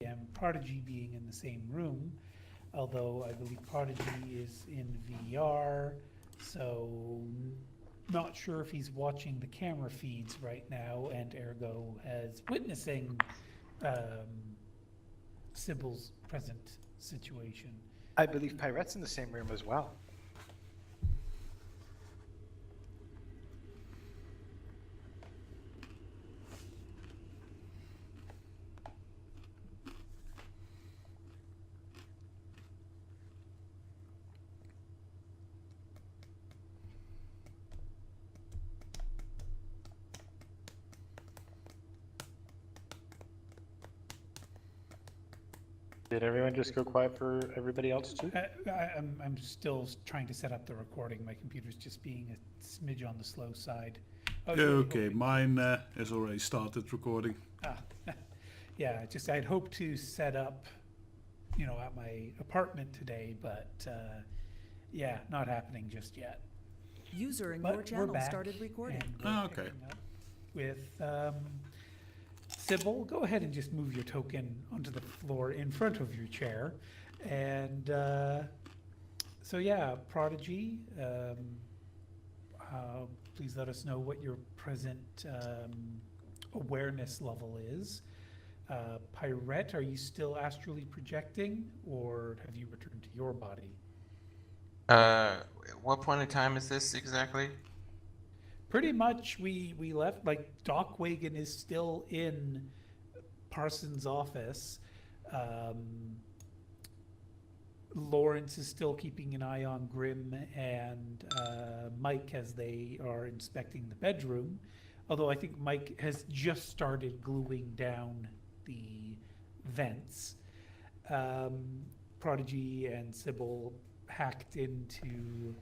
and Prodigy being in the same room, although I believe Prodigy is in VR, so not sure if he's watching the camera feeds right now and ergo has witnessing um, Sybil's present situation. I believe Pyrette's in the same room as well. Did everyone just go quiet for everybody else too? I'm still trying to set up the recording. My computer's just being a smidge on the slow side. I was really Okay, hoping- mine has already started recording. Ah, yeah, just I'd hoped to set up, at my apartment today, but yeah, not happening just yet. User in But your we're channel back, started recording. and we're Okay. picking up with Sybil. Go ahead and just move your token onto the floor in front of your chair, and so yeah, Prodigy. Please let us know what your present awareness level is. Pyrette, are you still astrally projecting, or have you returned to your body? What point in time is this exactly? Pretty much, we left, like, Doc Wagon is still in Parsons' office. Lawrence is still keeping an eye on Grimm and Mike as they are inspecting the bedroom. Although I think Mike has just started gluing down the vents. Prodigy and Sybil hacked into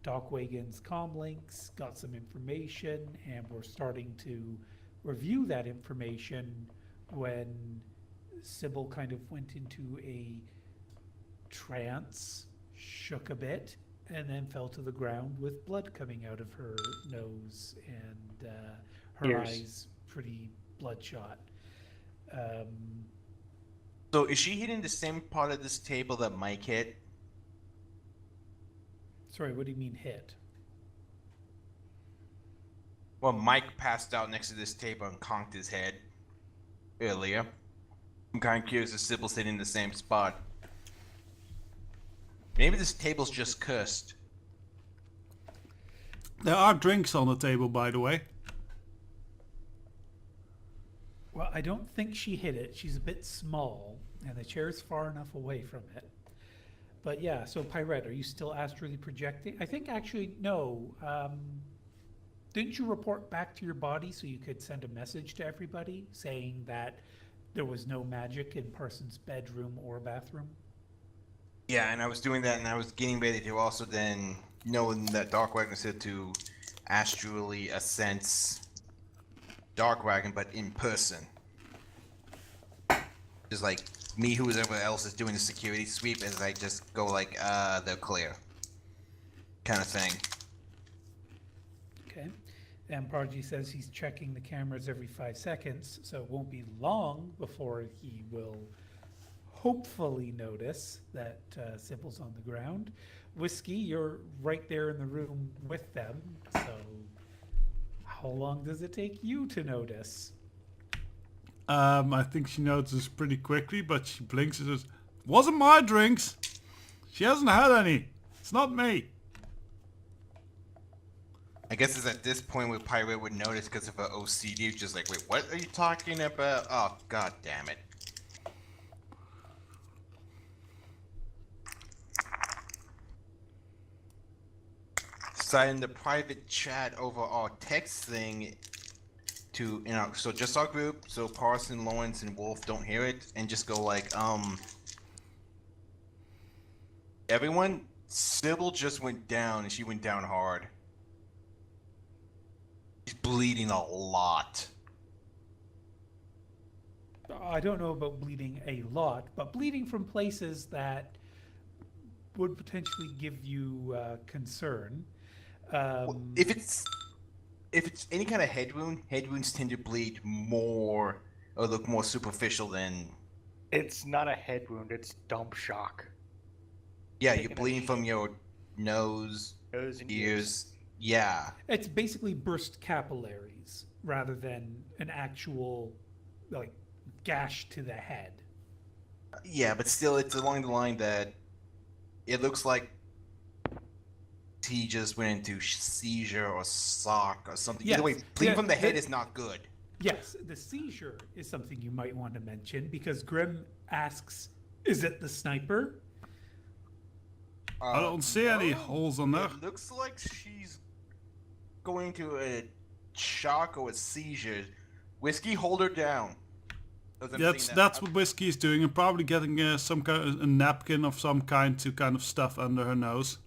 Doc Wagon's comm links, got some information, and we're starting to review that information when Sybil kind of went into a trance, shook a bit, and then fell to the ground with blood coming out of her nose and her Ears. eyes pretty bloodshot. So is she hitting the same part of this table that Mike hit? Sorry, what do you mean hit? Well, Mike passed out next to this table and conked his head earlier. I'm kind of curious if Sybil's hitting the same spot. Maybe this table's just cursed. There are drinks on the table, by the way. Well, I don't think she hit it. She's a bit small, and the chair's far enough away from it. But yeah, so Pyrette, are you still astrally projecting? I think actually, no. Didn't you report back to your body so you could send a message to everybody saying that there was no magic in Parsons' bedroom or bathroom? Yeah, and I was doing that, and I was getting ready to also then, knowing that Dark Wagon said to astrally ascend Dark Wagon, but in person. Just like me, whoever else is doing the security sweep, as I just go like, they're clear. Kind of thing. Okay. And Prodigy says he's checking the cameras every 5 seconds, so it won't be long before he will hopefully notice that Sybil's on the ground. Whiskey, you're right there in the room with them, so how long does it take you to notice? I think she notices pretty quickly, but she blinks and says, "Wasn't my drinks. She hasn't had any. It's not me." I guess it's at this point where Pirate would notice because of her OCD, just like, wait, what are you talking about? Oh, god damn it. Deciding the private chat over our text thing to, so just our group, so Parson, Lawrence, and Wolf don't hear it, and just go like, everyone, Sybil just went down, and she went down hard. She's bleeding a lot. I don't know about bleeding a lot, but bleeding from places that would potentially give you concern. Well, if it's any kind of head wounds tend to bleed more or look more superficial than It's not a head wound, it's dump shock. Yeah, Taking you're a bleeding from your nose, Nose and ears. Yeah. It's basically burst capillaries rather than an actual, like, gash to the head. Yeah, but still, it's along the line that it looks like he just went into seizure or shock or something. Either way, Yes, bleeding yeah, from the head the- is not good. Yes, the seizure is something you might want to mention because Grim asks, "Is it the sniper?" I don't see any holes on there. It looks like she's going to a shock or a seizure. Whiskey, hold her down. As I'm saying That's what Whiskey is doing, and probably getting some kind of a napkin of some kind to kind of stuff under her nose.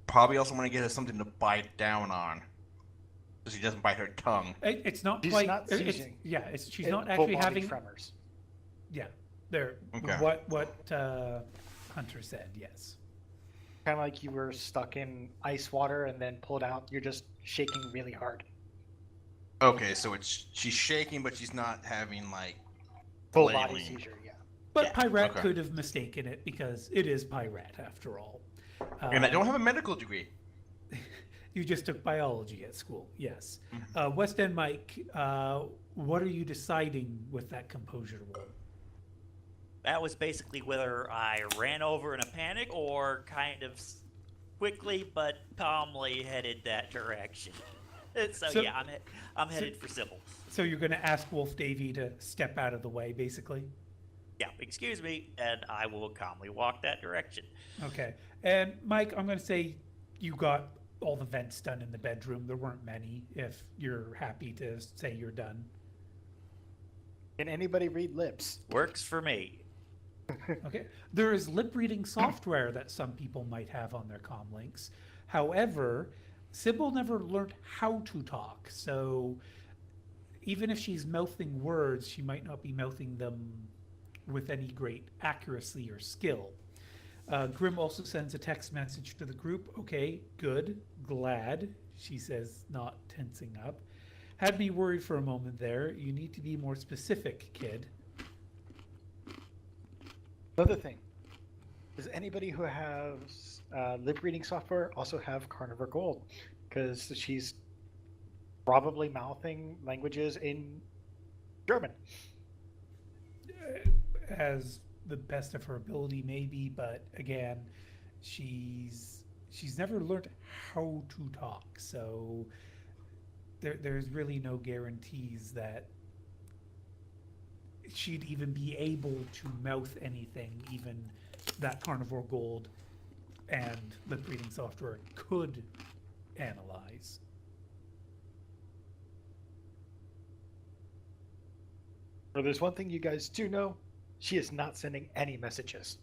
Probably also want to get her something to bite down on, so she doesn't bite her tongue. It's not She's quite. not it's, seizing. yeah, she's It- not full actually body having. tremors. Yeah, there. Okay. What Hunter said. Yes. Kind of like you were stuck in ice water and then pulled out. You're just shaking really hard. Okay, so she's shaking, but she's not having like Full body flailing. seizure, yeah. But Yeah, Pirate okay. could have mistaken it because it is Pirate after all. And I don't have a medical degree. You just took biology at school, yes. Mm-hmm. West End Mike, what are you deciding with that composure roll? That was basically whether I ran over in a panic or kind of quickly but calmly headed that direction. So yeah, I'm headed for Sybil. So you're going to ask Wolf Davy to step out of the way, basically? Yeah, excuse me, and I will calmly walk that direction. Okay. And Mike, I'm going to say you got all the vents done in the bedroom. There weren't many, if you're happy to say you're done. Can anybody read lips? Works for me. Okay. There is lip reading software that some people might have on their comm links. However, Sybil never learned how to talk, so even if she's mouthing words, she might not be mouthing them with any great accuracy or skill. Grim also sends a text message to the group. Okay, good, glad, she says, not tensing up. Had me worried for a moment there. You need to be more specific, kid. Another thing. Does anybody who has lip reading software also have Carnivore Gold? Because she's probably mouthing languages in German. As the best of her ability, maybe, but again, she's never learned how to talk, so there's really no guarantees that she'd even be able to mouth anything, even that Carnivore Gold and lip reading software could analyze. Well, there's one thing you guys do know. She is not sending any messages.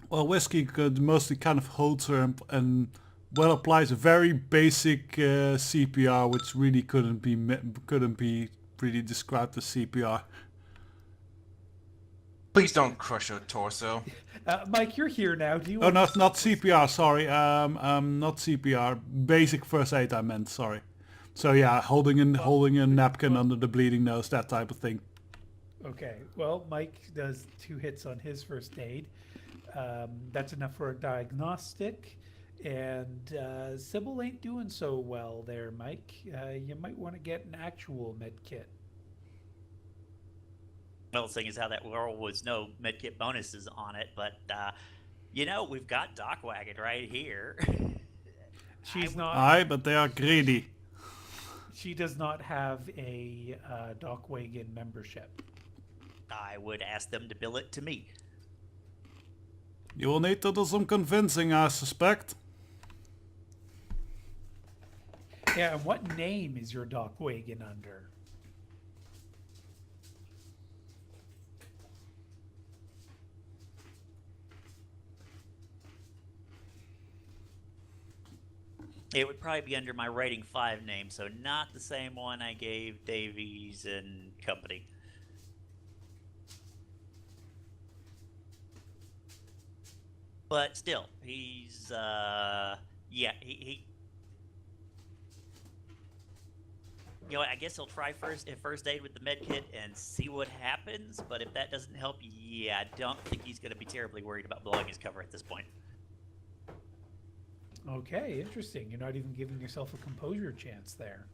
Well, Whiskey could mostly kind of holds her and well applies a very basic CPR, which really couldn't be really described as CPR. Please don't crush her torso. Mike, you're here now. Do you? Oh, not CPR. Sorry, not CPR. Basic first aid. I meant. Sorry. So yeah, holding a napkin under the bleeding nose, that type of thing. Okay. Well, Mike does 2 hits on his first aid. That's enough for a diagnostic. And Sybil ain't doing so well there, Mike. You might want to get an actual med kit. Well, seeing as how that there was no medkit bonuses on it, but we've got Doc Wagon right here. She's not. Aye, but they are greedy. She does not have a Doc Wagon membership. I would ask them to bill it to me. You will need to do some convincing, I suspect. Yeah, and what name is your Doc Wagon under? It would probably be under my rating 5 name, so not the same one I gave Davies and company. But still, he's he You know, I guess he'll try first aid with the med kit and see what happens. But if that doesn't help, yeah, I don't think he's going to be terribly worried about blowing his cover at this point. Okay, interesting. You're not even giving yourself a composure chance there.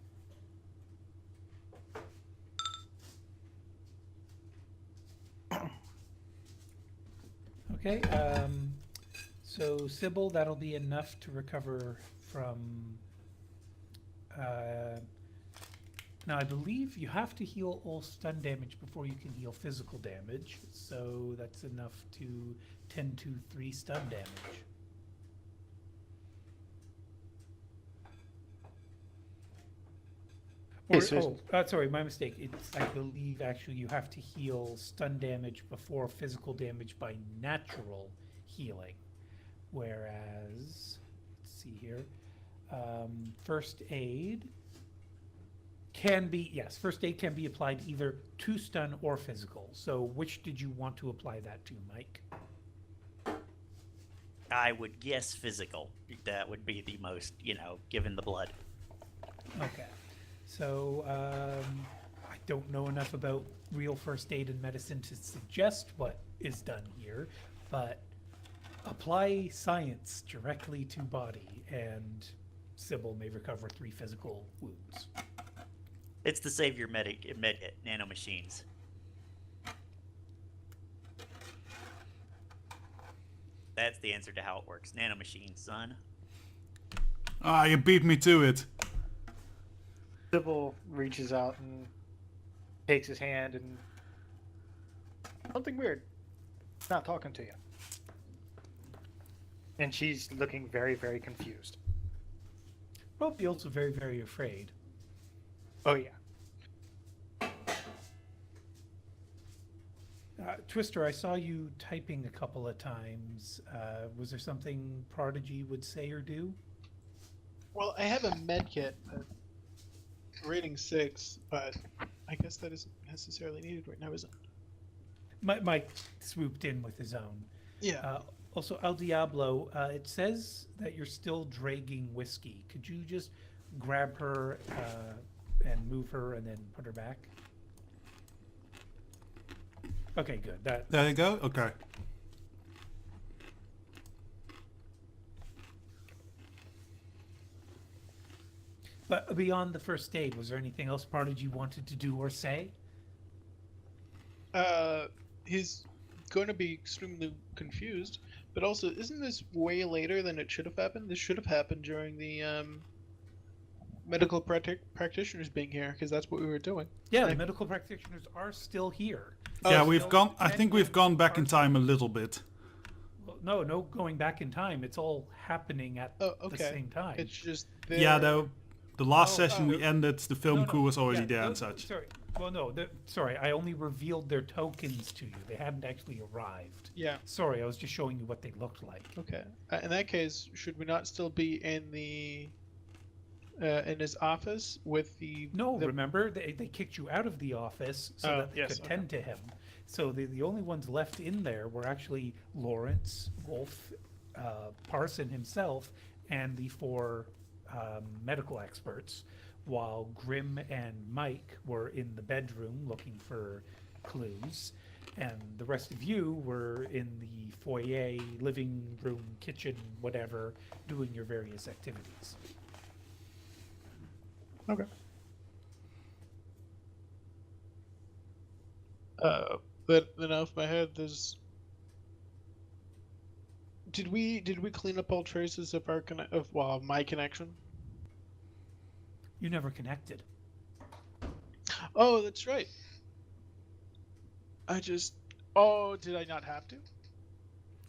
Okay, so Sybil, that'll be enough to recover from. Now, I believe you have to heal all stun damage before you can heal physical damage, so that's enough to tend to 3 stun damage. Or, Okay, so- sorry, my mistake. It's, I believe, actually, you have to heal stun damage before physical damage by natural healing. Whereas, let's see here, first aid can be, yes, first aid can be applied either to stun or physical. So which did you want to apply that to, Mike? I would guess physical. That would be the most, given the blood. Okay. So, I don't know enough about real first aid and medicine to suggest what is done here, but apply science directly to body, and Sybil may recover 3 physical wounds. It's the Savior med nanomachines. That's the answer to how it works. Nanomachines, son. Ah, you beat me to it. Sybil reaches out and takes his hand and something weird. Not talking to you. And she's looking very, very confused. Probably also very, very afraid. Oh yeah. Twister, I saw you typing a couple of times. Was there something Prodigy would say or do? Well, I have a med kit, rating 6, but I guess that isn't necessarily needed right now, is it? Mike swooped in with his own. Yeah. Also, El Diablo, it says that you're still dragging whiskey. Could you just grab her and move her and then put her back? Okay, good. There you go. Okay. But beyond the first aid, was there anything else Prodigy wanted to do or say? He's going to be extremely confused, but also, isn't this way later than it should have happened? This should have happened during the medical practitioners being here, because that's what we were doing. Yeah, the medical practitioners are still here. Yeah, So we've no gone. I think we've gone back in are- time a little bit. Well, no going back in time. It's all happening at Oh, the okay. same time. It's just Yeah, there. though. The last Oh, session we ended, the film crew was already there and such. Sorry. Well, no. Sorry, I only revealed their tokens to you. They hadn't actually arrived. Yeah. Sorry, I was just showing you what they looked like. Okay. In that case, should we not still be in the in his office with the? No, the- remember they kicked you out of the office so Oh, that they yes, could tend to him. So the only ones left in there were actually Lawrence, Wolf, Parson himself, and the 4 medical experts, while Grim and Mike were in the bedroom looking for clues, and the rest of you were in the foyer, living room, kitchen, whatever, doing your various activities. Okay. But then off my head, there's. Did we clean up all traces of our my connection? You never connected. Oh, that's right. Oh, did I not have to?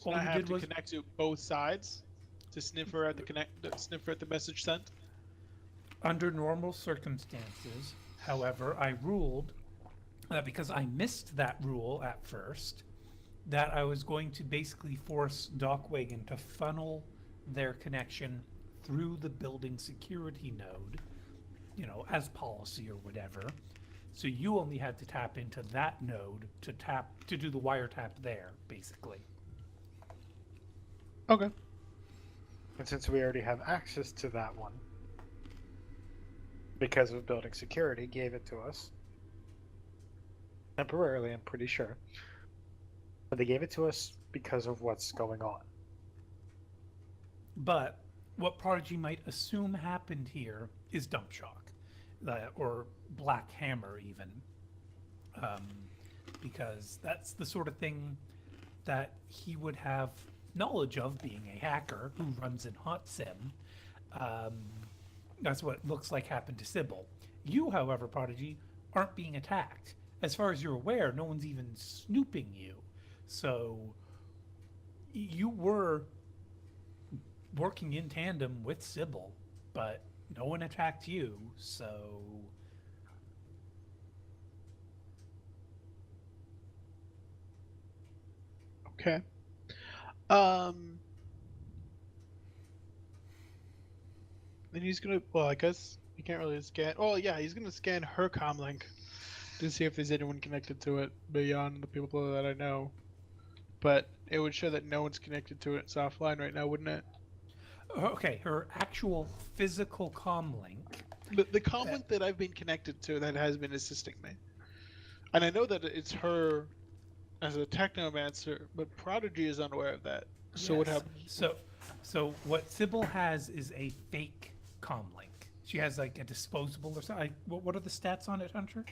All Did I you have did to was- connect to both sides to sniffer at the message sent? Under normal circumstances, however, I ruled that because I missed that rule at first, that I was going to basically force Dockwagon to funnel their connection through the building security node, as policy or whatever. So you only had to tap into that node to do the wiretap there, basically. Okay. And since we already have access to that one, because of building security, gave it to us. Temporarily, I'm pretty sure. But they gave it to us because of what's going on. But what Prodigy might assume happened here is dump shock, or black hammer even, because that's the sort of thing that he would have knowledge of, being a hacker who runs in Hot Sim. That's what looks like happened to Sybil. You, however, Prodigy, aren't being attacked. As far as you're aware, no one's even snooping you. So you were working in tandem with Sybil, but no one attacked you, so... Okay. Then he's gonna. Well, I guess he can't really scan. Oh yeah, he's gonna scan her comlink to see if there's anyone connected to it beyond the people that I know. But it would show that no one's connected to it. It's offline right now, wouldn't it? Okay, her actual physical comm link. The comlink that I've been connected to that has been assisting me, and I know that it's her as a technomancer, but Prodigy is unaware of that. So what Yes. happens? So what Sybil has is a fake comm link. She has like a disposable or something. What are the stats on it, Hunter?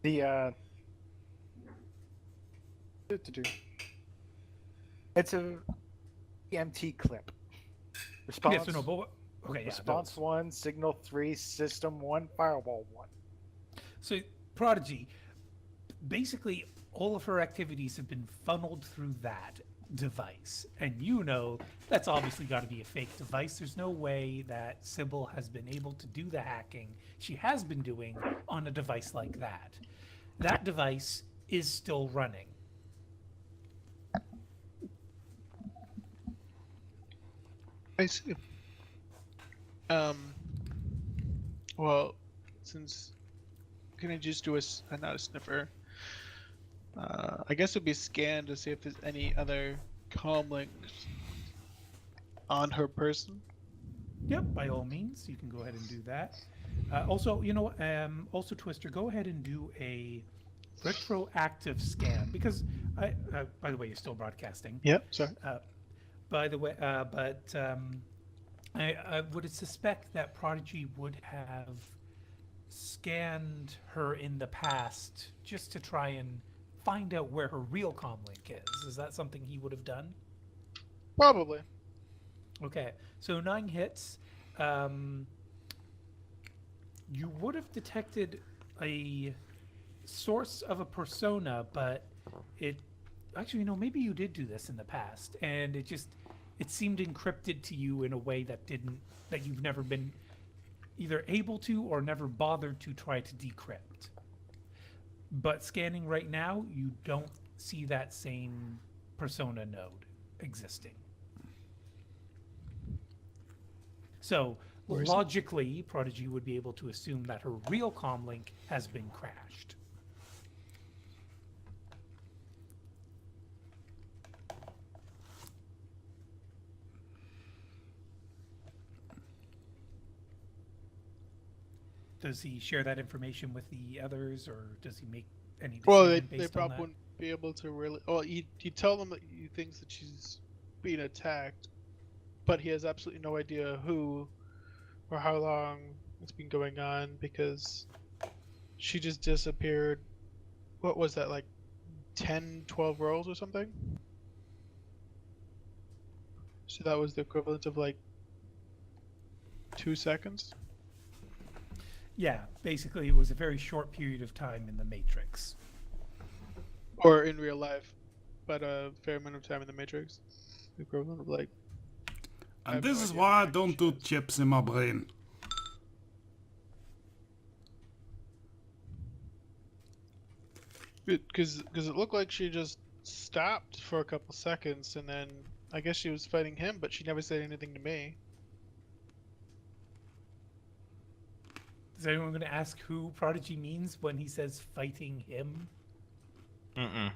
The it's a EMT clip. Response. Yes or no? But okay, yeah. Response those. 1, signal 3, system 1, firewall 1. So Prodigy, basically all of her activities have been funneled through that device, and you know that's obviously got to be a fake device. There's no way that Sybil has been able to do the hacking she has been doing on a device like that. That device is still running. I see. Well, since can I just do not a sniffer? I guess it'd be scanned to see if there's any other comm links on her person. Yep, by all means, you can go ahead and do that. Also, you know, also Twister, go ahead and do a retroactive scan because by the way, you're still broadcasting. Yep. Sorry. By the way, I would suspect that Prodigy would have scanned her in the past just to try and find out where her real comlink is. Is that something he would have done? Probably. Okay, so 9 hits. You would have detected a source of a persona, but it actually, you know, maybe you did do this in the past, and it seemed encrypted to you in a way that you've never been either able to or never bothered to try to decrypt. But scanning right now, you don't see that same persona node existing. So Where is it? logically, Prodigy would be able to assume that her real comlink has been crashed. Does he share that information with the others, or does he make any decision Well, they based on probably that? wouldn't be able to really. Oh, you tell them that you thinks that she's being attacked, but he has absolutely no idea who or how long it's been going on because she just disappeared. What was that, like 10, 12 rolls or something? So that was the equivalent of like 2 seconds. Yeah, basically it was a very short period of time in the Matrix. Or in real life, but a fair amount of time in the Matrix. The equivalent of like. I And have this no is idea why how I much don't it do is. chips in my brain. Because it looked like she just stopped for a couple seconds, and then I guess she was fighting him, but she never said anything to me. Is anyone going to ask who Prodigy means when he says fighting him? Mm-mm.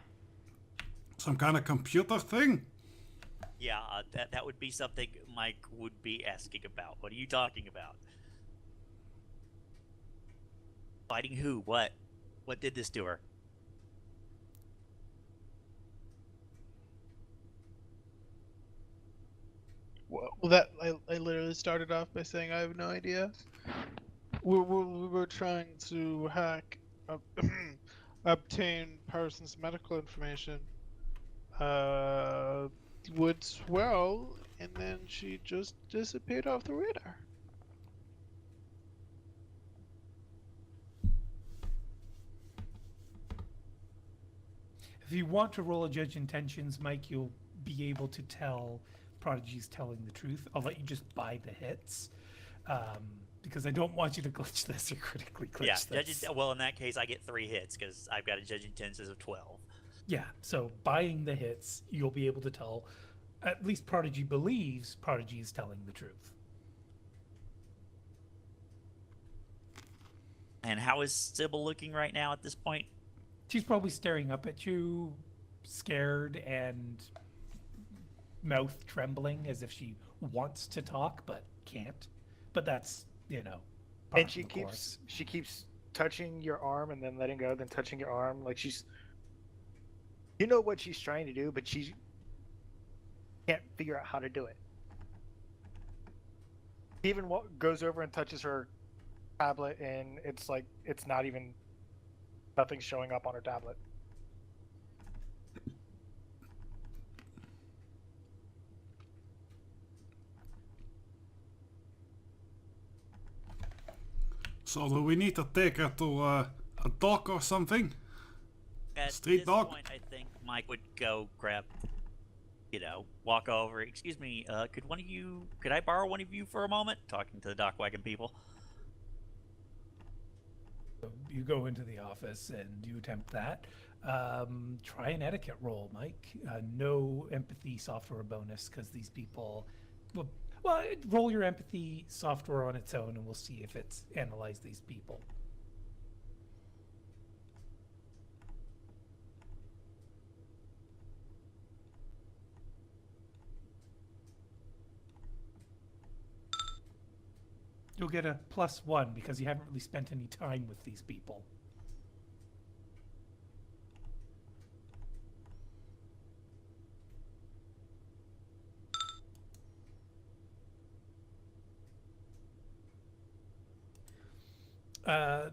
Some kind of computer thing? Yeah, that would be something Mike would be asking about. What are you talking about? Fighting who? What? What did this to her? Well, that I literally started off by saying I have no idea. We were trying to hack, obtain person's medical information. Would swell, and then she just disappeared off the radar. If you want to roll a judge intentions, Mike, you'll be able to tell Prodigy's telling the truth. I'll let you just buy the hits, because I don't want you to glitch this or critically glitch Yeah, this. well, in that case, I get 3 hits because I've got a judge intentions of 12. Yeah, so buying the hits, you'll be able to tell, at least Prodigy believes Prodigy is telling the truth. And how is Sybil looking right now at this point? She's probably staring up at you, scared and mouth trembling as if she wants to talk but can't. But that's, part And of the course. she keeps touching your arm and then letting go, then touching your arm. Like she's, you know what she's trying to do, but she can't figure out how to do it. He even goes over and touches her tablet, and it's like it's not even, nothing's showing up on her tablet. So do we need to take her to a dock or something? At Street this dog? point, I think Mike would go grab, walk over. Excuse me, could I borrow one of you for a moment? Talking to the dock wagon people. So you go into the office and you attempt that. Try an etiquette roll, Mike. No empathy software bonus because these people. Well, roll your empathy software on its own, and we'll see if it's analyzed these people. You'll get a +1 because you haven't really spent any time with these people.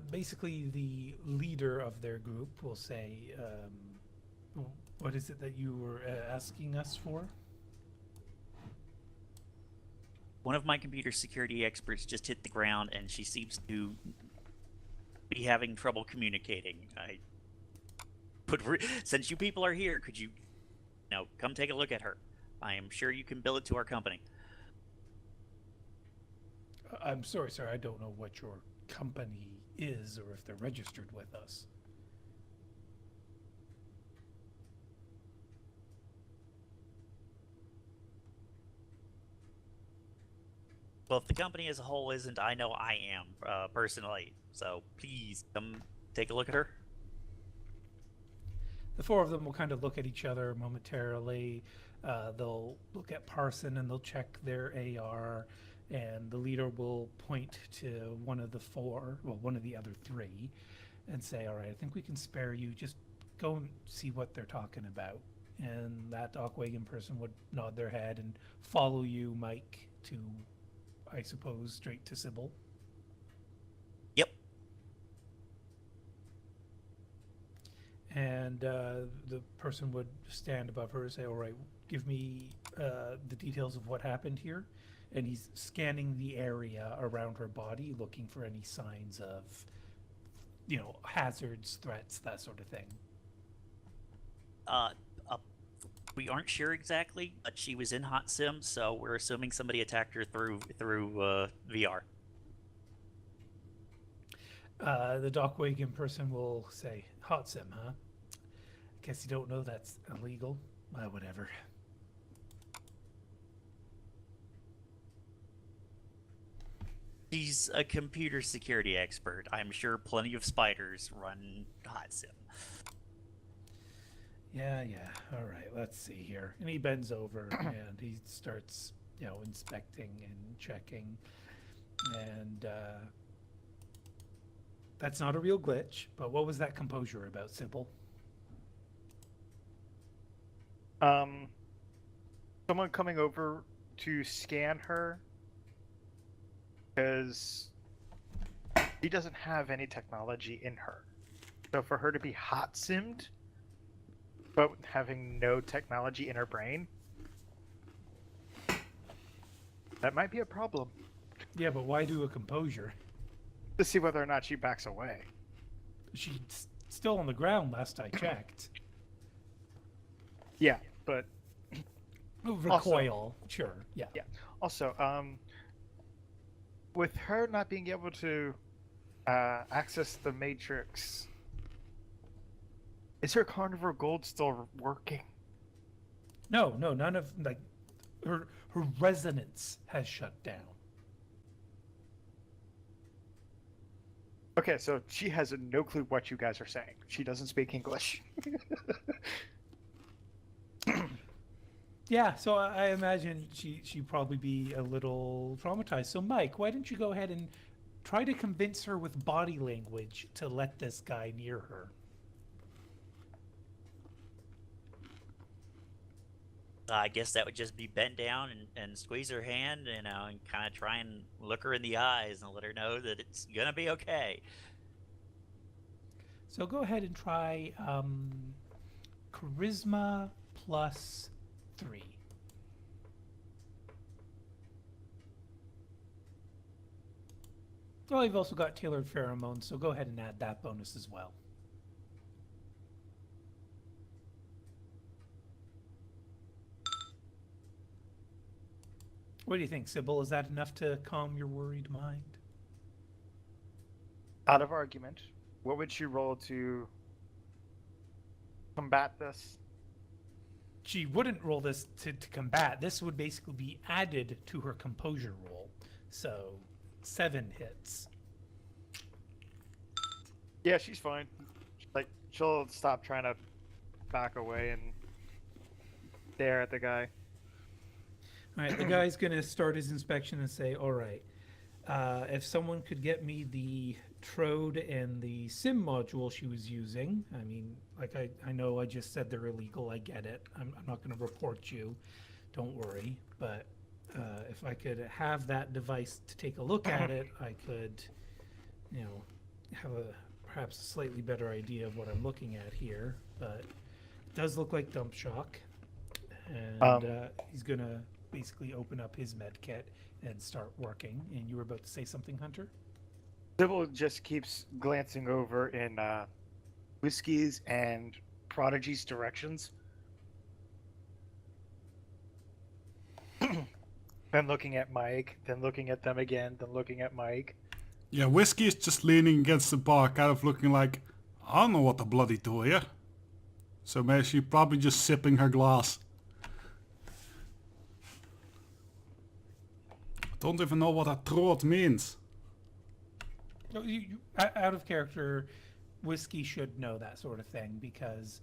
Basically, the leader of their group will say, what is it that you were asking us for? One of my computer security experts just hit the ground, and she seems to be having trouble communicating. Since you people are here, could you, come take a look at her? I am sure you can bill it to our company. I'm sorry, sir. I don't know what your company is or if they're registered with us. Well, if the company as a whole isn't, I know I am, personally. So please come take a look at her. The four of them will kind of look at each other momentarily. They'll look at Parson and they'll check their AR, and the leader will point to one of the other three, and say, all right, I think we can spare you. Just go and see what they're talking about. And that Dockwagon person would nod their head and follow you, Mike, to, I suppose, straight to Sybil. Yep. And the person would stand above her and say, all right, give me the details of what happened here. And he's scanning the area around her body, looking for any signs of, hazards, threats, that sort of thing. We aren't sure exactly, but she was in Hot Sim, so we're assuming somebody attacked her through VR. The Dockwagon person will say, Hot Sim, huh? Guess you don't know that's illegal. Whatever. She's a computer security expert. I'm sure plenty of spiders run Hot Sim. Yeah. All right, let's see here. And he bends over and he starts, inspecting and checking. And That's not a real glitch, but what was that composure about, Sybil? Someone coming over to scan her because she doesn't have any technology in her. So for her to be hot simmed, but having no technology in her brain, that might be a problem. Yeah, but why do a composure? To see whether or not she backs away. She's still on the ground last I checked. Yeah, but Recoil, sure, yeah. yeah. Also, with her not being able to access the Matrix, is her Carnivore Gold still working? No, none of like her resonance has shut down. Okay, so she has no clue what you guys are saying. She doesn't speak English. Yeah, so I imagine she'd probably be a little traumatized. So Mike, why don't you go ahead and try to convince her with body language to let this guy near her? I guess that would just be bend down and squeeze her hand, and kind of try and look her in the eyes and let her know that it's gonna be okay. So go ahead and try charisma plus 3. Well, you've also got tailored pheromones, so go ahead and add that bonus as well. What do you think, Sybil? Is that enough to calm your worried mind? Out of argument, what would she roll to combat this? She wouldn't roll this to combat. This would basically be added to her composure roll. So 7 hits. Yeah, she's fine. Like, she'll stop trying to back away and stare at the guy. All right, the guy's going to start his inspection and say, all right, if someone could get me the Trode and the SIM module she was using, I mean, like I know I just said they're illegal, I get it. I'm not going to report you, don't worry. But if I could have that device to take a look at it, I could, have perhaps a slightly better idea of what I'm looking at here. But it does look like dump shock. And he's going to basically open up his med kit and start working. And you were about to say something, Hunter? Sybil just keeps glancing over in Whiskey's and Prodigy's directions. Then looking at Mike, then looking at them again, then looking at Mike. Yeah, Whiskey is just leaning against the bar, kind of looking like, I don't know what the bloody do here. So maybe she's probably just sipping her glass. I don't even know what that throat means. No, out of character, Whiskey should know that sort of thing because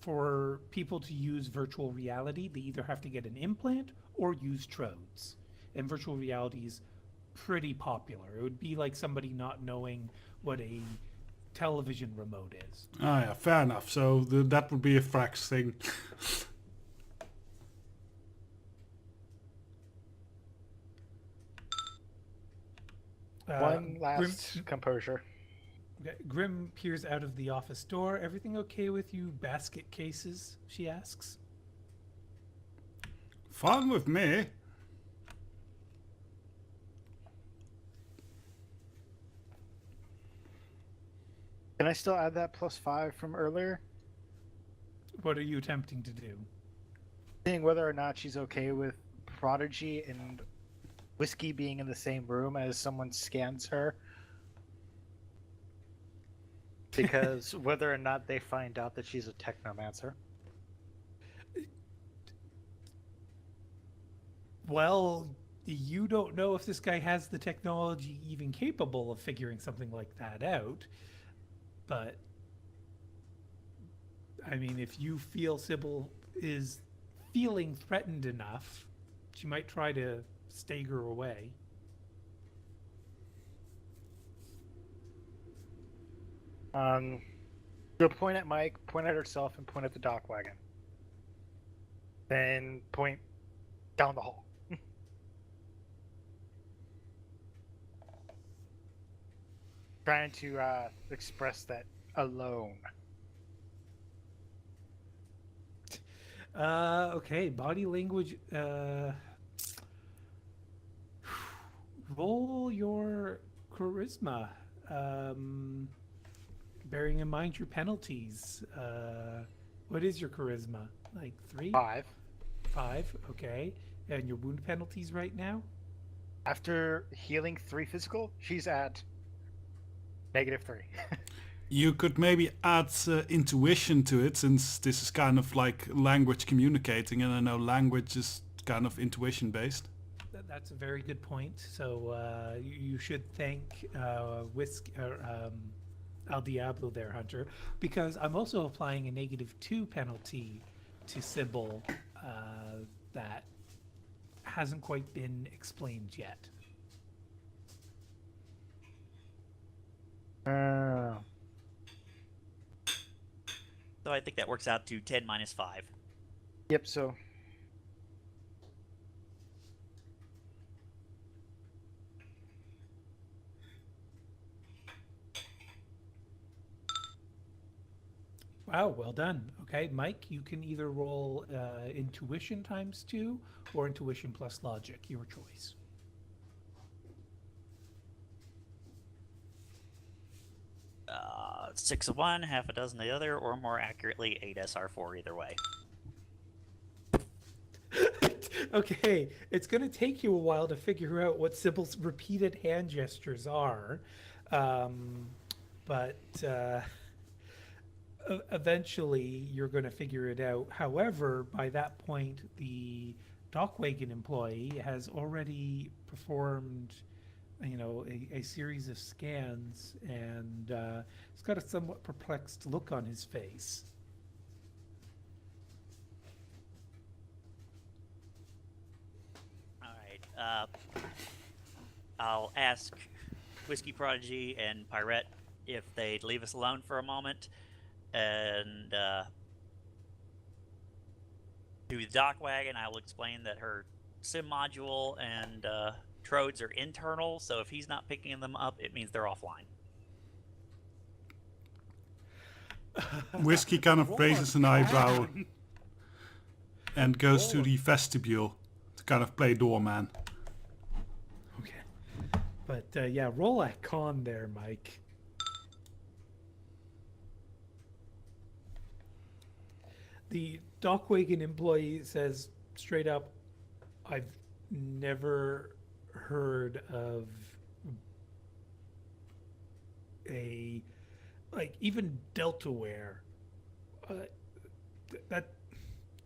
for people to use virtual reality, they either have to get an implant or use Trodes. And virtual reality is pretty popular. It would be like somebody not knowing what a television remote is. Ah yeah, fair enough. So that would be a Frax thing. One last composure. Okay, Grim peers out of the office door. Everything okay with you basket cases? She asks. Fine with me. Can I still add that +5 from earlier? What are you attempting to do? Seeing whether or not she's okay with Prodigy and Whiskey being in the same room as someone scans her. Because whether or not they find out that she's a technomancer. Well, you don't know if this guy has the technology even capable of figuring something like that out. But, I mean, if you feel Sybil is feeling threatened enough, she might try to stagger away. She'll point at Mike, point at herself, and point at the dock wagon. Then point down the hall. Trying to express that alone. Okay, body language. Roll your charisma. Bearing in mind your penalties. What is your charisma? Like 3? 5. 5, okay. And your wound penalties right now? After healing 3 physical, she's at -3. You could maybe add intuition to it, since this is kind of like language communicating, and I know language is kind of intuition based. That's a very good point. So you should thank El Diablo there, Hunter, because I'm also applying a -2 penalty to Sybil that hasn't quite been explained yet. So I think that works out to 10 minus 5. Yep, so Wow, well done. Okay, Mike, you can either roll intuition ×2 or intuition plus logic, your choice. Six of one, half a dozen of the other, or more accurately, 8 SR4 either way. Okay, it's going to take you a while to figure out what Sybil's repeated hand gestures are, but eventually you're going to figure it out. However, by that point, the Dockwagon employee has already performed, a series of scans, and he's got a somewhat perplexed look on his face. All right. I'll ask Whiskey Prodigy and Pirate if they'd leave us alone for a moment, and to the dock wagon, I will explain that her sim module and trodes are internal, so if he's not picking them up, it means they're offline. Whiskey kind of raises an eyebrow and goes to the vestibule to kind of play doorman. Okay. But yeah, roll a con there, Mike. The Dockwagon employee says straight up, I've never heard of even Deltaware. That,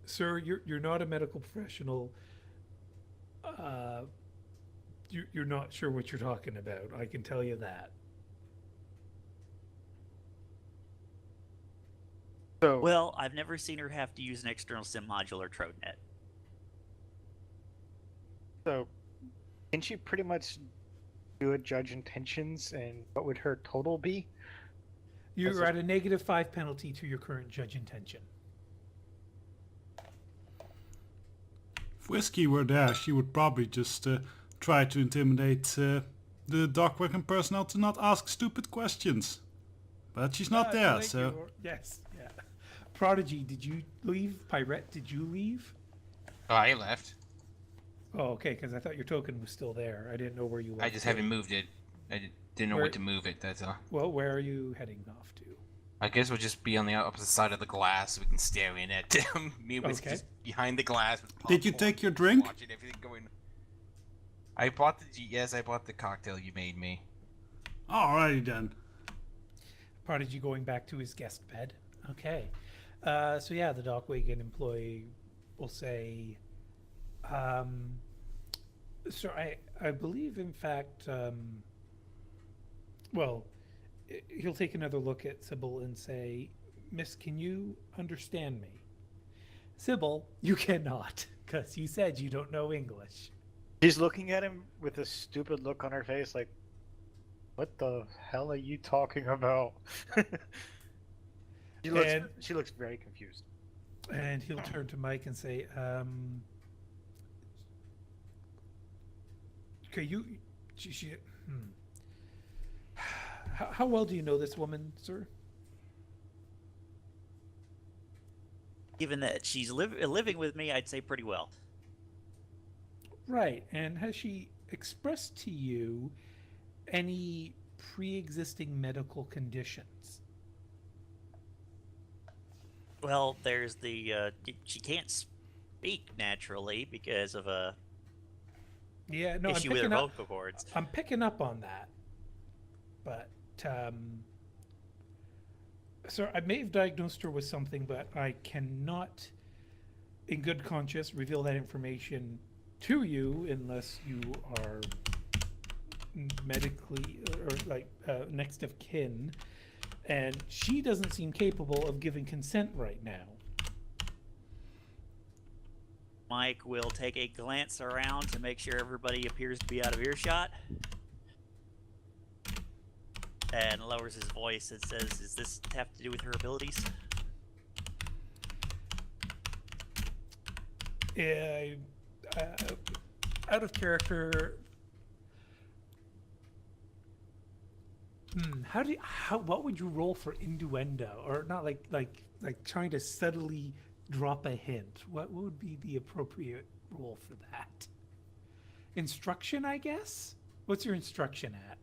sir, you're not a medical professional. You're not sure what you're talking about. I can tell you that. So Well, I've never seen her have to use an external sim module or TrodeNet. So, can she pretty much do a judge intentions, and what would her total be? You're at a -5 penalty to your current judge intention. If Whiskey were there, she would probably just try to intimidate the Dockwagon personnel to not ask stupid questions. But she's not there, Thank so... you. Yes, yeah. Prodigy, did you leave? Pirate, did you leave? Oh, I left. Oh, okay, because I thought your token was still there. I didn't know where you were. I just haven't moved it. I didn't know Where- where to move it, that's all. Well, where are you heading off to? I guess we'll just be on the opposite side of the glass so we can stare in at them. Me and Whiskey Okay. just behind the glass with Did you popcorn, take your drink? watching everything going. I bought the cocktail you made me. Alrighty then. Prodigy going back to his guest bed. Okay. So yeah, the Dockwagon employee will say, so I believe, in fact, well, he'll take another look at Sybil and say, Miss, can you understand me? Sybil, you cannot, because you said you don't know English. She's looking at him with a stupid look on her face, like, What the hell are you talking about? And- She looks very confused. And he'll turn to Mike and say, okay, hmm. How well do you know this woman, sir? Given that she's living with me, I'd say pretty well. Right. And has she expressed to you any pre-existing medical conditions? Well, there's the she can't speak naturally because of a Yeah, no, issue with her vocal cords. I'm picking up on that. But, sir, I may have diagnosed her with something, but I cannot, in good conscience, reveal that information to you unless you are medically or like next of kin. And she doesn't seem capable of giving consent right now. Mike will take a glance around to make sure everybody appears to be out of earshot. And lowers his voice and says, does this have to do with her abilities? Out of character. What would you roll for innuendo, or not like trying to subtly drop a hint? What would be the appropriate roll for that? Instruction, I guess. What's your instruction at?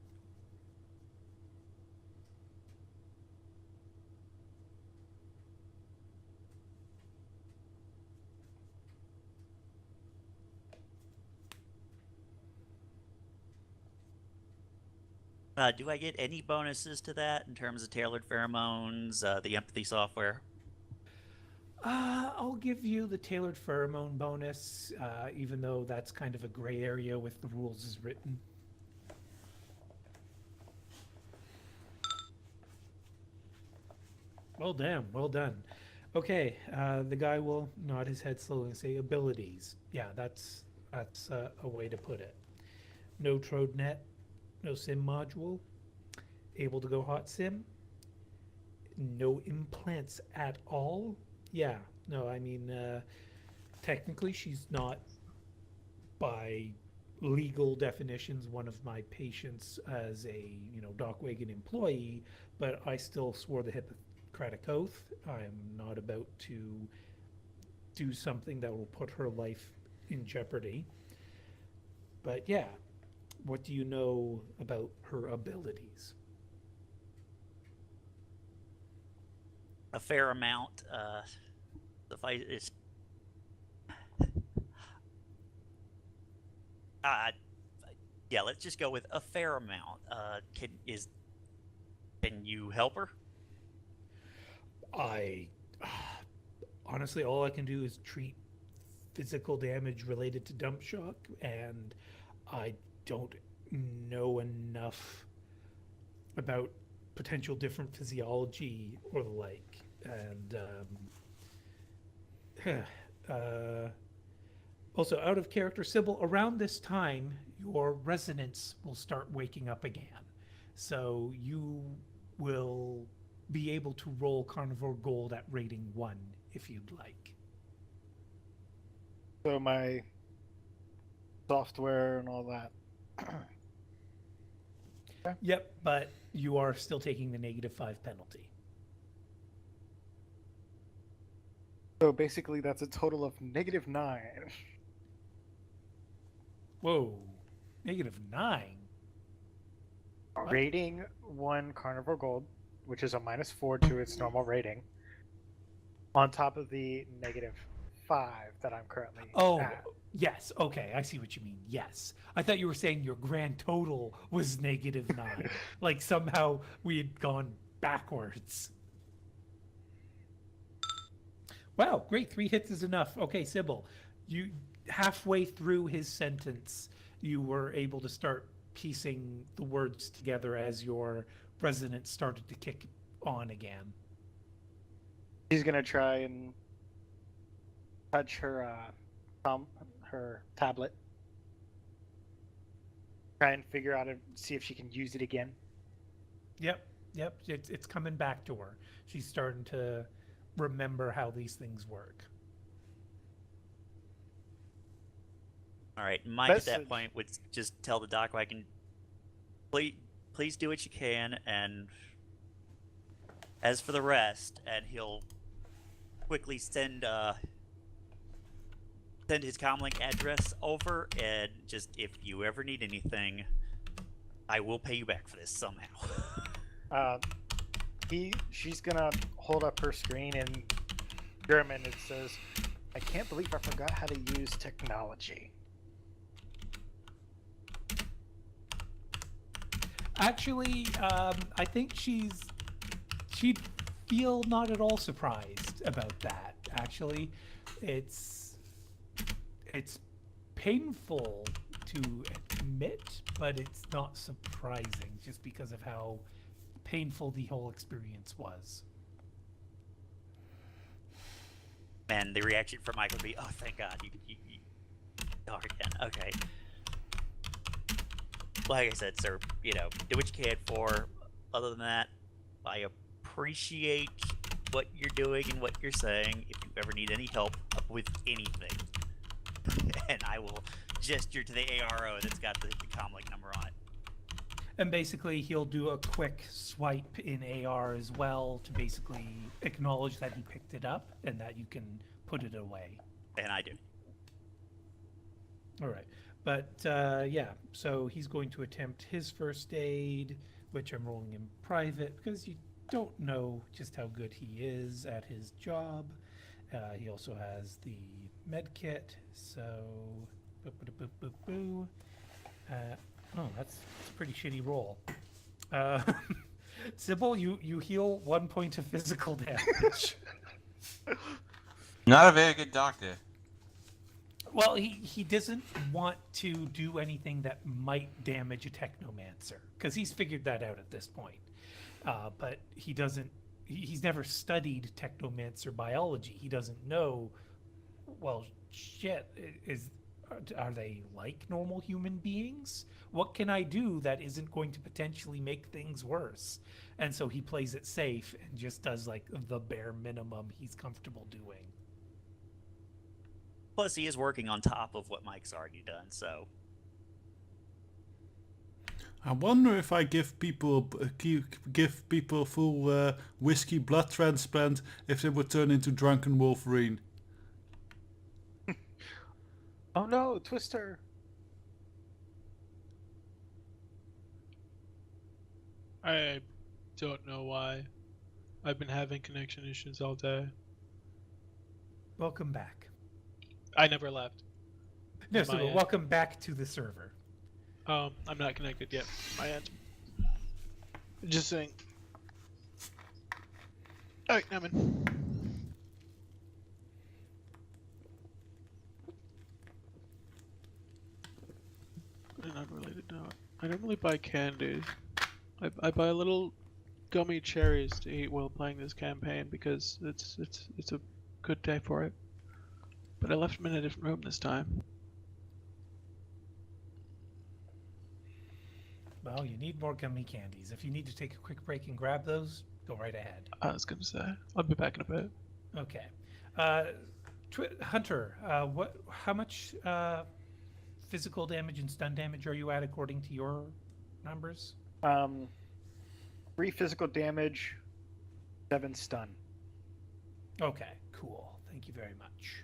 Do I get any bonuses to that in terms of tailored pheromones, the empathy software? I'll give you the tailored pheromone bonus, even though that's kind of a gray area with the rules as written. Well, damn, well done. Okay, the guy will nod his head slowly and say, abilities. Yeah, that's a way to put it. No TrodeNet, no SIM module, able to go hot SIM, no implants at all. Yeah, no, I mean, technically she's not, by legal definitions, one of my patients as a, Dockwagon employee, but I still swore the Hippocratic Oath. I am not about to do something that will put her life in jeopardy. But yeah, what do you know about her abilities? A fair amount. The fight is. Yeah, let's just go with a fair amount. Can you help her? Honestly, all I can do is treat physical damage related to dump shock, and I don't know enough about potential different physiology or the like. And also, out of character, Sybil, around this time, your resonance will start waking up again. So you will be able to roll Carnivore Gold at rating 1 if you'd like. So my software and all that. Yep, but you are still taking the -5 penalty. So basically, that's a total of -9. Whoa, -9? What? Rating 1 Carnivore Gold, which is a -4 to its normal rating, on top of the -5 that I'm currently Oh, at. yes. Okay, I see what you mean. Yes. I thought you were saying your grand total was -9. Like somehow we had gone backwards. Wow, great. 3 hits is enough. Okay, Sybil, you halfway through his sentence, you were able to start piecing the words together as your resonance started to kick on again. She's gonna try and touch her her tablet. try and figure out and see if she can use it again. Yep, yep. It's coming back to her. She's starting to remember how these things work. All right, Mike at Message. that point would just tell the doc wagon, please do what you can, and as for the rest, and he'll quickly send his comlink address over, and just if you ever need anything, I will pay you back for this somehow. She's gonna hold up her screen in German. It says, "I can't believe I forgot how to use technology." Actually, I think she'd feel not at all surprised about that. Actually, it's painful to admit, but it's not surprising just because of how painful the whole experience was. And the reaction from Mike would be, "Oh, thank God, you talk again." Okay. Like I said, sir, do what you can for. Other than that, I appreciate what you're doing and what you're saying. If you ever need any help with anything, and I will gesture to the ARO that's got the comlink number on it. And basically, he'll do a quick swipe in AR as well to basically acknowledge that he picked it up and that you can put it away. And I do. All right. But yeah, so he's going to attempt his first aid, which I'm rolling in private because you don't know just how good he is at his job. He also has the med kit, so boo. Oh, that's a pretty shitty roll. Sybil, you heal 1 point of physical damage. Not a very good doctor. Well, he doesn't want to do anything that might damage a technomancer because he's figured that out at this point. But he doesn't. He's never studied technomancer biology. He doesn't know. Well, shit. Are they like normal human beings? What can I do that isn't going to potentially make things worse? And so he plays it safe and just does like the bare minimum he's comfortable doing. Plus, he is working on top of what Mike's already done, so. I wonder if I give people full whiskey blood transplant, if they would turn into drunken Wolverine. Oh no, Twister! I don't know why. I've been having connection issues all day. Welcome back. I never left. No, On so my end. welcome back to the server. I'm not connected yet. My end. Just saying. Alright, I'm in. I'm not related to it. I normally buy candy. I buy little gummy cherries to eat while playing this campaign because it's a good day for it. But I left them in a different room this time. Well, you need more gummy candies. If you need to take a quick break and grab those, go right ahead. I was gonna say I'll be back in a bit. Okay. Hunter, how much physical damage and stun damage are you at according to your numbers? 3 physical damage, 7 stun. Okay, cool. Thank you very much.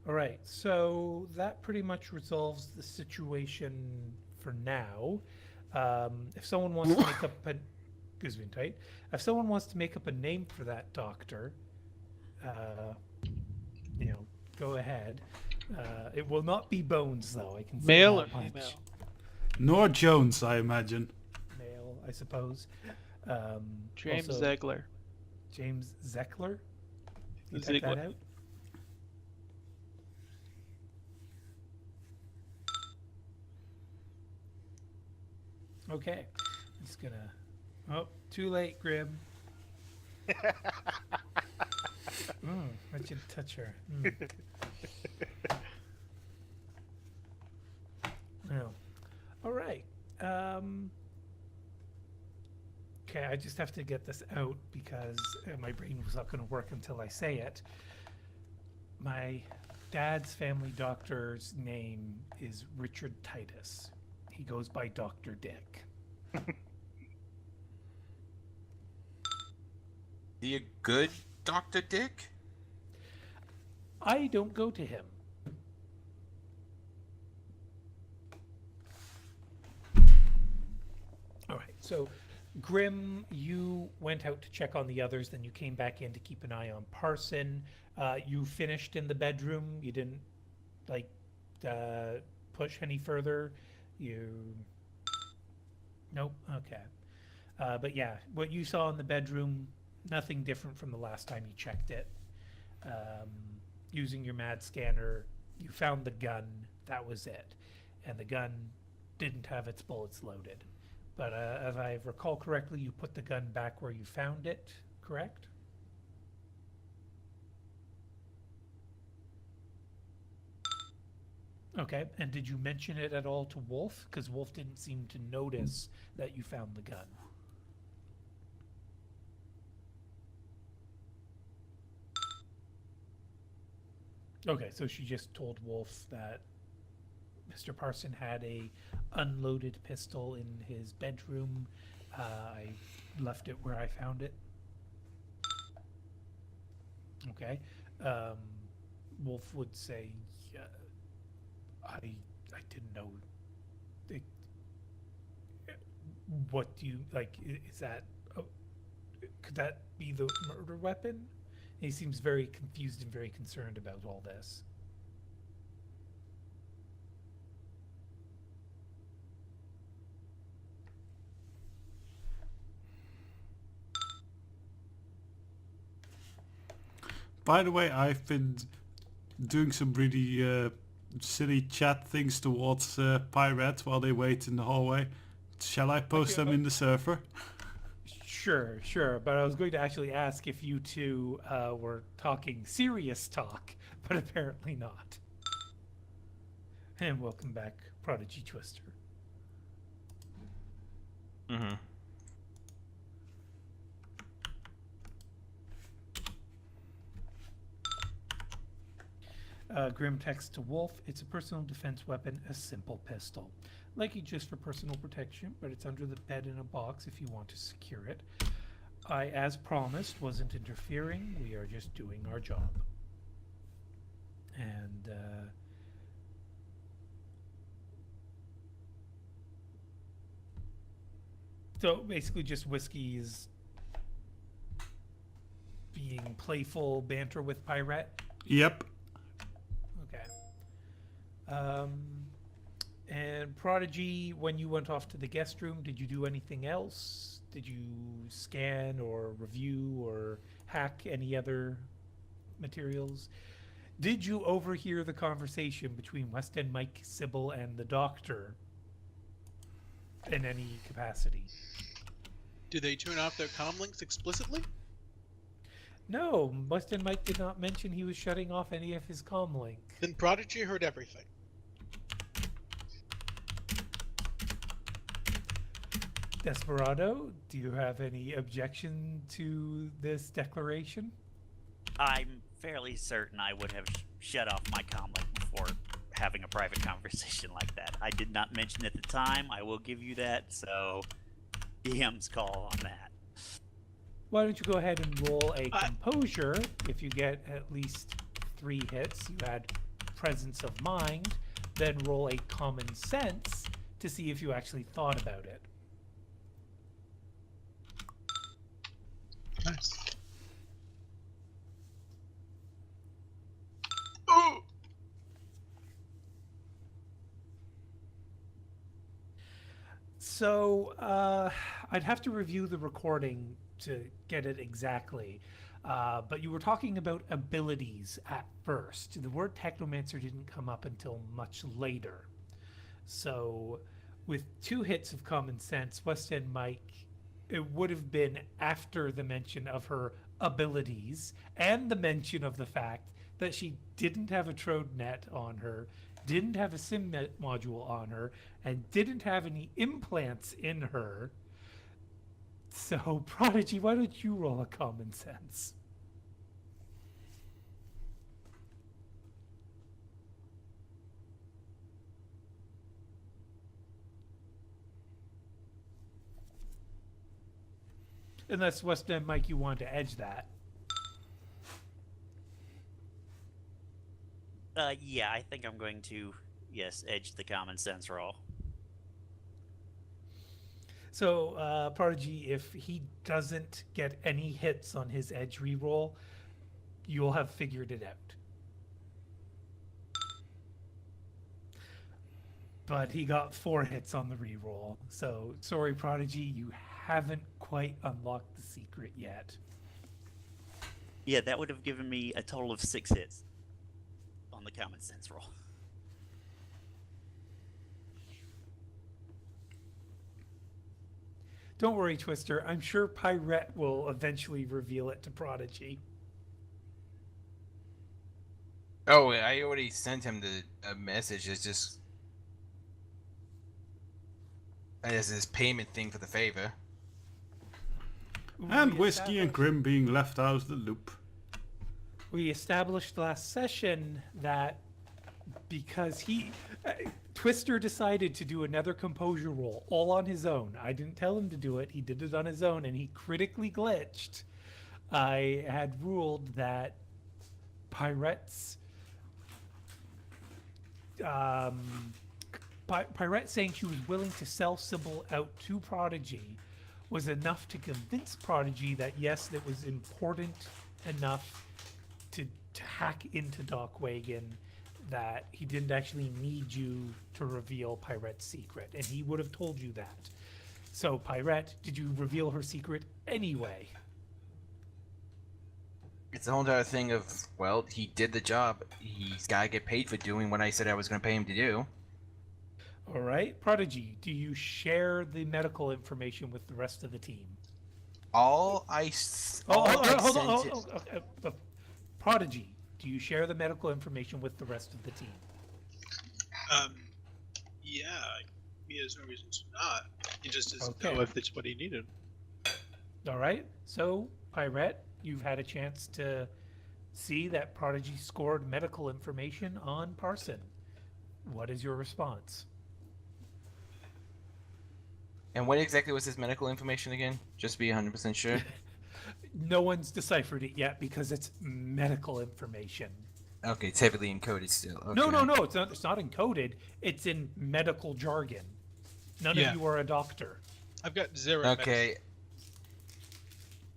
All right, so that pretty much resolves the situation for now. If someone wants to make up if someone wants to make up a name for that doctor, go ahead. It will not be Bones, though. I can say Male or that much. female? Nor Jones, I imagine. Male, I suppose. James also, Zegler. James Zeckler. You type that out? Okay. I'm just gonna. Oh, too late, Grim. Let you touch her. All right. Okay, I just have to get this out because my brain was not going to work until I say it. My dad's family doctor's name is Richard Titus. He goes by Dr. Dick. Be a good Dr. Dick? I don't go to him. All right, so Grim, you went out to check on the others, then you came back in to keep an eye on Parson. You finished in the bedroom. You didn't like push any further. You nope. Okay, but yeah, what you saw in the bedroom, nothing different from the last time you checked it. Using your MAD scanner, you found the gun. That was it, and the gun didn't have its bullets loaded. But if I recall correctly, you put the gun back where you found it, correct? Okay, and did you mention it at all to Wolf? Because Wolf didn't seem to notice that you found the gun. Okay, so she just told Wolf that Mr. Parson had a unloaded pistol in his bedroom. I left it where I found it. Okay. Wolf would say, I didn't know. What do you like? Is that? Could that be the murder weapon? He seems very confused and very concerned about all this. By the way, I've been doing some really silly chat things towards Pirate while they wait in the hallway. Shall I post them in the server? Sure. But I was going to actually ask if you two were talking serious talk, but apparently not. And welcome back, Prodigy Twister. Mm-hmm. Grim text to Wolf, it's a personal defense weapon, a simple pistol. Like it just for personal protection, but it's under the bed in a box if you want to secure it. I, as promised, wasn't interfering. We are just doing our job. And, so basically just Whiskey is being playful banter with Pirate. Yep. Okay. And Prodigy, when you went off to the guest room, did you do anything else? Did you scan or review or hack any other materials? Did you overhear the conversation between West End Mike, Sybil, and the doctor in any capacity? Did they turn off their comm links explicitly? No, West End Mike did not mention he was shutting off any of his comm link. Then Prodigy heard everything. Desperado, do you have any objection to this declaration? I'm fairly certain I would have shut off my comm link before having a private conversation like that. I did not mention at the time. I will give you that. So, DM's call on that. Why don't you go ahead and roll a composure? If you get at least 3 hits, you add presence of mind. Then roll a common sense to see if you actually thought about it. Nice. So I'd have to review the recording to get it exactly. But you were talking about abilities at first. The word technomancer didn't come up until much later. So with 2 hits of common sense, West End Mike, it would have been after the mention of her abilities and the mention of the fact that she didn't have a Trode net on her didn't have a module on her, and didn't have any implants in her. So, Prodigy, why don't you roll a common sense? Unless West End Mike, you want to edge that. Yeah, I think I'm going to, yes, edge the common sense roll. So, Prodigy, if he doesn't get any hits on his edge reroll, you'll have figured it out. But he got 4 hits on the reroll. So, sorry, Prodigy, you haven't quite unlocked the secret yet. Yeah, that would have given me a total of 6 hits on the common sense roll. Don't worry, Twister. I'm sure Pyrette will eventually reveal it to Prodigy. Oh, I already sent him a message. It's just as his payment thing for the favor. And We Whiskey and established- Grim being left out of the loop. We established last session that because Twister decided to do another composure roll all on his own. I didn't tell him to do it. He did it on his own, and he critically glitched. I had ruled that Pyrette's Pyrette saying she was willing to sell Sybil out to Prodigy was enough to convince Prodigy that yes, it was important enough to hack into Doc Wagon, that he didn't actually need you to reveal Pyrette's secret, and he would have told you that. So, Pyrette, did you reveal her secret anyway? It's the whole entire thing of, well, he did the job. He's gotta get paid for doing what I said I was gonna pay him to do. All right, Prodigy, do you share the medical information with the rest of the team? All I Hold on. sent it- Prodigy, do you share the medical information with the rest of the team? Yeah, he has no reason to not. He just doesn't Okay. know if it's what he needed. All right, so Pyrette, you've had a chance to see that Prodigy scored medical information on Parson. What is your response? And what exactly was his medical information again? Just to be 100% sure. No one's deciphered it yet because it's medical information. Okay, it's heavily encoded still. Okay. No, it's not. It's not encoded. It's in medical jargon. None Yeah. of you are a doctor. I've got 0 Okay.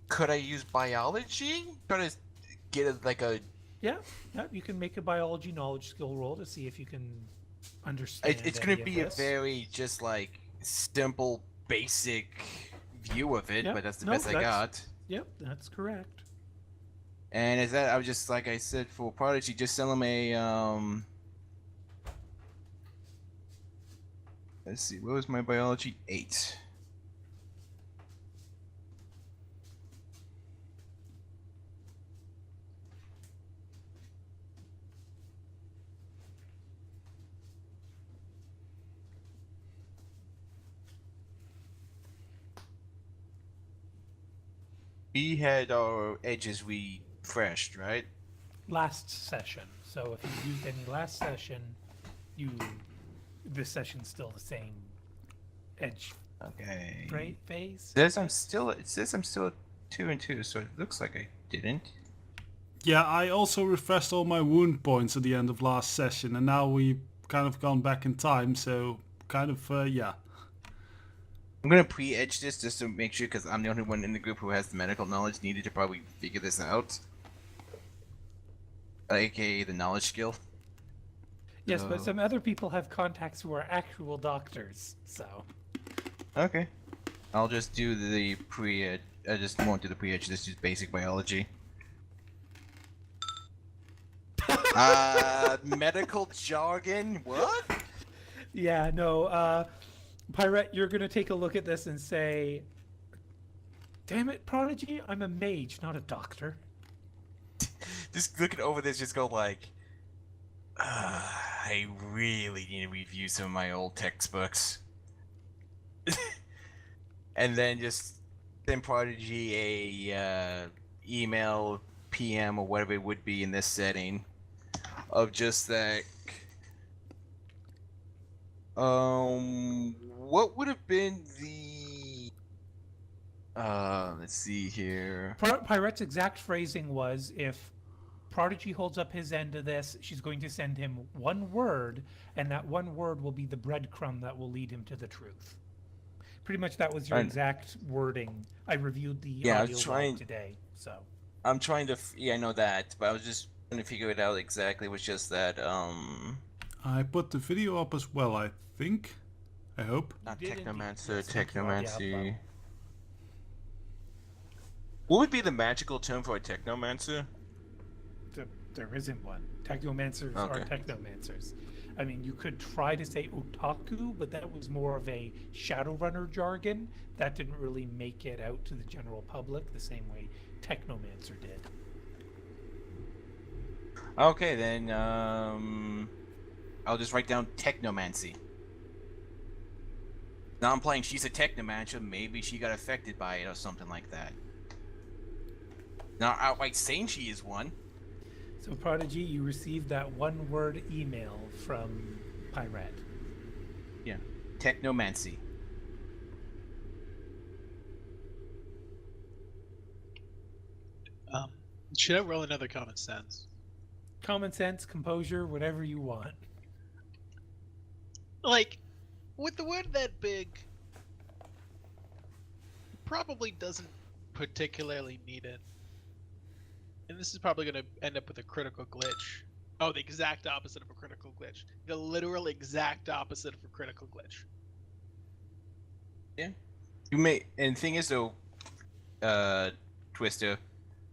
Could I use biology? Try to get Yeah, you can make a biology knowledge skill roll to see if you can understand. It's any gonna of be a this. very just like simple, basic view of it, Yep. but that's the No, best I got. Yep, that's correct. And is that I was just like I said for Prodigy, just sell him a Let's see, what was my biology? 8. We had our edges refreshed, right? Last session. So if you used any last session, this session's still the same edge Okay. right phase. It says I'm still at 2 and 2, so it looks like I didn't. Yeah, I also refreshed all my wound points at the end of last session, and now we've kind of gone back in time, so kind of, yeah. I'm gonna pre-edge this just to make sure, because I'm the only one in the group who has the medical knowledge needed to probably figure this out. AKA the knowledge skill. Yes, but Oh. some other people have contacts who are actual doctors, so. Okay. I'll just do the pre-ed. I just won't do the pre-edge, just use basic biology. Medical jargon? What? Yeah, no, Pyrette, you're gonna take a look at this and say, damn it, Prodigy, I'm a mage, not a doctor. Just looking over this, just go like, I really need to review some of my old textbooks. And then just send Prodigy a email, PM, or whatever it would be in this setting, of just that. What would have been the? Let's see here. Pyrette's exact phrasing was, if Prodigy holds up his end of this, she's going to send him one word, and that one word will be the breadcrumb that will lead him to the truth. Pretty much that was your And- exact wording. I reviewed the Yeah, I was audio trying- log today, so. I'm trying to. Yeah, I know that, but I was just trying to figure it out exactly. It was just that. I put the video up as well, I think. I hope. Not You did indeed. technomancer, Yes, thank you, yeah, technomancy. What would be the magical term for a technomancer? There isn't one. Technomancers are Okay. technomancers. I mean, you could try to say otaku, but that was more of a Shadowrunner jargon. That didn't really make it out to the general public the same way technomancer did. Okay, then I'll just write down technomancy. Now I'm playing she's a technomancer, maybe she got affected by it or something like that. Not outright saying she is one. So, Prodigy, you received that one-word email from Pyrette. Yeah. Technomancy. Should I roll another common sense? Common sense, composure, whatever you want. Like, with the word that big, probably doesn't particularly need it. And this is probably going to end up with a critical glitch. Oh, the exact opposite of a critical glitch. The literal exact opposite of a critical glitch. You may, and the thing is though, Twister,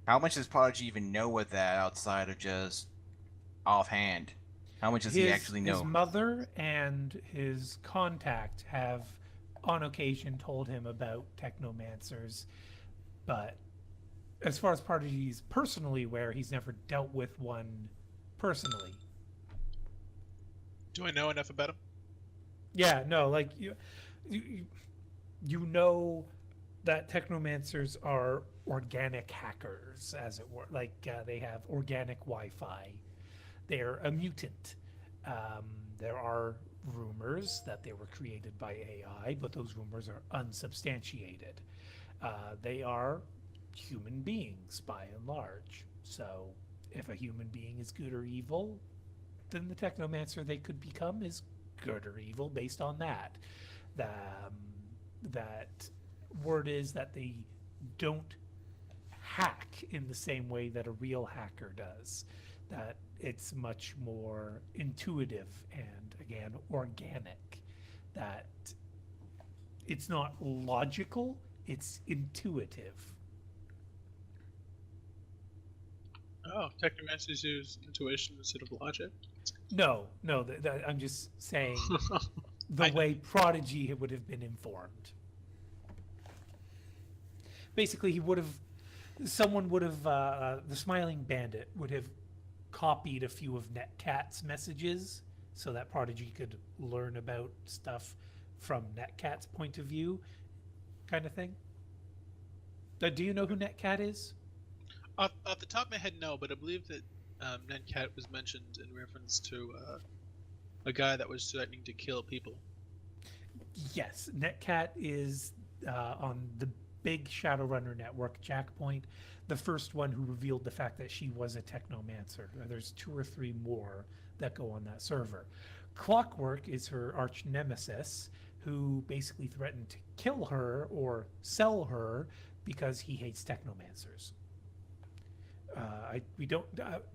how much does Prodigy even know of that outside of just offhand? How much does he actually know? His mother and his contact have, on occasion, told him about technomancers, but as far as Prodigy's personally aware, he's never dealt with one personally. Do I know enough about him? Yeah, no, like you know that technomancers are organic hackers, as it were. Like they have organic Wi-Fi. They're a mutant. There are rumors that they were created by AI, but those rumors are unsubstantiated. They are human beings by and large. So if a human being is good or evil, then the technomancer they could become is good or evil based on that. That word is that they don't hack in the same way that a real hacker does. That it's much more intuitive and, again, organic. That it's not logical, it's intuitive. Oh, technomancers use intuition instead of logic. No, I'm just saying the I know. way Prodigy would have been informed. Basically, someone would have, the Smiling Bandit would have copied a few of Netcat's messages so that Prodigy could learn about stuff from Netcat's point of view, kind of thing. Do you know who Netcat is? Off the top of my head, no, but I believe that Netcat was mentioned in reference to a guy that was threatening to kill people. Yes, Netcat is on the big Shadowrunner network, Jackpoint, the first one who revealed the fact that she was a technomancer. There's 2 or 3 more that go on that server. Clockwork is her arch nemesis, who basically threatened to kill her or sell her because he hates technomancers. We don't.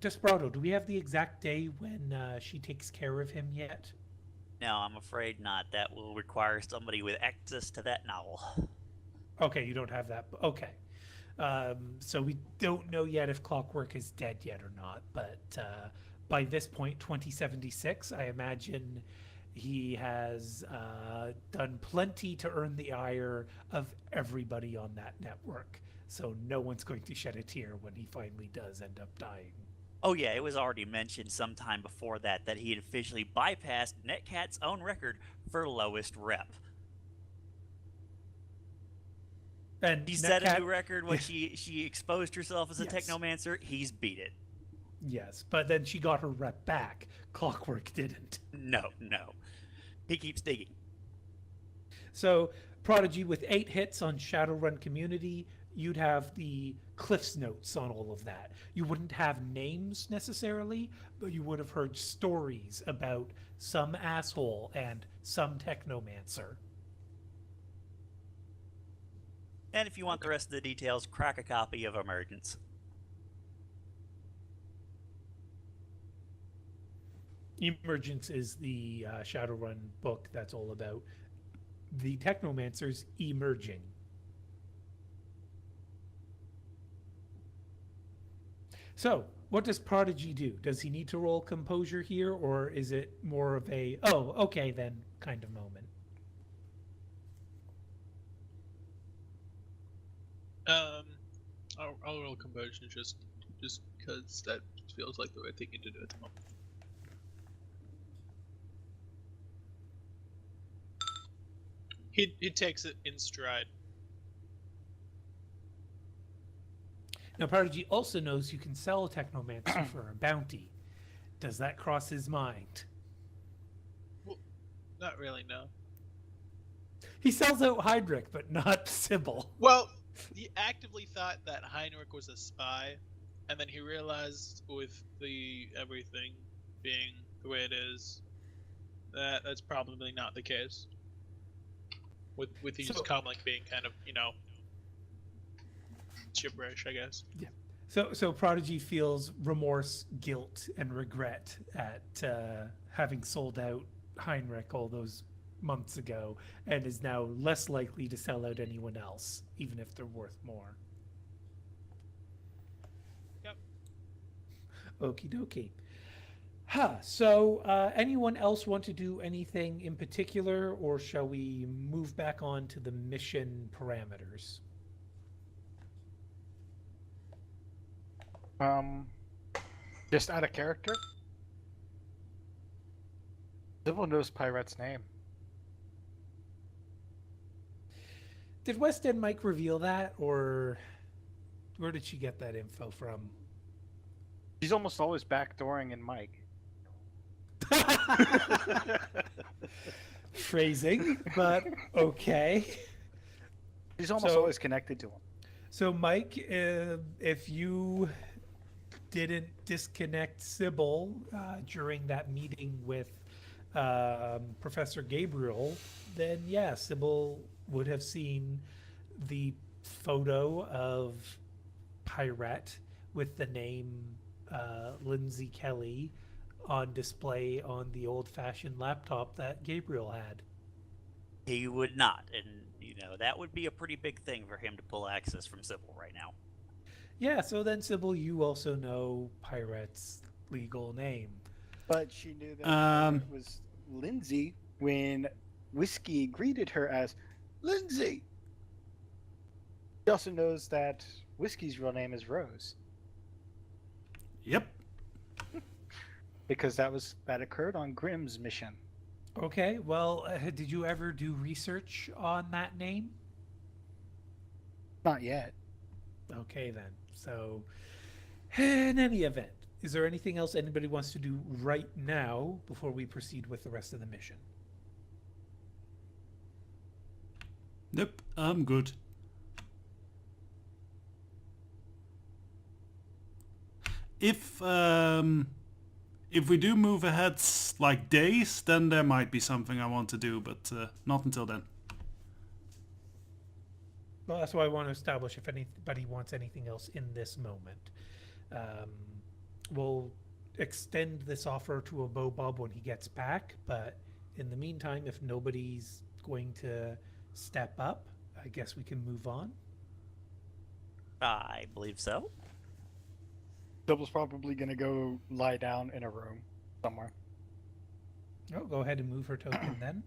Desperado, do we have the exact day when she takes care of him yet? No, I'm afraid not. That will require somebody with access to that novel. Okay, you don't have that. Okay. So we don't know yet if Clockwork is dead yet or not, but by this point, 2076, I imagine he has done plenty to earn the ire of everybody on that network. So no one's going to shed a tear when he finally does end up dying. Oh yeah, it was already mentioned sometime before that he had officially bypassed Netcat's own record for lowest rep. And She set a Netcat, new record when she exposed herself as a Yes. technomancer. He's beat it. yes, but then she got her rep back. Clockwork didn't. No, no. He keeps digging. So Prodigy with 8 hits on Shadowrun Community, you'd have the Cliff's Notes on all of that. You wouldn't have names necessarily, but you would have heard stories about some asshole and some technomancer. And if you want the rest of the details, crack a copy of Emergence. Emergence is the Shadowrun book that's all about the technomancers emerging. So, what does Prodigy do? Does he need to roll composure here, or is it more of a, oh, okay then, kind of moment? I'll roll composure just because that feels like the right thing to do at the moment. He takes it in stride. Now, Prodigy also knows you can sell a technomancer for a bounty. Does that cross his mind? Well, not really, no. He sells out Heinrich, but not Sybil. Well, he actively thought that Heinrich was a spy, and then he realized with the everything being the way it is, that that's probably not the case. With his comlink being kind of, gibberish, I guess. Yeah. So Prodigy feels remorse, guilt, and regret at having sold out Heinrich all those months ago, and is now less likely to sell out anyone else, even if they're worth more. Yep. Okie dokie. So anyone else want to do anything in particular, or shall we move back on to the mission parameters? Just out of character. Sybil knows Pyrette's name. Did West End Mike reveal that, or where did she get that info from? She's almost always backdooring in Mike. Phrasing, but okay. She's almost So- always connected to him. So, Mike, if you didn't disconnect Sybil during that meeting with Professor Gabriel, then yeah, Sybil would have seen the photo of Pirate with the name Lindsay Kelly on display on the old-fashioned laptop that Gabriel had. He would not, and that would be a pretty big thing for him to pull access from Sybil right now. Yeah, so then Sybil, you also know Pirate's legal name. But she knew that Um, it was Lindsay when Whiskey greeted her as Lindsay. She also knows that Whiskey's real name is Rose Yep. because that occurred on Grimm's mission. Okay, well, did you ever do research on that name? Not yet. Okay, then. So, in any event, is there anything else anybody wants to do right now before we proceed with the rest of the mission? Nope, I'm good. If we do move ahead like days, then there might be something I want to do, but not until then. Well, that's why I want to establish if anybody wants anything else in this moment. We'll extend this offer to a Bob when he gets back, but in the meantime, if nobody's going to step up, I guess we can move on. I believe so. Sybil's probably going to go lie down in a room somewhere. Oh, go ahead and move her token then.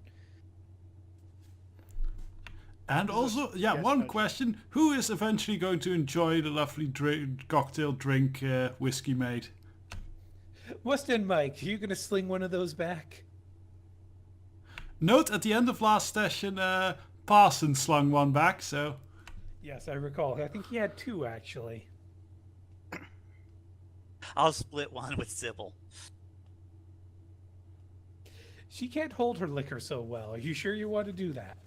And also, yeah, Yes, one Judge. question. Who is eventually going to enjoy the lovely cocktail drink Whiskey made? Weston Mike, are you gonna sling one of those back? Note at the end of last session, Parson slung one back, so Yes, I recall. I think he had two actually. I'll split one with Sybil. She can't hold her liquor so well. Are you sure you want to do that?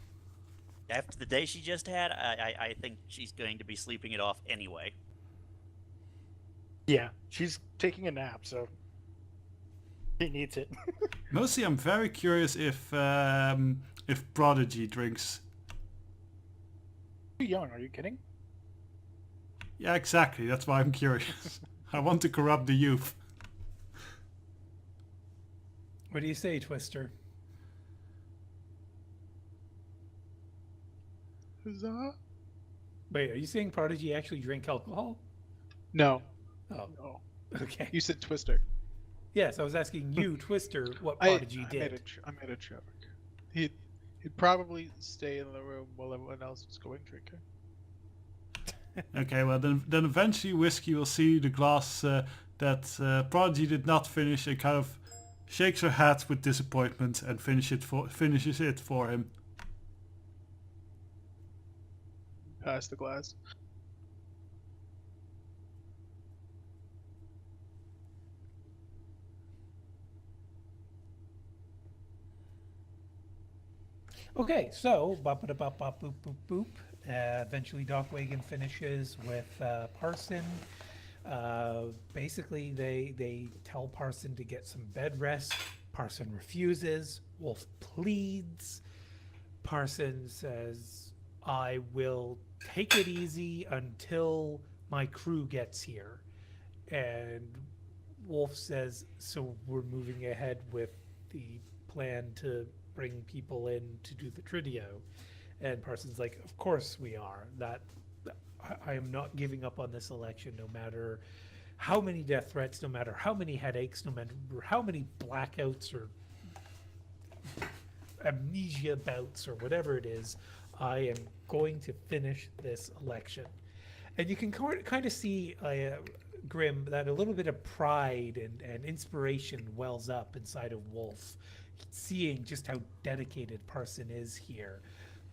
After the day she just had, I think she's going to be sleeping it off anyway. Yeah, she's taking a nap, so he needs it. mostly I'm very curious if Prodigy drinks. Too young, are you kidding? Yeah, exactly. That's why I'm curious. I want to corrupt the youth. What do you say, Twister? Huzzah? Wait, are you saying Prodigy actually drink alcohol? No, Oh, no. okay. You said Twister. Yes, I was asking you, Twister, what I Prodigy made did. I made a joke. He'd probably stay in the room while everyone else was going drinking. Okay, well then eventually Whiskey will see the glass that Prodigy did not finish and kind of shakes her head with disappointment and finishes it for him. Pass the glass. Okay, so bop bop bop bop boop boop boop. Eventually, Doc Wagon finishes with Parson. Basically, they tell Parson to get some bed rest. Parson refuses. Wolf pleads. Parson says, "I will take it easy until my crew gets here." And Wolf says, "So we're moving ahead with the plan to bring people in to do the Tridio." And Parsons like, "Of course we are. I am not giving up on this election, no matter how many death threats, no matter how many headaches, no matter how many blackouts or amnesia bouts or whatever it is. I am going to finish this election." And you can kind of see Grim, that a little bit of pride and inspiration wells up inside of Wolf, seeing just how dedicated Parson is here.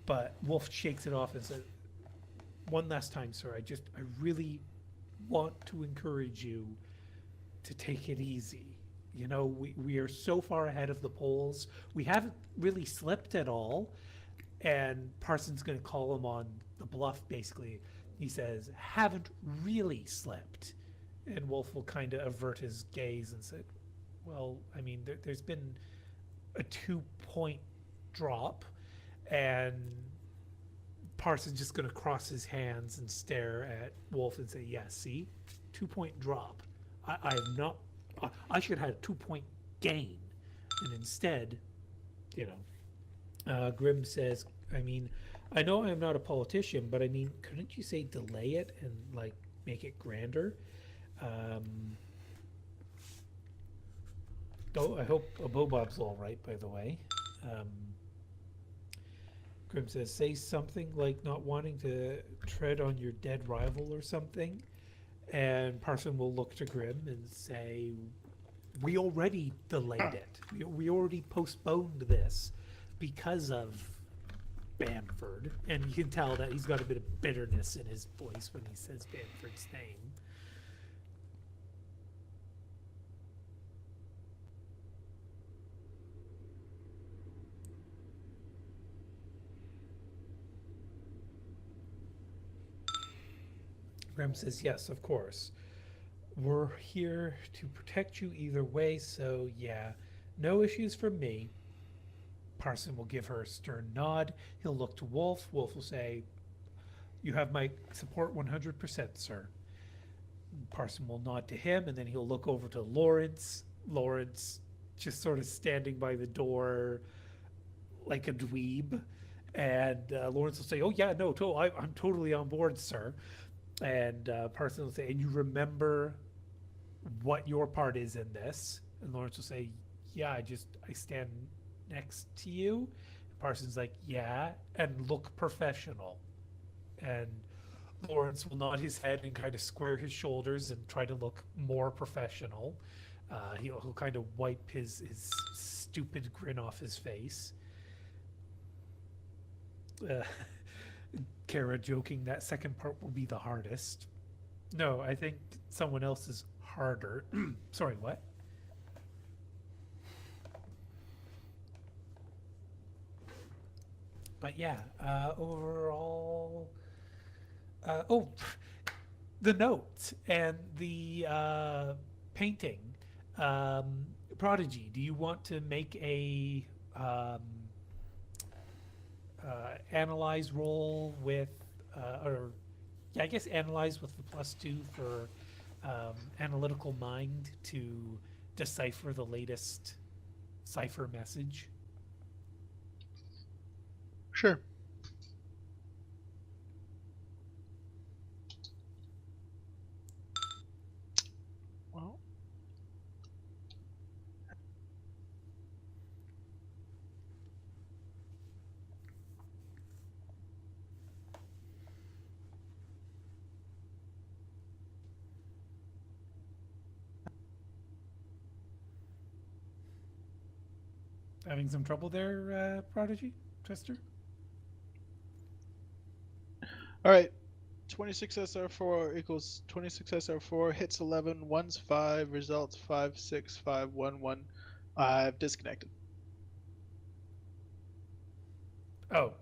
But Wolf shakes it off and says, "One last time, sir, I really want to encourage you to take it easy. You know, we are so far ahead of the polls. We haven't really slept at all." And Parson's going to call him on the bluff, basically. He says, "Haven't really slept." And Wolf will kind of avert his gaze and say, "Well, I mean, there's been a 2-point drop." And Parson's just going to cross his hands and stare at Wolf and say, "Yeah, see? 2-point drop. I have not... I should have had a 2-point gain." And instead, Grimm says, "I mean, I know I'm not a politician, but I mean, couldn't you say delay it and, like, make it grander?" Oh, I hope Bob's all right, by the way. Grimm says, "Say something like not wanting to tread on your dead rival or something." And Parson will look to Grimm and say, "We already delayed it. We already postponed this because of Bamford." And you can tell that he's got a bit of bitterness in his voice when he says Bamford's name. Grimm says, "Yes, of course. We're here to protect you either way, so yeah, no issues from me." Parson will give her a stern nod. He'll look to Wolf. Wolf will say, "You have my support 100%, sir." Parson will nod to him, and then he'll look over to Lawrence. Lawrence just sort of standing by the door like a dweeb. And Lawrence will say, "Oh, yeah, no, I'm totally on board, sir." And Parson will say, "And you remember what your part is in this?" And Lawrence will say, "Yeah, I stand next to you." And Parson's like, "Yeah, and look professional." And Lawrence will nod his head and kind of square his shoulders and try to look more professional. He'll kind of wipe his stupid grin off his face. Uh, Kara joking that second part will be the hardest. No, I think someone else is harder. Sorry, what? But yeah, overall. Oh, the notes and the painting. Prodigy, do you want to make a analyze roll with, or yeah, I guess analyze with the +2 for analytical mind to decipher the latest cipher message? Sure. Well, Having some trouble there, Prodigy? Twister? all right. 26 SR4 equals 26 SR4, hits 11, ones 5, results 5, 6, 5, 1, 1. I've disconnected. Oh,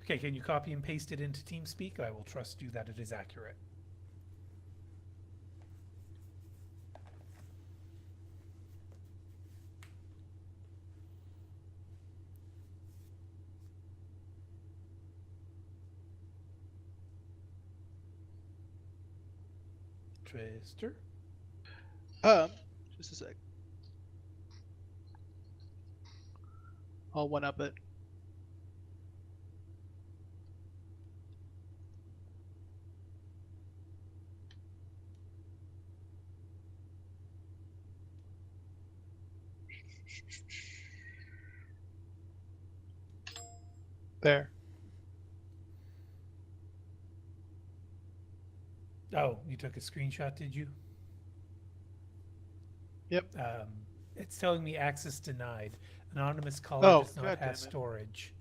okay. Can you copy and paste it into TeamSpeak? I will trust you that it is accurate. Twister? Just a sec. I'll one up it. There. Oh, you took a screenshot, did you? Yep. It's telling me access denied. Anonymous caller Oh, does not God damn have it. storage.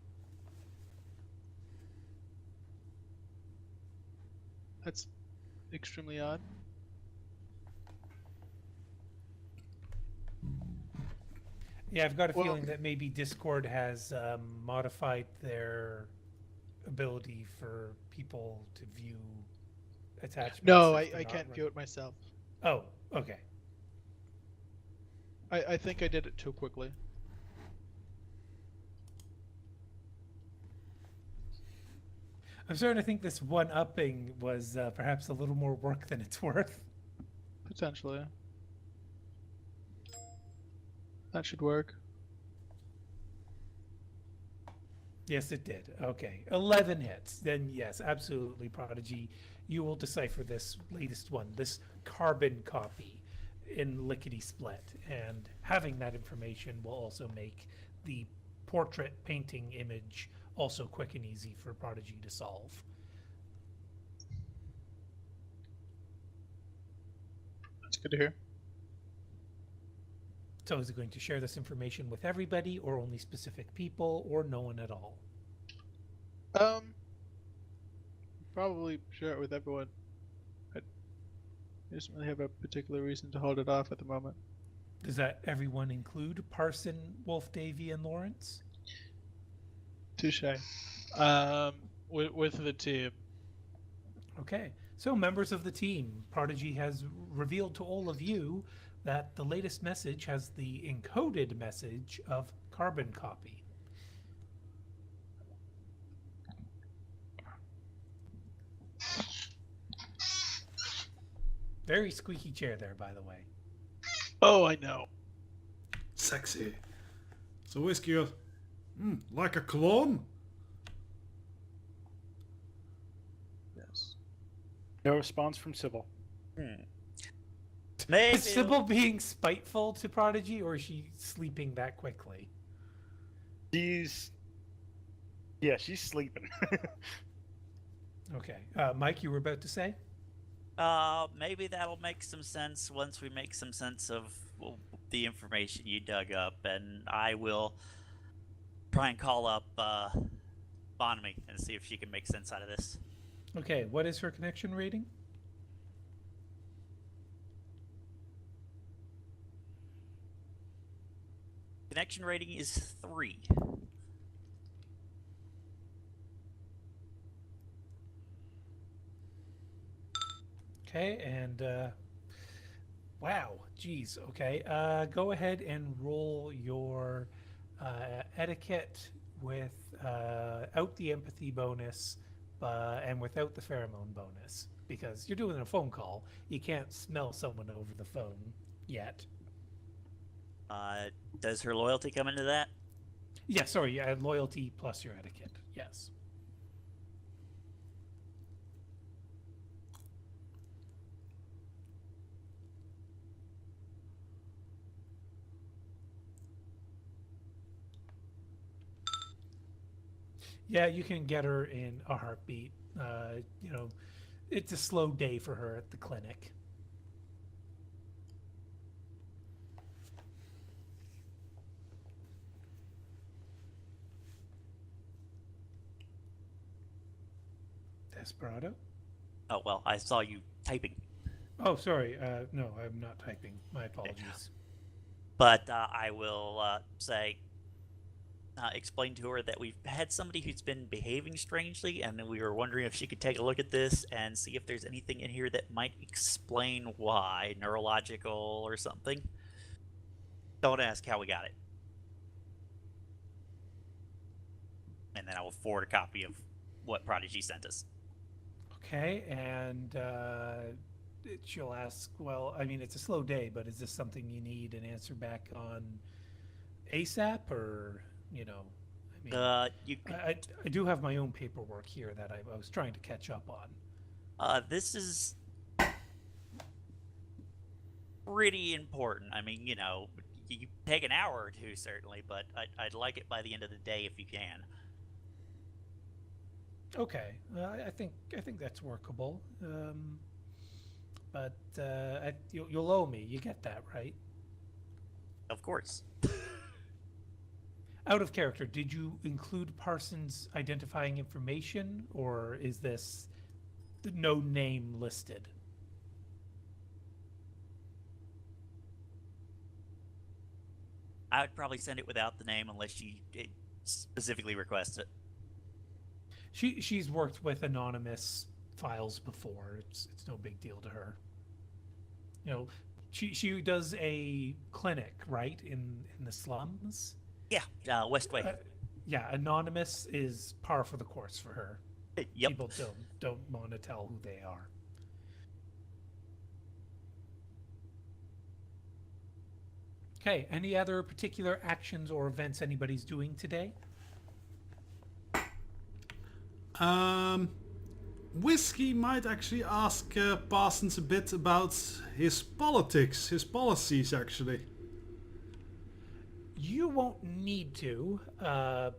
That's extremely odd. Yeah, I've got a Well- feeling that maybe Discord has modified their ability for people to view attachments. No, if they're I not can't run- view it myself. Oh, okay. I think I did it too quickly. I'm starting to think this one-upping was perhaps a little more work than it's worth. Potentially. That should work. Yes, it did. Okay. 11 hits. Then, yes, absolutely, Prodigy. You will decipher this latest one, this carbon copy in lickety split. And having that information will also make the portrait painting image also quick and easy for Prodigy to solve. That's good to hear. So is it going to share this information with everybody or only specific people or no one at all? Probably share it with everyone. I doesn't really have a particular reason to hold it off at the moment. Does that everyone include Parson, Wolf, Davy, and Lawrence? Touche. With the team. Okay, so members of the team, Prodigy has revealed to all of you that the latest message has the encoded message of carbon copy. Very squeaky chair there, by the way. Oh, I know. Sexy. So Whiskey goes, like a clone? Yes. No response from Sybil. Maybe Is Sybil being spiteful to Prodigy, or is she sleeping that quickly? She's sleeping. Okay. Mike, you were about to say? maybe that'll make some sense once we make some sense of the information you dug up, and I will try and call up Bonamy and see if she can make sense out of this. Okay, what is her connection rating? Connection rating is 3. Okay, and wow, geez. Okay, go ahead and roll your etiquette without the empathy bonus and without the pheromone bonus because you're doing a phone call. You can't smell someone over the phone yet. Does her loyalty come into that? Yeah, sorry, yeah, loyalty plus your etiquette. Yes. Yeah, you can get her in a heartbeat. You know, it's a slow day for her at the clinic. Desperado? Oh, well, I saw you typing. Oh, sorry. No, I'm not typing. My apologies. But I will explain to her that we've had somebody who's been behaving strangely, and we were wondering if she could take a look at this and see if there's anything in here that might explain why, neurological or something. Don't ask how we got it. And then I will forward a copy of what Prodigy sent us. Okay, and she'll ask, well, I mean, it's a slow day, but is this something you need an answer back on ASAP or, you know, I mean, You could, I do have my own paperwork here that I was trying to catch up on. this is pretty important. I mean, you know, you take an hour or two certainly, but I'd like it by the end of the day if you can. Okay, I think that's workable. But you'll owe me. You get that, right? Of course. Out of character, did you include Parsons' identifying information, or is this no name listed? I would probably send it without the name unless she specifically requests it. She's worked with anonymous files before. It's no big deal to her. You know, she does a clinic, right, in the slums. Yeah, Westway. Yeah, anonymous is par for the course for her. Yep. People don't want to tell who they are. Okay, any other particular actions or events anybody's doing today? Whiskey might actually ask Parsons a bit about his politics, his policies actually. You won't need to,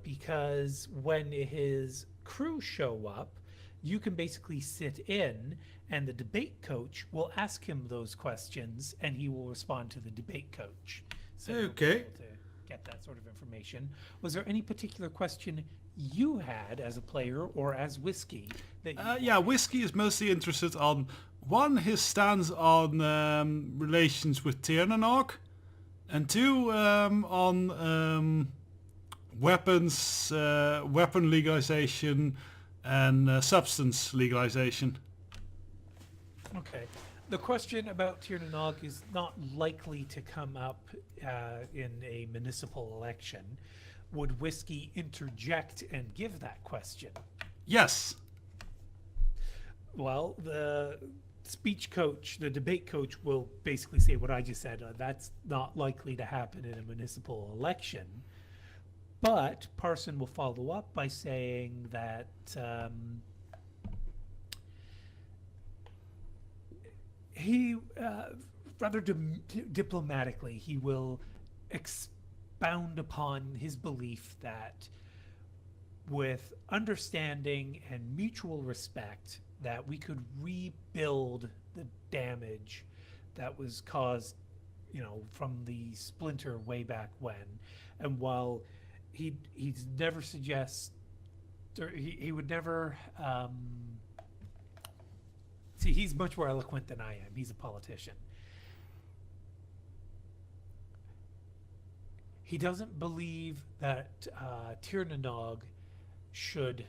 because when his crew show up, you can basically sit in, and the debate coach will ask him those questions, and he will respond to the debate coach. So you'll be Okay. able to get that sort of information. Was there any particular question you had as a player or as Whiskey? That you Yeah, Whiskey is mostly interested on one, his stance on relations with Tiernanog, and two, on weapons, weapon legalization, and substance legalization. Okay. The question about Tiernanog is not likely to come up in a municipal election. Would Whiskey interject and give that question? Yes. Well, the speech coach, the debate coach, will basically say what I just said. That's not likely to happen in a municipal election. But Parson will follow up by saying that he, rather diplomatically, he will expound upon his belief that with understanding and mutual respect, that we could rebuild the damage that was caused from the splinter way back when. And while he's never suggest, or he would never see, he's much more eloquent than I am. He's a politician. He doesn't believe that Tirnanog should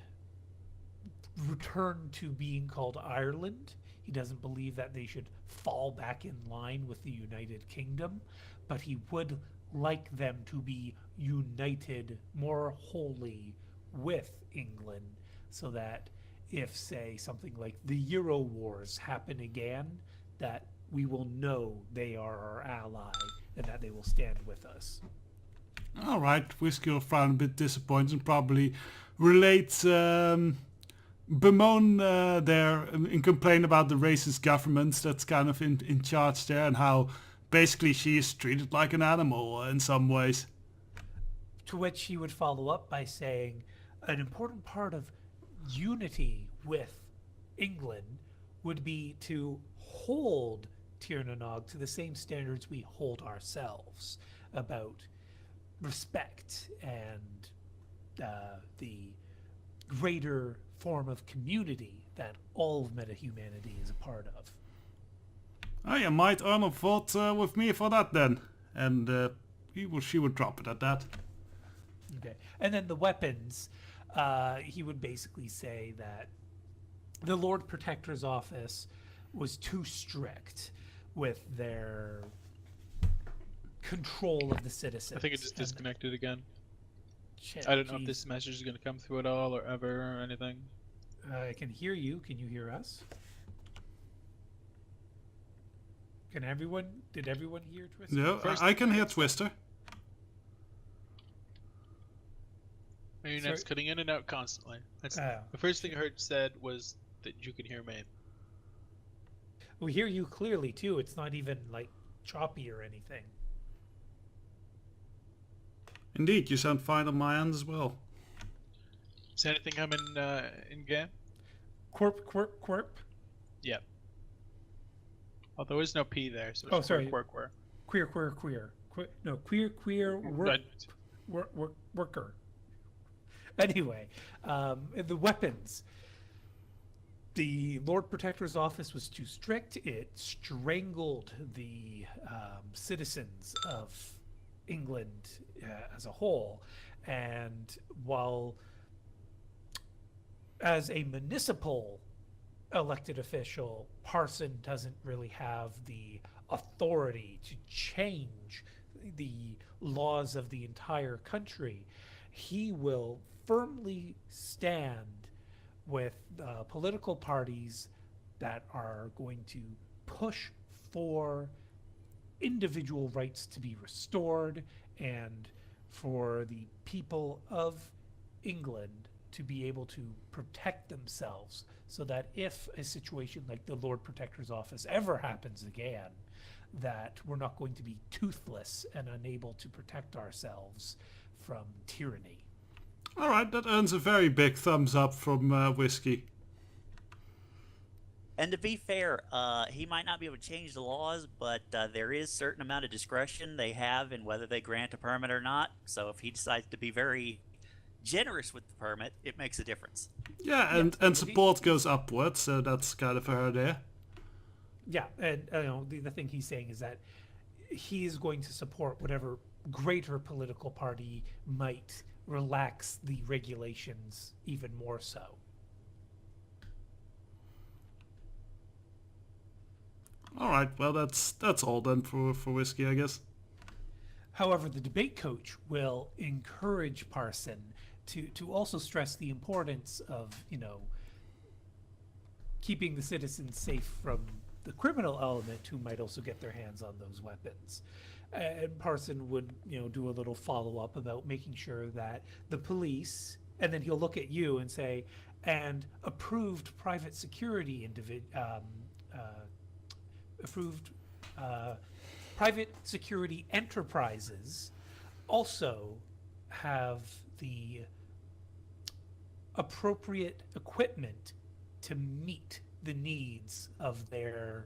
return to being called Ireland. He doesn't believe that they should fall back in line with the United Kingdom, but he would like them to be united more wholly with England, so that if, say, something like the Euro Wars happen again, that we will know they are our ally and that they will stand with us. All right, Whiskey will frown a bit disappointed and probably relate bemoan there and complain about the racist government that's kind of in charge there, and how basically she is treated like an animal in some ways. To which he would follow up by saying an important part of unity with England would be to hold Tirnanog to the same standards we hold ourselves about respect and the greater form of community that all of metahumanity is a part of. Oh, you might earn a vote with me for that then. And she would drop it at that. Okay. And then the weapons, he would basically say that the Lord Protector's office was too strict with their control of the citizens. I think it just And- disconnected again. Shit, I don't know if geez. this message is going to come through at all or ever or anything. I can hear you. Can you hear us? Did everyone hear Twister? No, First- I can hear Twister. My internet's Sorry. cutting in and out constantly. That's Oh. the first thing I heard said was that you can hear me. We hear you clearly too. It's not even like choppy or anything. Indeed, you sound fine on my end as well. Is anything coming in game? Quirp, quirp, quirp. Yep. Oh, there was no P there, so it's Oh, sorry. quirk, quirk. Queer, queer, queer. No, queer, queer, worker. Anyway, the weapons. The Lord Protector's office was too strict. It strangled the citizens of England as a whole. And while as a municipal elected official, Parson doesn't really have the authority to change the laws of the entire country, he will firmly stand with political parties that are going to push for individual rights to be restored and for the people of England to be able to protect themselves, so that if a situation like the Lord Protector's office ever happens again, that we're not going to be toothless and unable to protect ourselves from tyranny. All right, that earns a very big thumbs up from Whiskey. And to be fair, he might not be able to change the laws, but there is certain amount of discretion they have in whether they grant a permit or not. So if he decides to be very generous with the permit, it makes a difference. Yeah, and support goes upwards, so that's kind of her there. Yeah, and the thing he's saying is that he is going to support whatever greater political party might relax the regulations even more so. All right, well that's all then for Whiskey, I guess. However, the debate coach will encourage Parson to also stress the importance of, keeping the citizens safe from the criminal element who might also get their hands on those weapons. And Parson would, do a little follow-up about making sure that the police, and then he'll look at you and say, and approved private security private security enterprises also have the appropriate equipment to meet the needs of their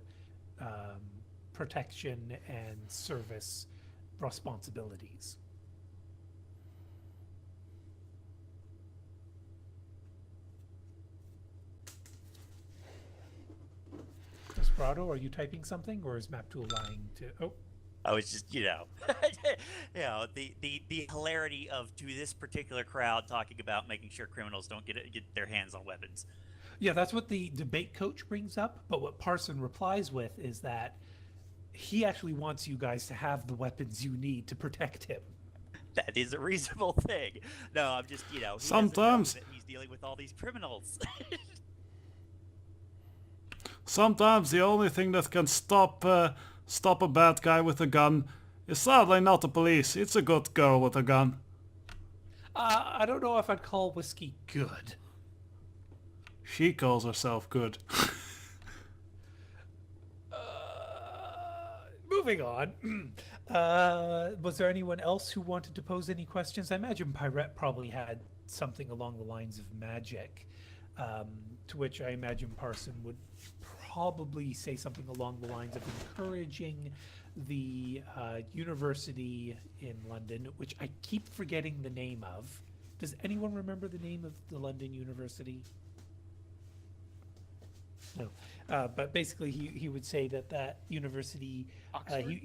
protection and service responsibilities. Desperado, are you typing something, or is MapTool lying to? Oh, I was just, the hilarity of to this particular crowd talking about making sure criminals don't get their hands on weapons. yeah, that's what the debate coach brings up. But what Parson replies with is that he actually wants you guys to have the weapons you need to protect him. That is a reasonable thing. No, I'm just, he doesn't know Sometimes- that he's dealing with all these criminals. Sometimes the only thing that can stop a bad guy with a gun is sadly not the police. It's a good girl with a gun. I don't know if I'd call whiskey good. She calls herself good. Moving on. Was there anyone else who wanted to pose any questions? I imagine Pirate probably had something along the lines of magic, to which I imagine Parson would probably say something along the lines of encouraging the university in London, which I keep forgetting the name of. Does anyone remember the name of the London University? No. But basically he would say that university... Oxford?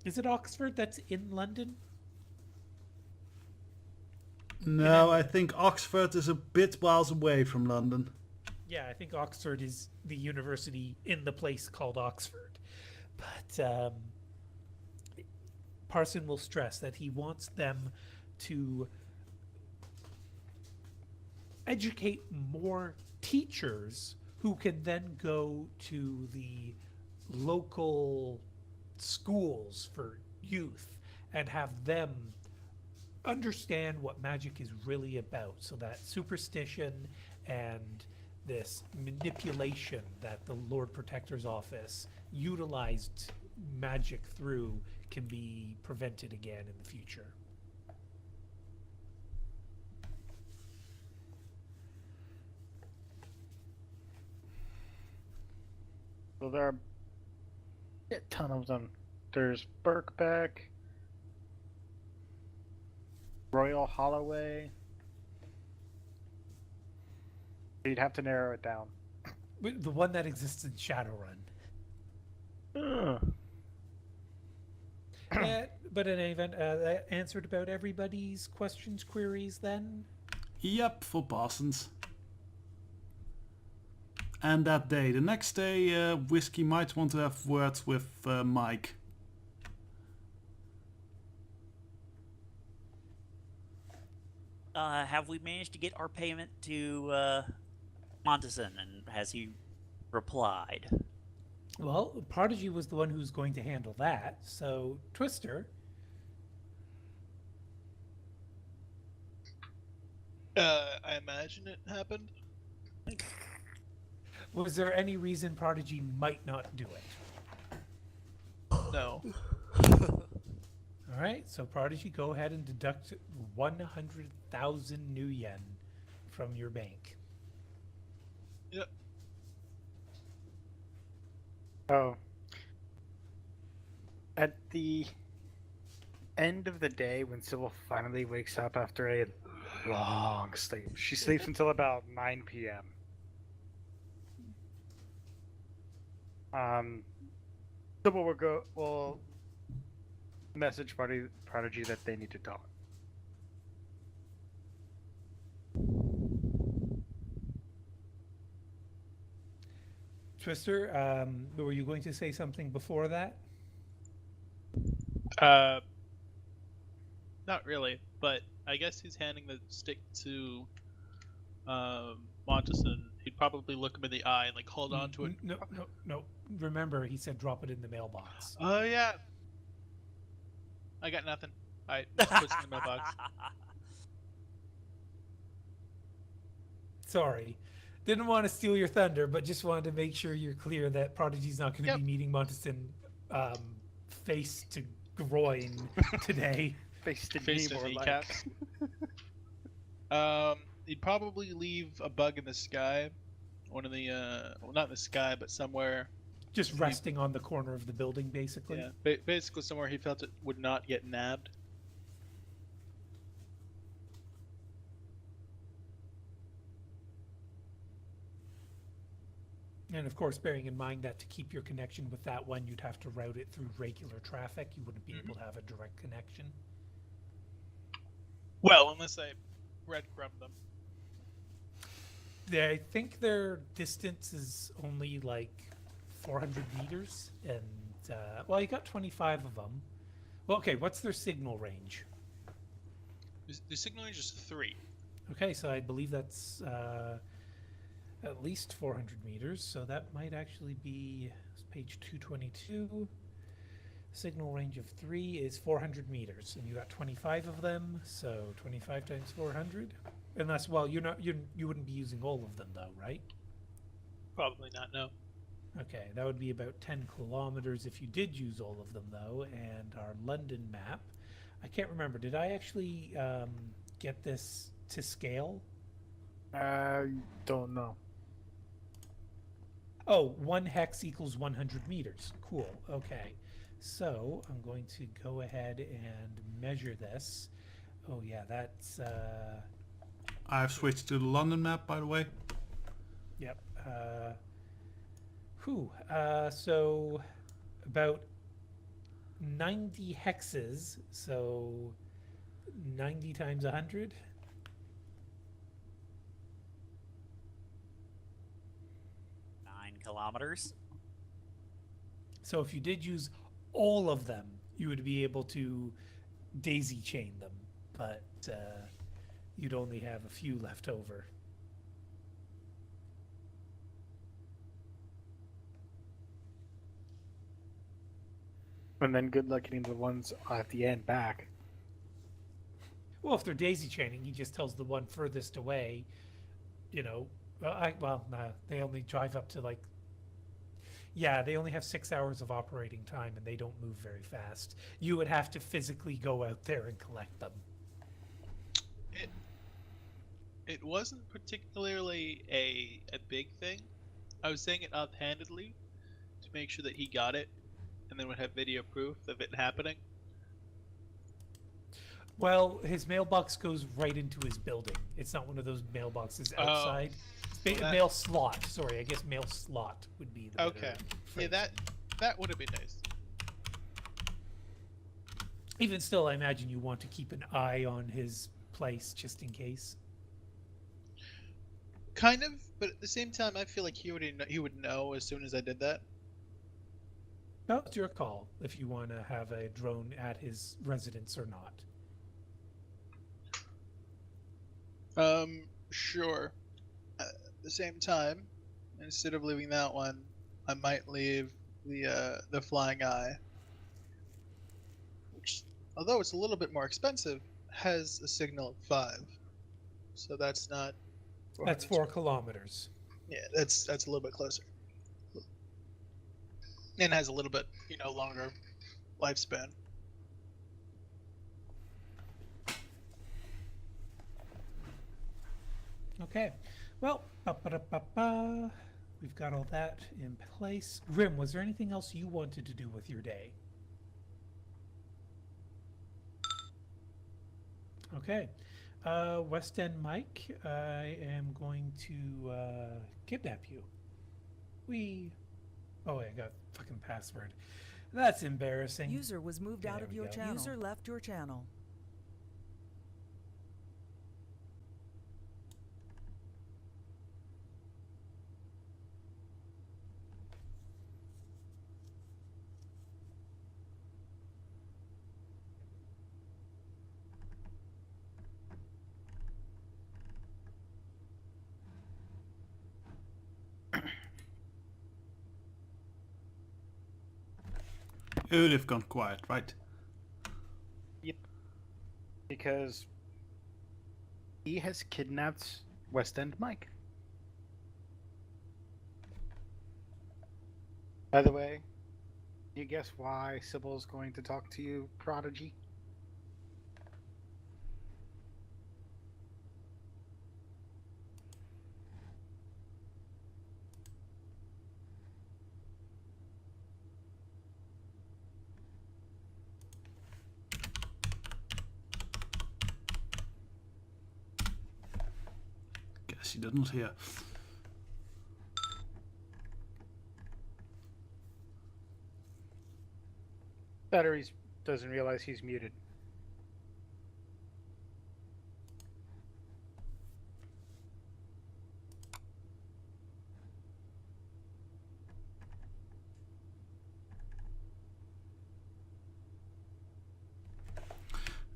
Is it Oxford that's in London? No, I think Oxford is a bit miles away from London. Yeah, I think Oxford is the university in the place called Oxford. But Parson will stress that he wants them to educate more teachers who can then go to the local schools for youth and have them understand what magic is really about, so that superstition and this manipulation that the Lord Protector's office utilized magic through can be prevented again in the future. So there are a ton of them. There's Birkbeck, Royal Holloway. You'd have to narrow it down. The one that exists in Shadowrun. But in any event, that answered about everybody's questions, queries then? Yep, for Parsons. And that day, the next day, Whiskey might want to have words with Mike. Have we managed to get our payment to Monteson, and has he replied? Well, Prodigy was the one who's going to handle that, so Twister. I imagine it happened. Was there any reason Prodigy might not do it? No. All right, so Prodigy, go ahead and deduct 100,000 new yen from your bank. Yep. Oh. At the end of the day, when Sybil finally wakes up after a long sleep, she sleeps until about 9 p.m. Sybil will message Prodigy that they need to talk. Twister, were you going to say something before that? Not really, but I guess he's handing the stick to Monteson. He'd probably look him in the eye and like hold on to it. No. Remember, he said drop it in the mailbox. Oh yeah. I got nothing. I just put it in the mailbox. Sorry. Didn't want to steal your thunder, but just wanted to make sure you're clear that Prodigy's not going to Yep. be meeting Monteson face to groin today. Face to Face knee, to more kneecaps. like. He'd probably leave a bug in the sky. One of the well, not in the sky, but somewhere Just resting on the corner of the building, basically. Yeah, basically somewhere he felt it would not get nabbed. And of course, bearing in mind that to keep your connection with that one, you'd have to route it through regular traffic. You wouldn't be able to have a direct connection. Well, unless I breadcrumb them. I think their distance is only like 400 meters, and well, you got 25 of them. Well, okay, what's their signal range? The signal range is 3. Okay, so I believe that's at least 400 meters, so that might actually be page 222. Signal range of 3 is 400 meters, and you got 25 of them, so 25 times 400. Unless, well, you wouldn't be using all of them though, right? Probably not, no. Okay, that would be about 10 kilometers if you did use all of them though. And our London map, I can't remember, did I actually get this to scale? I don't know. Oh, 1 hex equals 100 meters. Cool, okay. So I'm going to go ahead and measure this. Oh yeah, that's I've switched to the London map, by the way. yep. So about 90 hexes, so 90 times 100. Kilometers. So if you did use all of them, you would be able to daisy chain them, but you'd only have a few left over. And then good luck getting the ones at the end back. Well, if they're daisy chaining, he just tells the one furthest away, you know, they only drive up to like, yeah, they only have 6 hours of operating time and they don't move very fast. You would have to physically go out there and collect them. It wasn't particularly a big thing. I was saying it offhandedly to make sure that he got it and then would have video proof of it happening. Well, his mailbox goes right into his building. It's not one of those mailboxes outside. Mail slot. Sorry, I guess mail slot would be the Okay. better Yeah, phrase. that would have been nice. Even still, I imagine you want to keep an eye on his place just in case. Kind of, but at the same time, I feel like he would know as soon as I did that. No, it's your call if you want to have a drone at his residence or not. Sure. At the same time, instead of leaving that one, I might leave the flying eye, which, although it's a little bit more expensive, has a signal of 5. So that's not. That's 4 kilometers. Yeah, that's a little bit closer, and has a little bit longer lifespan. Okay. Well, we've got all that in place. Grim, was there anything else you wanted to do with your day? Okay. West End Mike, I am going to kidnap you. Oh, I got fucking password. That's embarrassing. User was moved Okay, out there of we your go. channel. User left your channel. They've gone quiet, right? Because he has kidnapped West End Mike. By the way, you guess why Sybil's going to talk to you, Prodigy? She did not hear. Batteries doesn't realize he's muted.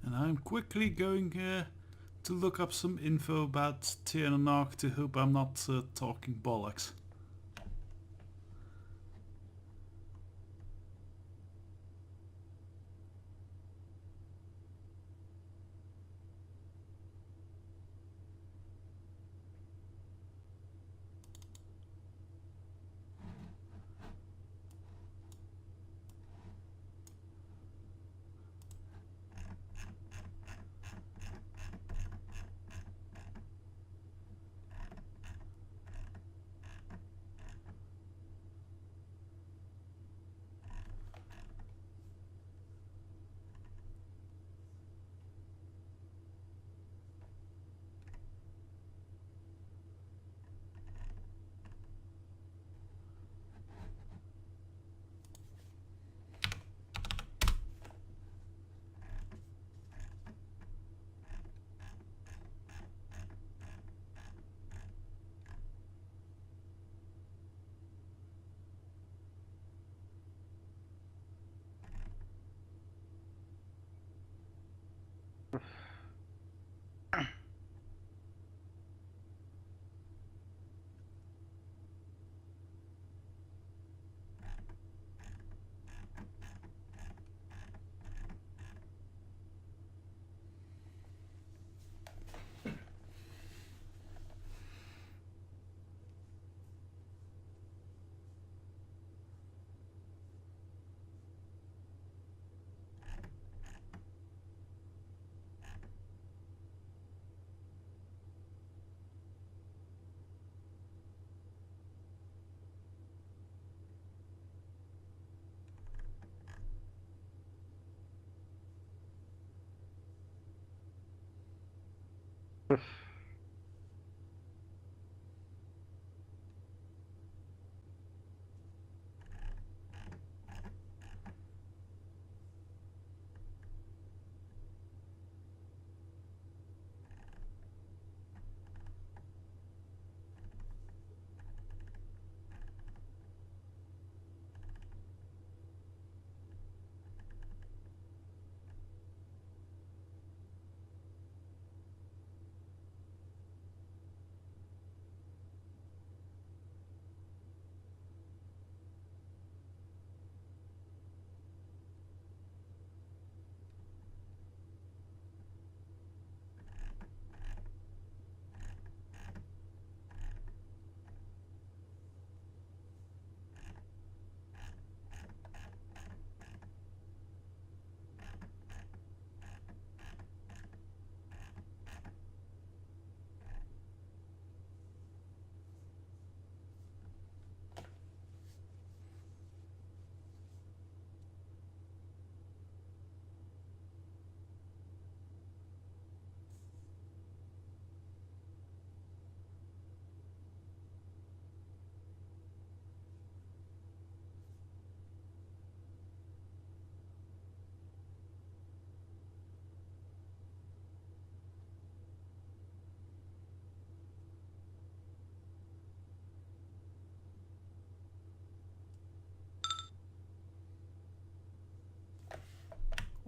And I'm quickly going to look up some info about Tien and Ark to hope I'm not talking bollocks.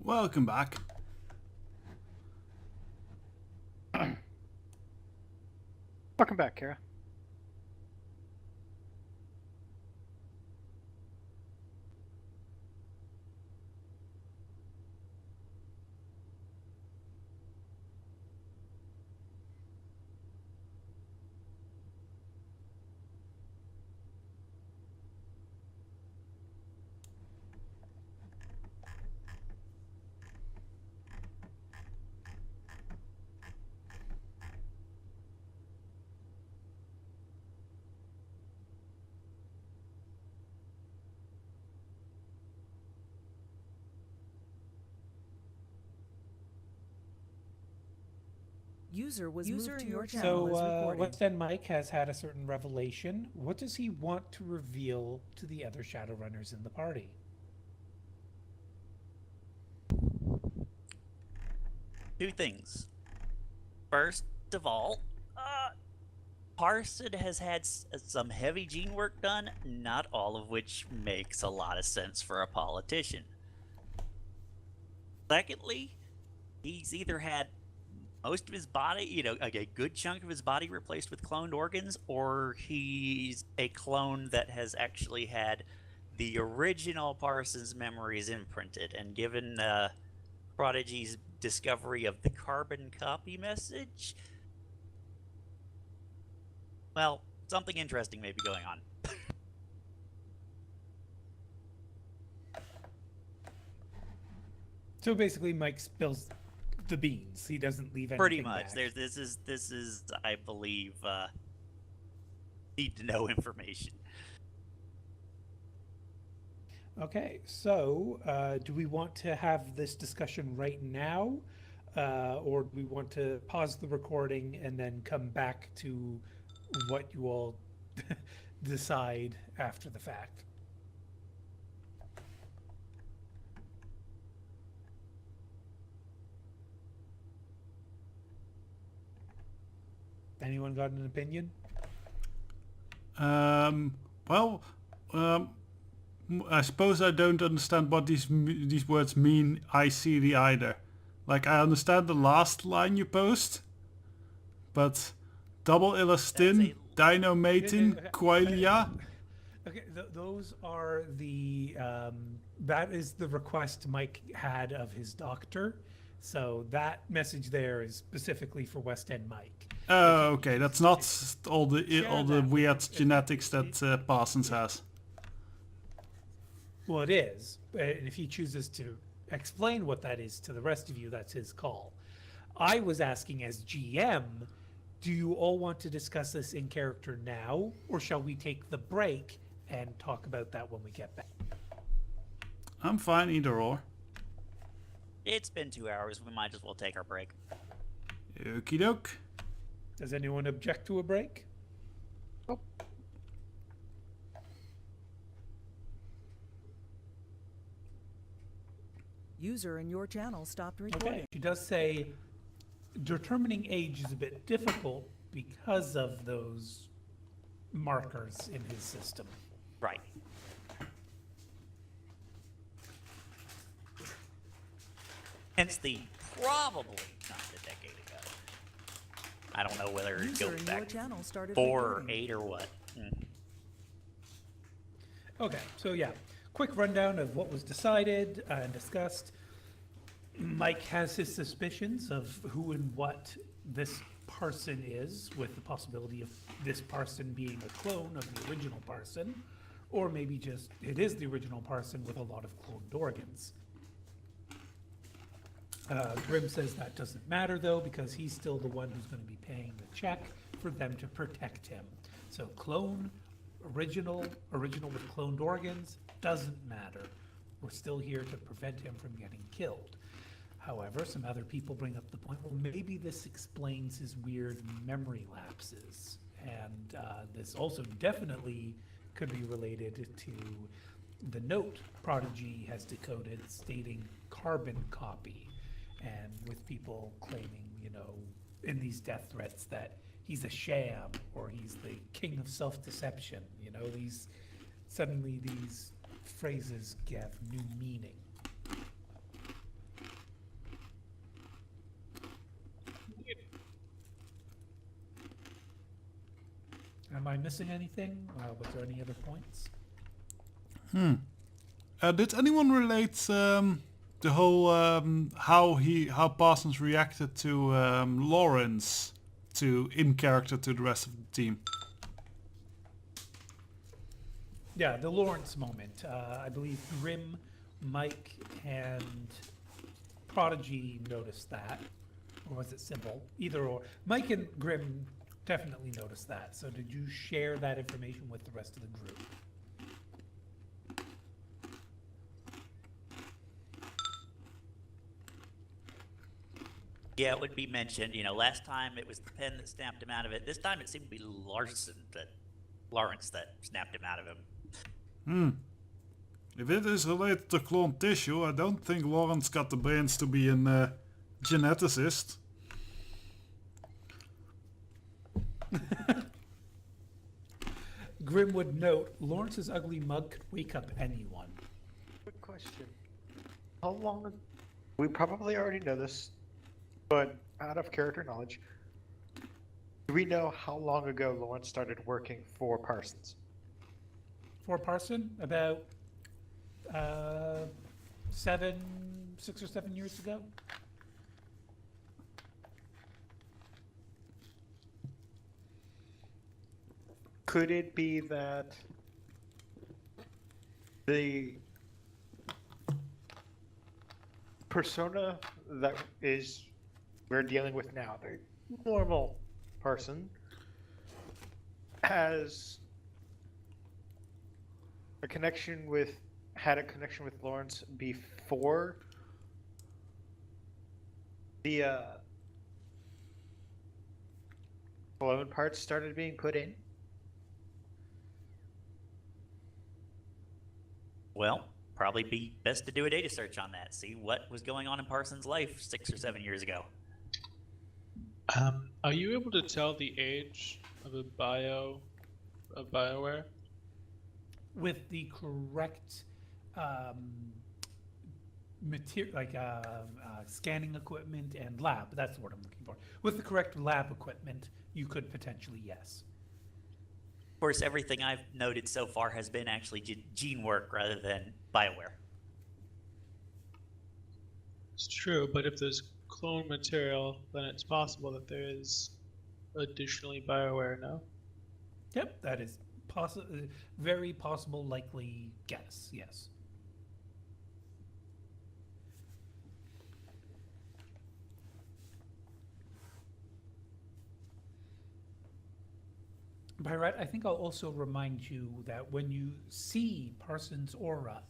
Welcome back. Welcome back, Kara. User was moved to your channel So, as recording. West End Mike has had a certain revelation. What does he want to reveal to the other Shadowrunners in the party? Two things. First of all, Parson has had some heavy gene work done, not all of which makes a lot of sense for a politician. Secondly, he's either had most of his body, like a good chunk of his body replaced with cloned organs, or he's a clone that has actually had the original Parsons memories imprinted. And given Prodigy's discovery of the carbon copy message, well, something interesting may be going on. So basically, Mike spills the beans. He doesn't leave anything Pretty much. back. This is, I believe, need to know information. Okay, so do we want to have this discussion right now? Or do we want to pause the recording and then come back to what you all decide after the fact? Anyone got an opinion? Well, I suppose I don't understand what these words mean. I see the either. Like, I understand the last line you post, but double elastin, dinomatin, qualia. Okay, those are the that is the request Mike had of his doctor. So that message there is specifically for West End Mike. Oh, okay, that's not all the that weird with- genetics that Parsons has. Well, it is. And if he chooses to explain what that is to the rest of you, that's his call. I was asking as GM, do you all want to discuss this in character now, or shall we take the break and talk about that when we get back? I'm fine either or. It's been 2 hours. We might as well take our break. Okie doke. Does anyone object to a break? User in your channel stopped recording. Okay. She does say determining age is a bit difficult because of those markers in his system. Right. Hence the probably not a decade ago. I don't know whether it User goes in your back channel started 4 or recording. 8 or what. Okay, so yeah, quick rundown of what was decided and discussed. Mike has his suspicions of who and what this Parson is, with the possibility of this Parson being a clone of the original Parson, or maybe just it is the original Parson with a lot of cloned organs. Grim says that doesn't matter though, because he's still the one who's going to be paying the check for them to protect him. So clone, original with cloned organs, doesn't matter. We're still here to prevent him from getting killed. However, some other people bring up the point, well, maybe this explains his weird memory lapses. And this also definitely could be related to the note Prodigy has decoded stating carbon copy. And with people claiming, in these death threats that he's a sham or he's the king of self-deception, suddenly these phrases give new meaning. Am I missing anything? Was there any other points? Did anyone relate the whole how Parsons reacted to Lawrence in character to the rest of the team? Yeah, the Lawrence moment. I believe Grim, Mike, and Prodigy noticed that. Or was it Sybil? Either or. Mike and Grim definitely noticed that. So did you share that information with the rest of the group? Yeah, it would be mentioned. Last time it was the pen that snapped him out of it. This time it seemed to be Lawrence that snapped him out of him. If it is related to clone tissue, I don't think Lawrence got the brains to be an geneticist. Grim would note, Lawrence's ugly mug could wake up anyone. Good question. How long? We probably already know this, but out of character knowledge, do we know how long ago Lawrence started working for Parsons? For Parson, about 6 or 7 years ago. Could it be that the persona that is we're dealing with now, the normal person, has had a connection with Lawrence before the clone parts started being put in? Well, probably be best to do a data search on that. See what was going on in Parsons' life 6 or 7 years ago. Are you able to tell the age of a BioWare? With the correct material, like scanning equipment and lab. That's what I'm looking for. With the correct lab equipment, you could potentially, yes. Of course, everything I've noted so far has been actually gene work rather than BioWare. It's true, but if there's clone material, then it's possible that there is additionally BioWare now. Yep, that is very possible, likely guess, yes. By right, I think I'll also remind you that when you see Parsons' aura,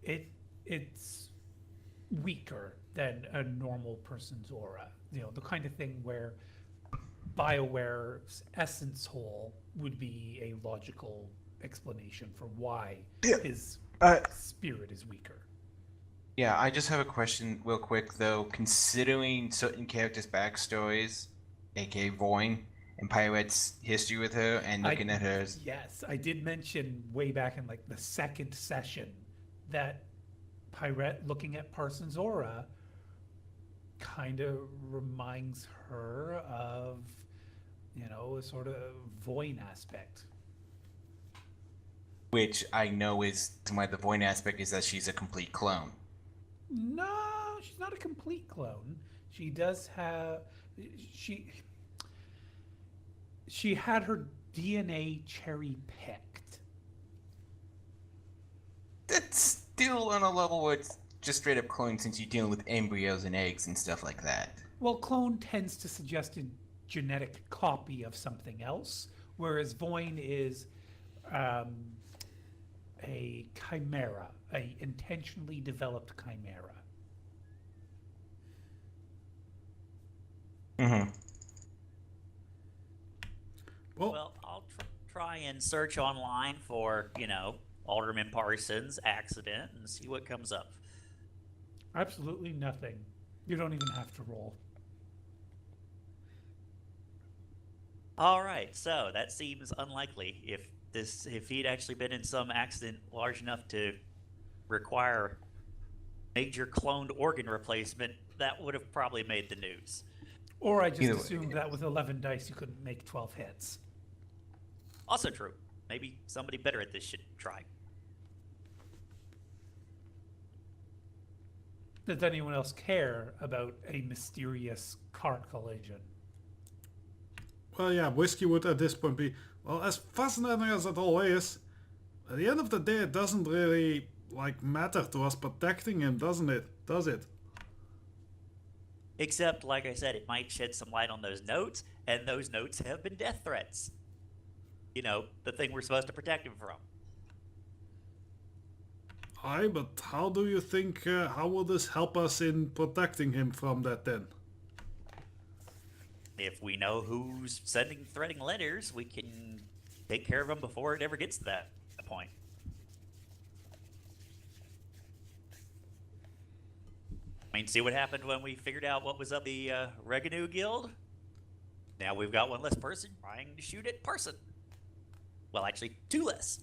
it's weaker than a normal person's aura. The kind of thing where BioWare's essence hole would be a logical explanation for why his spirit is weaker. Yeah, I just have a question real quick though. Considering certain characters' backstories, aka Voin, and Pirate's history with her, and looking at hers. Yes, I did mention way back in like the second session that Pirate looking at Parsons' aura kind of reminds her of, a sort of Voin aspect. Which I know is why the Voin aspect is that she's a complete clone. No, she's not a complete clone. She does have she had her DNA cherry picked. That's still on a level where it's just straight up clone, since you're dealing with embryos and eggs and stuff like that. Well, clone tends to suggest a genetic copy of something else, whereas Voin is a chimera, a intentionally developed chimera. Mm-hmm. Well, I'll try and search online for, Alderman Parsons' accident and see what comes up. Absolutely nothing. You don't even have to roll. All right, so that seems unlikely. If he'd actually been in some accident large enough to require major cloned organ replacement, that would have probably made the news. Or I just assumed that with 11 dice you couldn't make 12 hits. Also true. Maybe somebody better at this should try. Does anyone else care about a mysterious car collision? Well, yeah, Whiskey would at this point be, well, as fascinating as it all is, at the end of the day it doesn't really, matter to us protecting him, doesn't it? Does it? Except, like I said, it might shed some light on those notes, and those notes have been death threats. The thing we're supposed to protect him from. Aye, but how do you think, how will this help us in protecting him from that then? If we know who's sending threatening letters, we can take care of them before it ever gets to that point. I mean, see what happened when we figured out what was up the Reganoo Guild? Now we've got one less person trying to shoot at Parson. Well, actually, two less.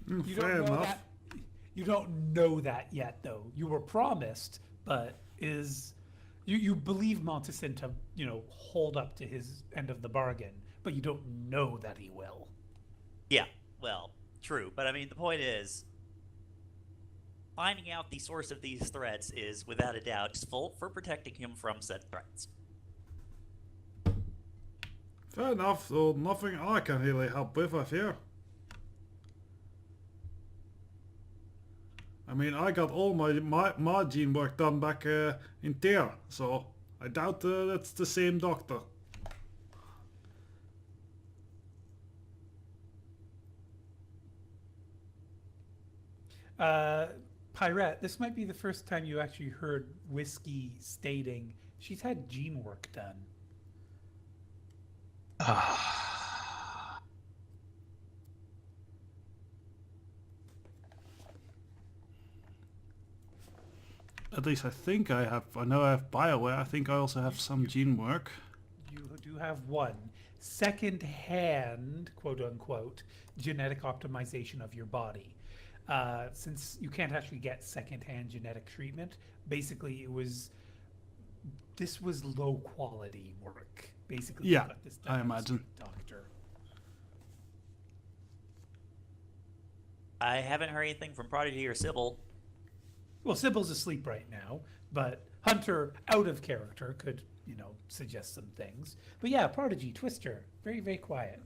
You Fair don't know enough. that. You don't know that yet, though. You were promised, but you believe Montesin to hold up to his end of the bargain, but you don't know that he will. Yeah, well, true. But I mean, the point is, finding out the source of these threats is, without a doubt, useful for protecting him from said threats. Fair enough, so nothing I can really help with, I fear. I mean, I got all my gene work done back in there, so I doubt that's the same doctor. Pirate, this might be the first time you actually heard Whiskey stating she's had gene work done. At least I think I have. I know I have BioWare. I think I also have some gene work. You do have one second-hand, quote unquote, genetic optimization of your body. Since you can't actually get second-hand genetic treatment, basically this was low-quality work. Basically, you Yeah, got this I done by a imagine. street doctor. I haven't heard anything from Prodigy or Sybil. Well, Sybil's asleep right now, but Hunter, out of character, could suggest some things. But yeah, Prodigy, Twister, very, very quiet.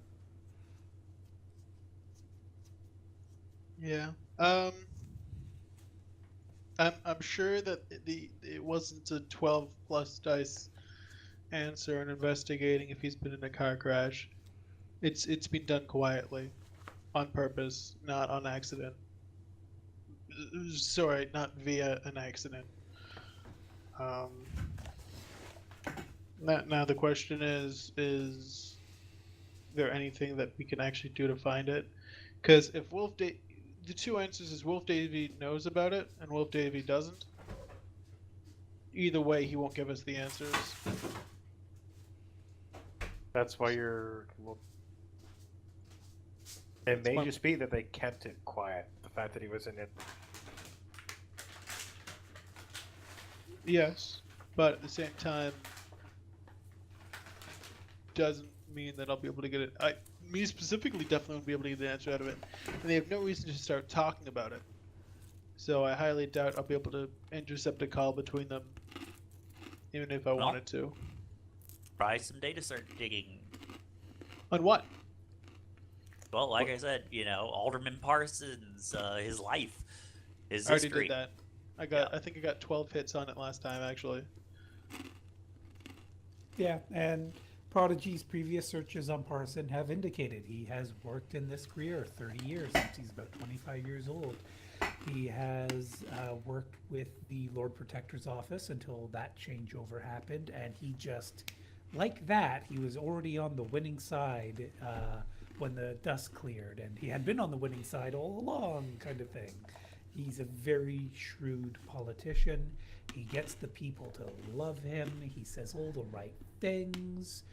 Yeah. I'm sure that it wasn't a 12 plus dice answer in investigating if he's been in a car crash. It's been done quietly, on purpose, not on accident. Sorry, not via an accident. Now the question is there anything that we can actually do to find it? Because if the two answers is Wolf Davy knows about it and Wolf Davy doesn't. Either way, he won't give us the answers. That's why it may Well- just be that they kept it quiet. The fact that he was in it. Yes, but at the same time, doesn't mean that I'll be able to get it. Me specifically, definitely won't be able to get the answer out of it, and they have no reason to start talking about it. So I highly doubt I'll be able to intercept a call between them, even if I Well. wanted to. Try some data search digging. On what? Well, like I said, Alderman Parsons, his life, his I already history. did that. I think I got 12 hits on it last time, actually. Yeah, and Prodigy's previous searches on Parson have indicated he has worked in this career 30 years, since he's about 25 years old. He has worked with the Lord Protector's office until that changeover happened, and he just, like that, he was already on the winning side when the dust cleared, and he had been on the winning side all along, kind of thing. He's a very shrewd politician. He gets the people to love him. He says all the right things.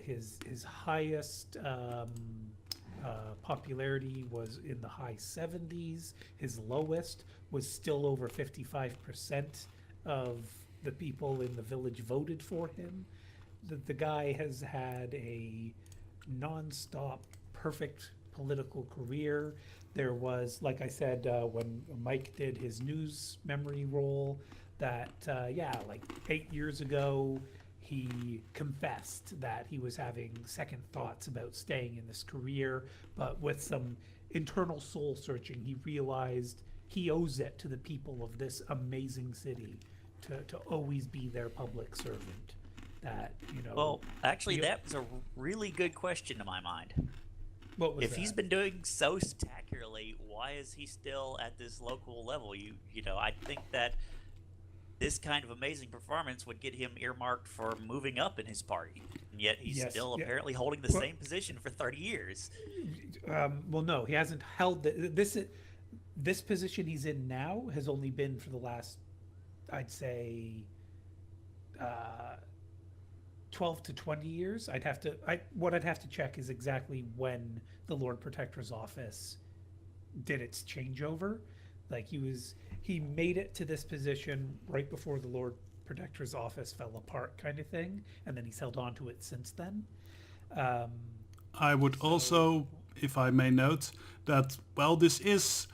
His highest popularity was in the high 70s. His lowest was still over 55% of the people in the village voted for him. The guy has had a non-stop perfect political career. There was, like I said, when Mike did his news memory roll, that, like 8 years ago, he confessed that he was having second thoughts about staying in this career, but with some internal soul searching, he realized he owes it to the people of this amazing city to always be their public servant. That, Well, actually, you- that was a really good question to my mind. what was If he's that? been doing so spectacularly, why is he still at this local level? I think that this kind of amazing performance would get him earmarked for moving up in his party, and yet he's Yes, still yeah. apparently holding the Well- same position for 30 years. Well, no, he hasn't held this position he's in now has only been for the last, I'd say, 12 to 20 years. What I'd have to check is exactly when the Lord Protector's office did its changeover. Like he made it to this position right before the Lord Protector's office fell apart, kind of thing, and then he's held on to it since then. I would also, if I may note, that, well, this is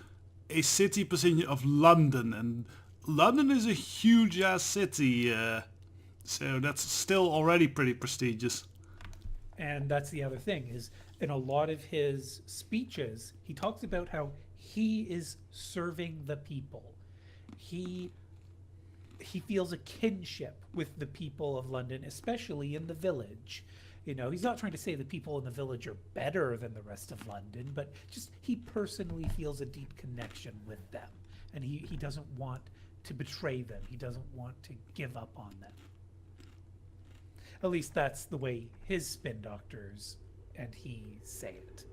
a city position of London, and London is a huge-ass city, so that's still already pretty prestigious. And that's the other thing is in a lot of his speeches, he talks about how he is serving the people. He feels a kinship with the people of London, especially in the village. You know, he's not trying to say the people in the village are better than the rest of London, but just he personally feels a deep connection with them. And he doesn't want to betray them. He doesn't want to give up on them. At least that's the way his spin doctors and he say it.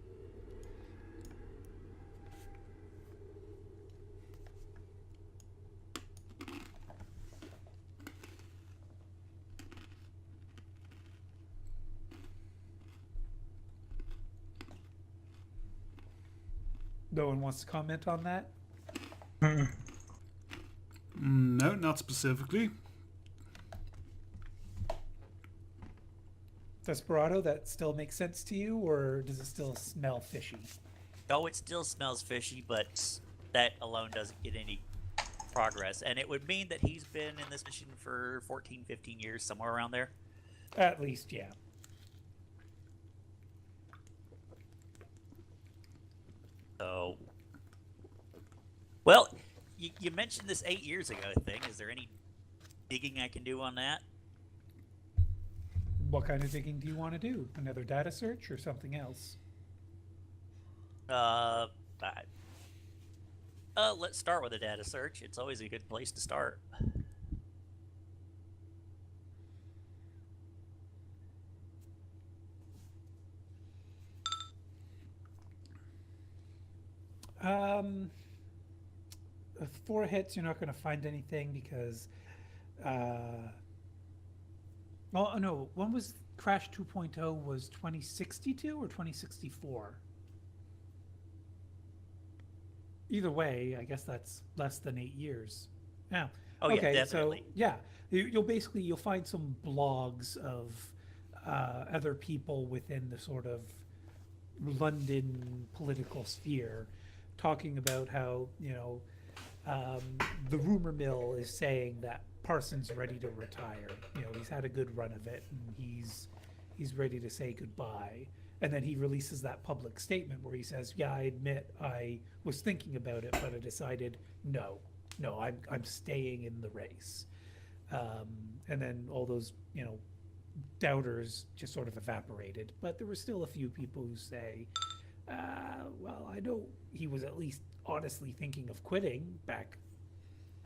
No one wants to comment on that? No, not specifically. Desperado, that still makes sense to you, or does it still smell fishy? Oh, it still smells fishy, but that alone doesn't get any progress. And it would mean that he's been in this mission for 14, 15 years, somewhere around there. At least, yeah. So, well, you mentioned this 8 years ago thing. Is there any digging I can do on that? What kind of digging do you want to do? Another data search or something else? Let's start with a data search. It's always a good place to start. With 4 hits, you're not going to find anything because, oh no, when was Crash 2.0 was 2062 or 2064? Either way, I guess that's less than 8 years. Yeah. Oh, okay, yeah, definitely. So yeah, you'll find some blogs of other people within the sort of London political sphere talking about how, you know, the rumor mill is saying that Parsons ready to retire. You know, he's had a good run of it and he's ready to say goodbye. And then he releases that public statement where he says, yeah, I admit I was thinking about it, but I decided no, I'm staying in the race. And then all those, you know, doubters just sort of evaporated. But there were still a few people who say, well, I know he was at least honestly thinking of quitting back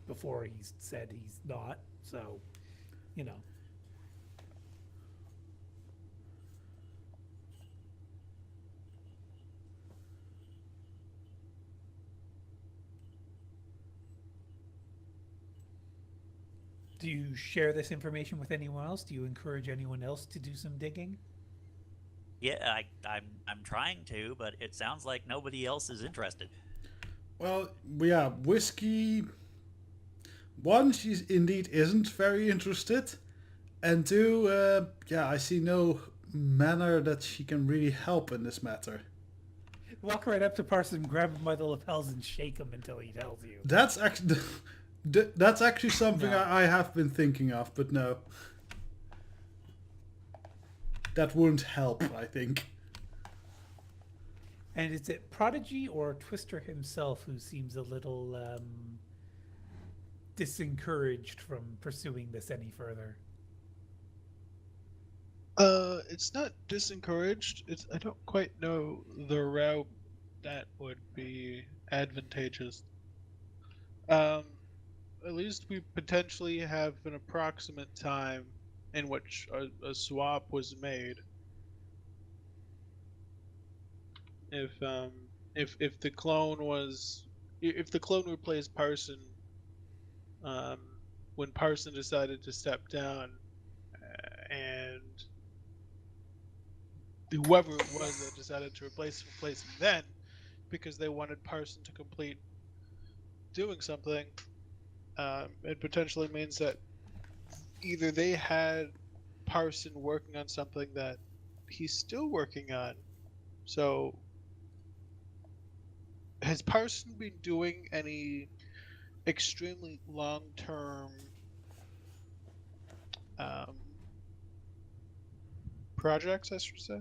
before he said he's not. So, you know. Do you share this information with anyone else? Do you encourage anyone else to do some digging? Yeah, I'm trying to, but it sounds like nobody else is interested. Well, yeah, Whiskey... 1, she indeed isn't very interested. And 2, yeah, I see no manner that she can really help in this matter. Walk right up to Parson, grab him by the lapels, and shake him until he tells you. That's actually... That's actually something No. I have been thinking of, but no. That wouldn't help, I think. And is it Prodigy or Twister himself who seems a little disencouraged from pursuing this any further? It's not disencouraged. I don't quite know the route that would be advantageous. at least we potentially have an approximate time in which a swap was made. If if the clone was if the clone replaced Parson, um, when Parson decided to step down, and whoever it was that decided to replace him then, because they wanted Parson to complete doing something, it potentially means that either they had Parson working on something that he's still working on. So, has Parson been doing any extremely long-term um, projects, I should say?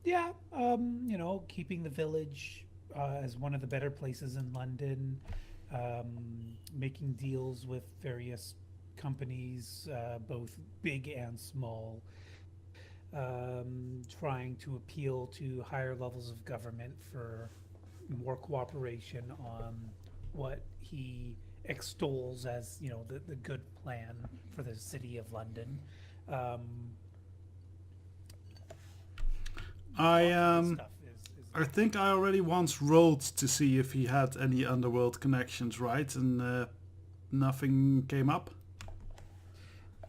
Yeah, keeping the village as one of the better places in London, making deals with various companies, both big and small, trying to appeal to higher levels of government for more cooperation on what he extols as, the good plan for the city of London. Um, I Lots of this stuff I think I already once rolled to see if he had any underworld connections, right? And nothing came up.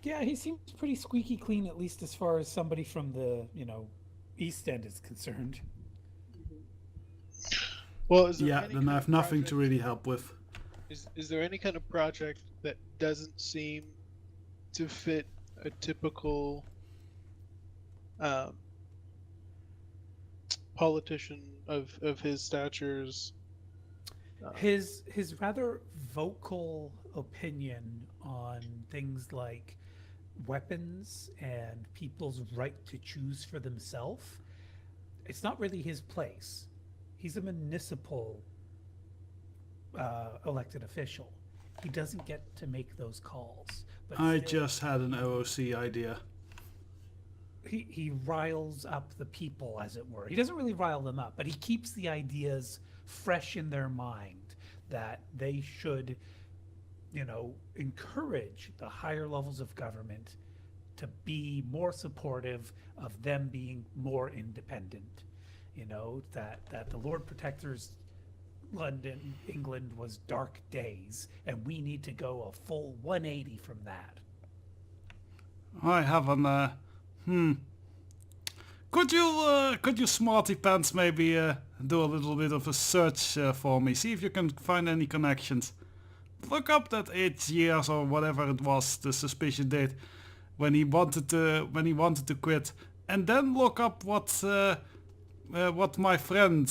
Yeah, he seems pretty squeaky clean, at least as far as somebody from the, East End is concerned. Well, is there Yeah, any then kind I of have nothing to project- really help with. Is there any kind of project that doesn't seem to fit a typical um, politician of his statures? His rather vocal opinion on things like weapons and people's right to choose for themselves, it's not really his place. He's a municipal elected official. He doesn't get to make those calls. But I still, just had an OOC idea. he riles up the people, as it were. He doesn't really rile them up, but he keeps the ideas fresh in their mind that they should, encourage the higher levels of government to be more supportive of them being more independent. That the Lord Protector's London, England was dark days, and we need to go a full 180 from that. I have an Could you smarty pants maybe do a little bit of a search for me? See if you can find any connections. Look up that 8 years or whatever it was, the suspicion date, when he wanted to quit, and then look up what my friend,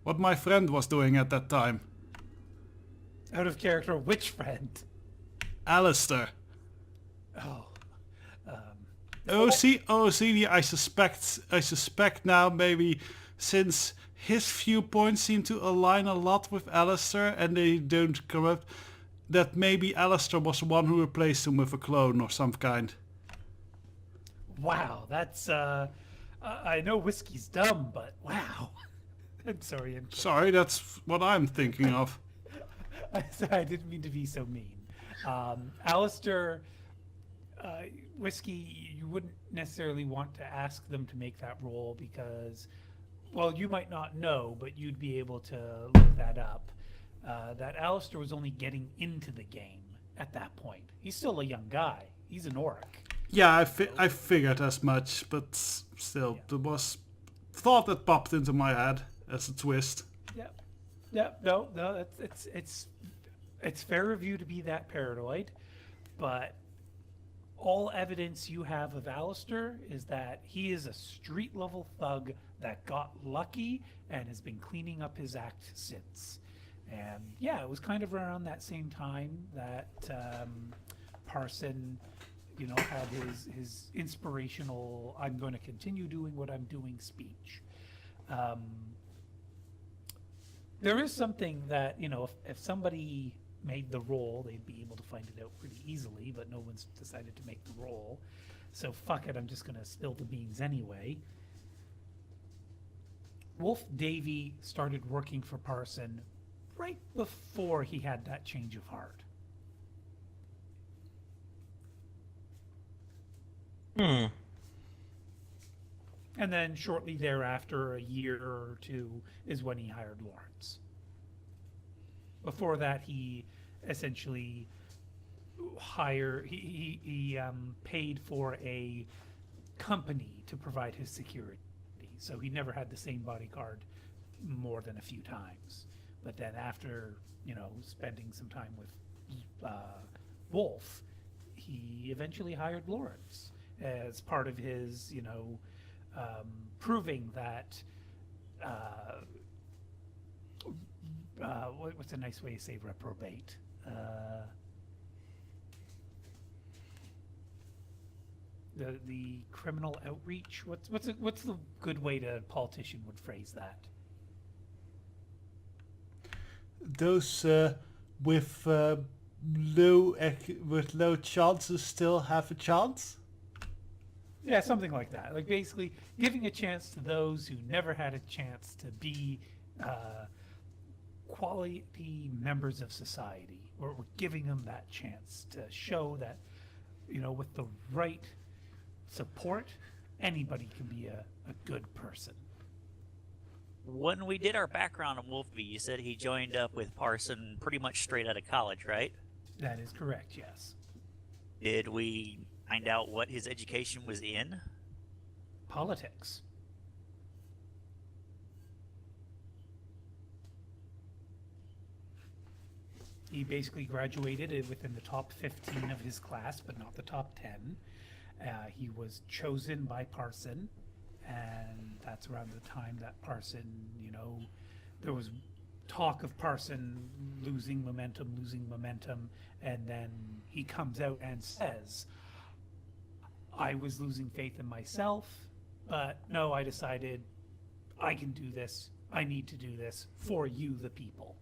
what my friend was doing at that time. Out of character, which friend? Alistair. Oh, OCD, I suspect now, maybe since his viewpoints seem to align a lot with Alistair and they don't corrupt, that maybe Alistair was the one who replaced him with a clone or some kind. wow, that's I know whiskey's dumb, but wow. I'm sorry. Sorry, that's what I'm thinking of. I didn't mean to be so mean. Alistair, whiskey, you wouldn't necessarily want to ask them to make that role because, well, you might not know, but you'd be able to look that up. That Alistair was only getting into the game at that point. He's still a young guy. He's an orc. Yeah, I figured as much, but still, there was thought that popped into my head as a twist. Yep. No, it's fair of you to be that paranoid, but all evidence you have of Alistair is that he is a street level thug that got lucky and has been cleaning up his act since. And yeah, it was kind of around that same time that Parson, had his inspirational "I'm going to continue doing what I'm doing" speech. There is something that, if somebody made the roll, they'd be able to find it out pretty easily, but no one's decided to make the roll. So fuck it, I'm just going to spill the beans anyway. Wolf Davy started working for Parson right before he had that change of heart. Hmm. And then shortly thereafter, a year or two, is when he hired Lawrence. Before that, he essentially paid for a company to provide his security. So he never had the same bodyguard more than a few times. But then after, spending some time with Wolf, he eventually hired Lawrence as part of his, proving that what's a nice way to say reprobate? The criminal outreach. What's the good way to politician would phrase that? Those with low chances still have a chance. Yeah, something like that. Like basically giving a chance to those who never had a chance to be quality members of society. We're giving them that chance to show that, with the right support, anybody can be a good person. When we did our background on Wolfie, you said he joined up with Parson pretty much straight out of college, right? That is correct, yes. Did we find out what his education was in? Politics. He basically graduated within the top 15 of his class, but not the top 10. He was chosen by Parson, and that's around the time that Parson, there was talk of Parson losing momentum, and then he comes out and says, I was losing faith in myself, but no, I decided I can do this. I need to do this for you, the people.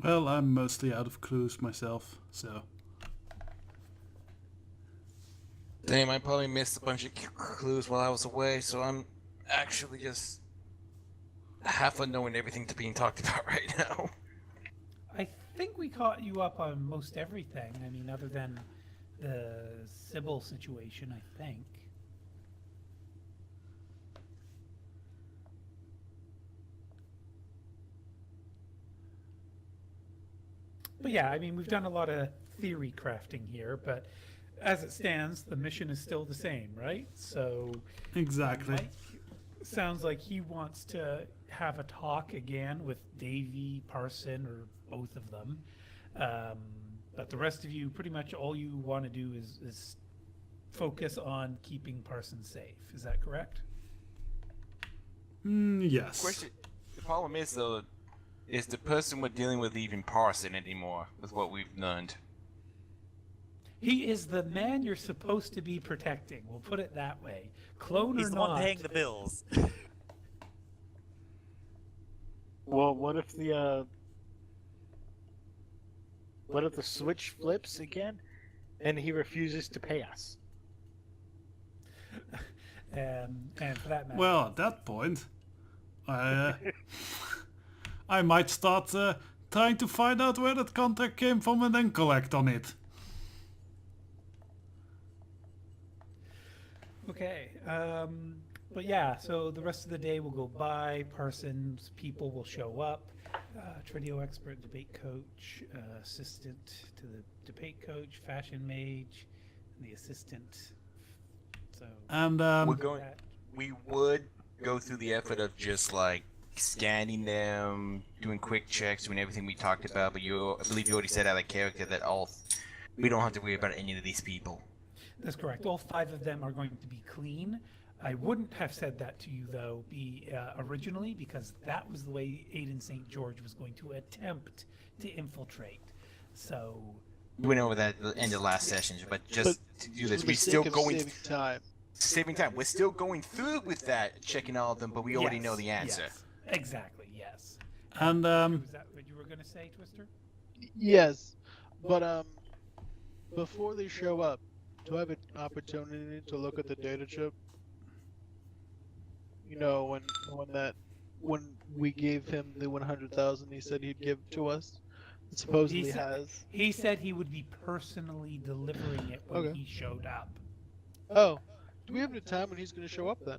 Well, I'm mostly out of clues myself, so. Damn, I probably missed a bunch of clues while I was away, so I'm actually just half unknowing everything that's being talked about right now. I think we caught you up on most everything. I mean, other than the Sybil situation, I think. But yeah, I mean, we've done a lot of theory crafting here, but as it stands, the mission is still the same, right? So Exactly. Mike sounds like he wants to have a talk again with Davy, Parson, or both of them. But the rest of you, pretty much all you want to do is focus on keeping Parson safe. Is that correct? Yes. Question: the problem is though, is the person we're dealing with even Parson anymore? With what we've learned. He is the man you're supposed to be protecting. We'll put it that way. Clone He's or the not. one paying the bills. Well, what if the switch flips again, and he refuses to pay us? And for that matter, Well, at that point, I might start trying to find out where that contract came from and then collect on it. okay. But yeah, so the rest of the day will go by. Parsons people will show up. Trio expert, debate coach, assistant to the debate coach, fashion mage, and the assistant. So And We would go through the effort of just like scanning them, doing quick checks, doing everything we talked about. But I believe you already said out of character that we don't have to worry about any of these people. that's correct. All 5 of them are going to be clean. I wouldn't have said that to you, though, originally, because that was the way Aiden St. George was going to attempt to infiltrate. So, We went over that at the end of last session, but just to do this, For the we're still sake of going saving time. saving time. We're still going through with that, checking all of them, but we already yes, know the answer. Yes, exactly, yes. and Was that what you were going to say, Twister? Yes, but before they show up, do I have an opportunity to look at the data chip? You know, when we gave him the 100,000, he said he'd give to us. It supposedly has. He said he would be personally delivering it when Okay. he showed up. Oh, do we have any time when he's going to show up then?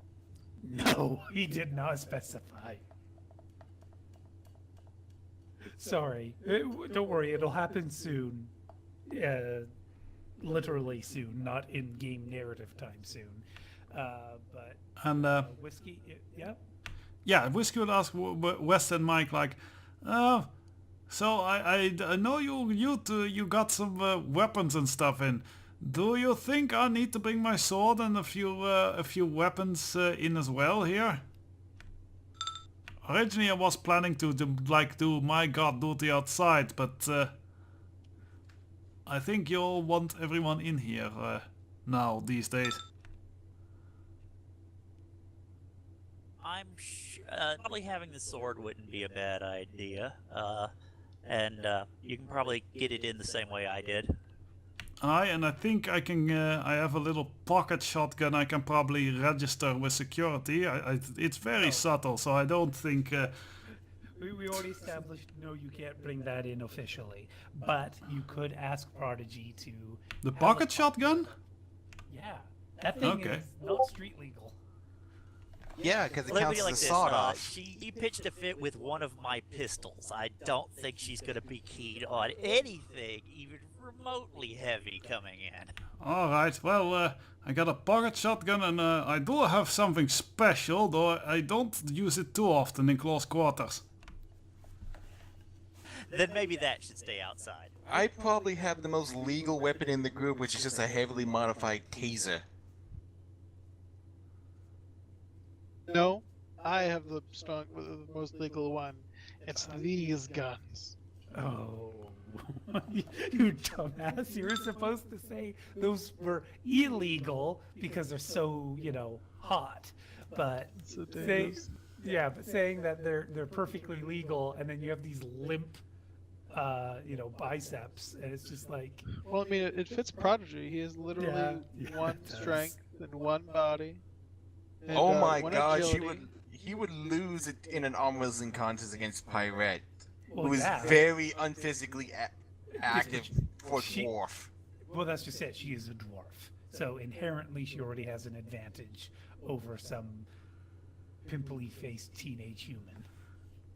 No, he did not specify. Sorry. Don't worry, it'll happen soon. Literally soon, not in-game narrative time soon. But And whiskey, yeah. yeah, Whiskey would ask Wes and Mike like, so I know you got some weapons and stuff in. Do you think I need to bring my sword and a few weapons in as well here? Originally I was planning to do my guard duty outside, but I think you'll want everyone in here now these days. Probably having the sword wouldn't be a bad idea. And you can probably get it in the same way I did. And I think I can. I have a little pocket shotgun. I can probably register with security. It's very subtle, so I don't think. We already established, no, you can't bring that in officially. But you could ask Prodigy to... The have pocket a- shotgun? Yeah. That thing Okay. is not street legal. Yeah, because it Let me counts put it as like a this, sawed off. he pitched a fit with one of my pistols. I don't think she's going to be keen on anything even remotely heavy coming in. Alright, well, I got a pocket shotgun and I do have something special, though I don't use it too often in close quarters. Then maybe that should stay outside. I probably have the most legal weapon in the group, which is just a heavily modified taser. No, I have the most legal one. It's these guns. Oh, you dumbass. You were supposed to say those were illegal because they're so, hot. But So say, yeah, but saying that they're perfectly legal and then you have these limp, biceps, and it's just like, Well, I mean, it fits Prodigy. He has literally Yeah, one it does. strength and one body. And, Oh my one gosh, agility. he would lose it in an arm wrestling contest against Pirate, well, who is yeah. very unphysically active for She- dwarf. Well, that's just it. She is a dwarf. So inherently, she already has an advantage over some pimply-faced teenage human.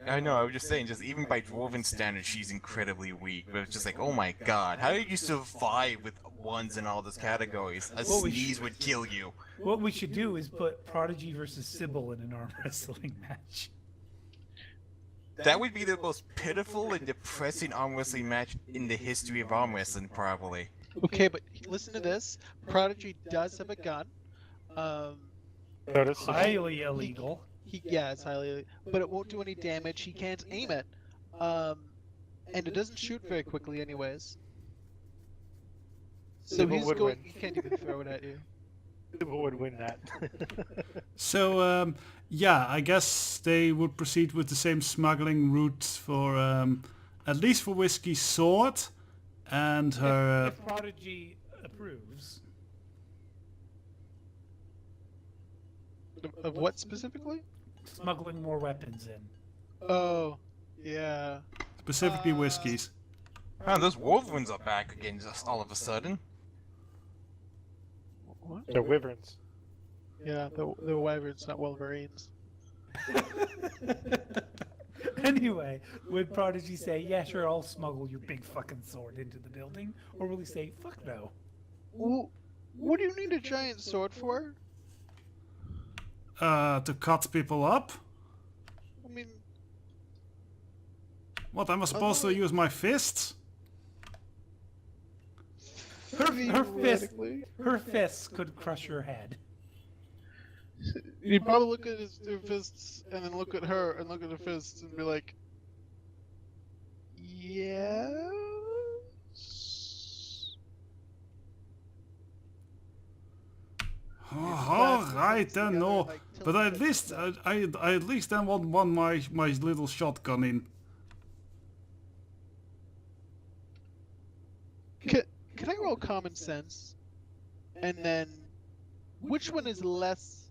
I know, I was just saying, just even by dwarven standards, she's incredibly weak. But it's just like, oh my god, how did you survive with ones in all those categories? A Well, we sneeze would kill you. What we should do is put Prodigy versus Sybil in an arm wrestling match. That would be the most pitiful and depressing arm wrestling match in the history of arm wrestling, probably. Okay, but listen to this. Prodigy does have a gun. Notice Highly illegal. It's highly, but it won't do any damage. He can't aim it, and it doesn't shoot very quickly, anyways. So Sybil he's would going. win. He can't even throw it at you. Who would win that? So, yeah, I guess they would proceed with the same smuggling route for, at least for Whiskey's sword and her... If Prodigy approves, Of what specifically? smuggling more weapons in. Oh, yeah. specifically Whiskey's. Oh, those Wolverines are back again just all of a sudden. What? They're wyverns. Yeah, the wyverns, not Wolverines. Anyway, would Prodigy say, yeah, sure, I'll smuggle your big fucking sword into the building? Or will he say, fuck no? Well, what do you need a giant sword for? To cut people up? I mean, What, am I supposed to use my fists? theoretically. Her fists could crush your head. You'd probably look at their fists and then look at her and look at her fists and be like, yes. Oh, alright then, no. Like, But at least, I at least then want my little shotgun in. can I roll common sense? And then, which one is less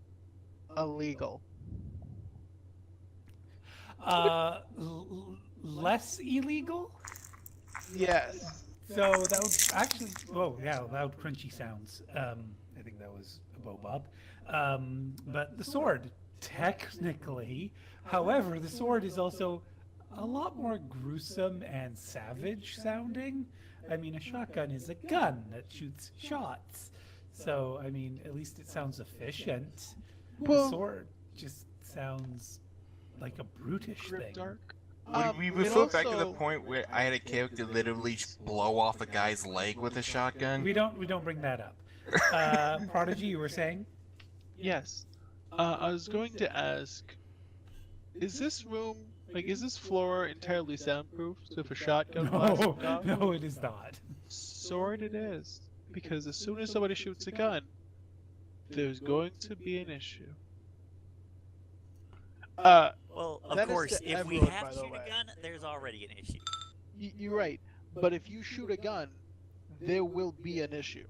illegal? Less illegal? Yes. So that would actually, oh yeah, loud crunchy sounds. I think that was a Bob. But the sword, technically, however, the sword is also a lot more gruesome and savage sounding. I mean, a shotgun is a gun that shoots shots. So, I mean, at least it sounds efficient. The Well, sword just sounds like a brutish thing. Grimdark. Would we It refer back to the also- point where I had a character literally just blow off a guy's leg with a shotgun? We don't bring that up. Prodigy, you were saying? Yes. I was going to ask, is this room, like, is this floor entirely soundproof? So if a shotgun blasts No, off, no, it is not. sword it is. Because as soon as somebody shoots a gun, there's going to be an issue. Well, of That is course, to if we everyone, have by to the shoot way. a gun, there's already an issue. You're right. But if you shoot a gun, there will be an issue.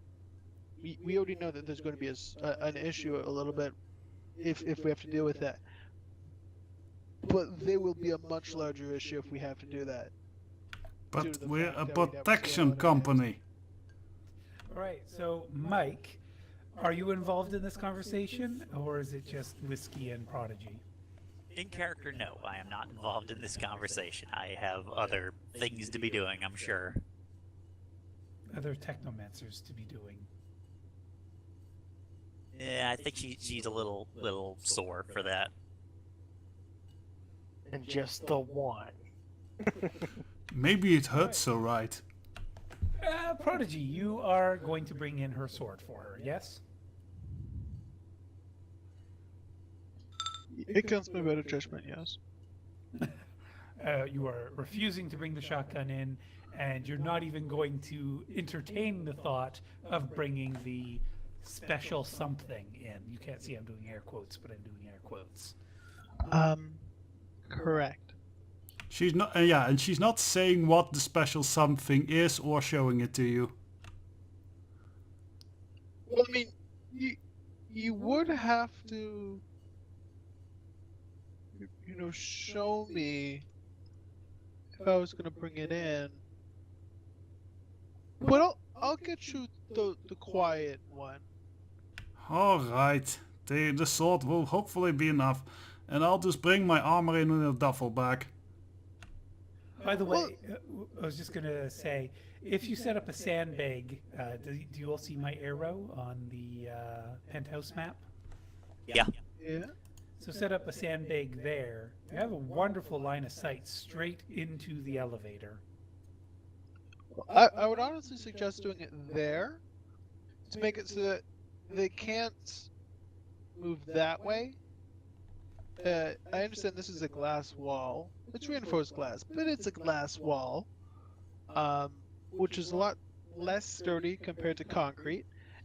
We already know that there's going to be an issue a little bit if we have to deal with that. But there will be a much larger issue if we have to do that. due to But the we're fact a that we never protection saw it in company. All right, so Mike, are you involved in this conversation, or is it just Whiskey and Prodigy? In character, no, I am not involved in this conversation. I have other things to be doing, I'm sure. Other technomancers to be doing. Yeah, I think she's a little sore for that. And just the one. Maybe it hurts so right. Prodigy, you are going to bring in her sword for her, yes? It counts my better judgment, yes. You are refusing to bring the shotgun in, and you're not even going to entertain the thought of bringing the special something in. You can't see I'm doing air quotes, but I'm doing air quotes. Correct. She's not, yeah, and she's not saying what the special something is or showing it to you. Well, I mean, you would have to, show me if I was gonna bring it in. But I'll get you the quiet one. Alright, the sword will hopefully be enough. And I'll just bring my armor in a duffel bag. By the way, I was just going to say, if you set up a sandbag, do you all see my arrow on the penthouse map? Yeah. Yeah. So set up a sandbag there. You have a wonderful line of sight straight into the elevator. I would honestly suggest doing it there to make it so that they can't move that way. I understand this is a glass wall. It's reinforced glass, but it's a glass wall, which is a lot less sturdy compared to concrete.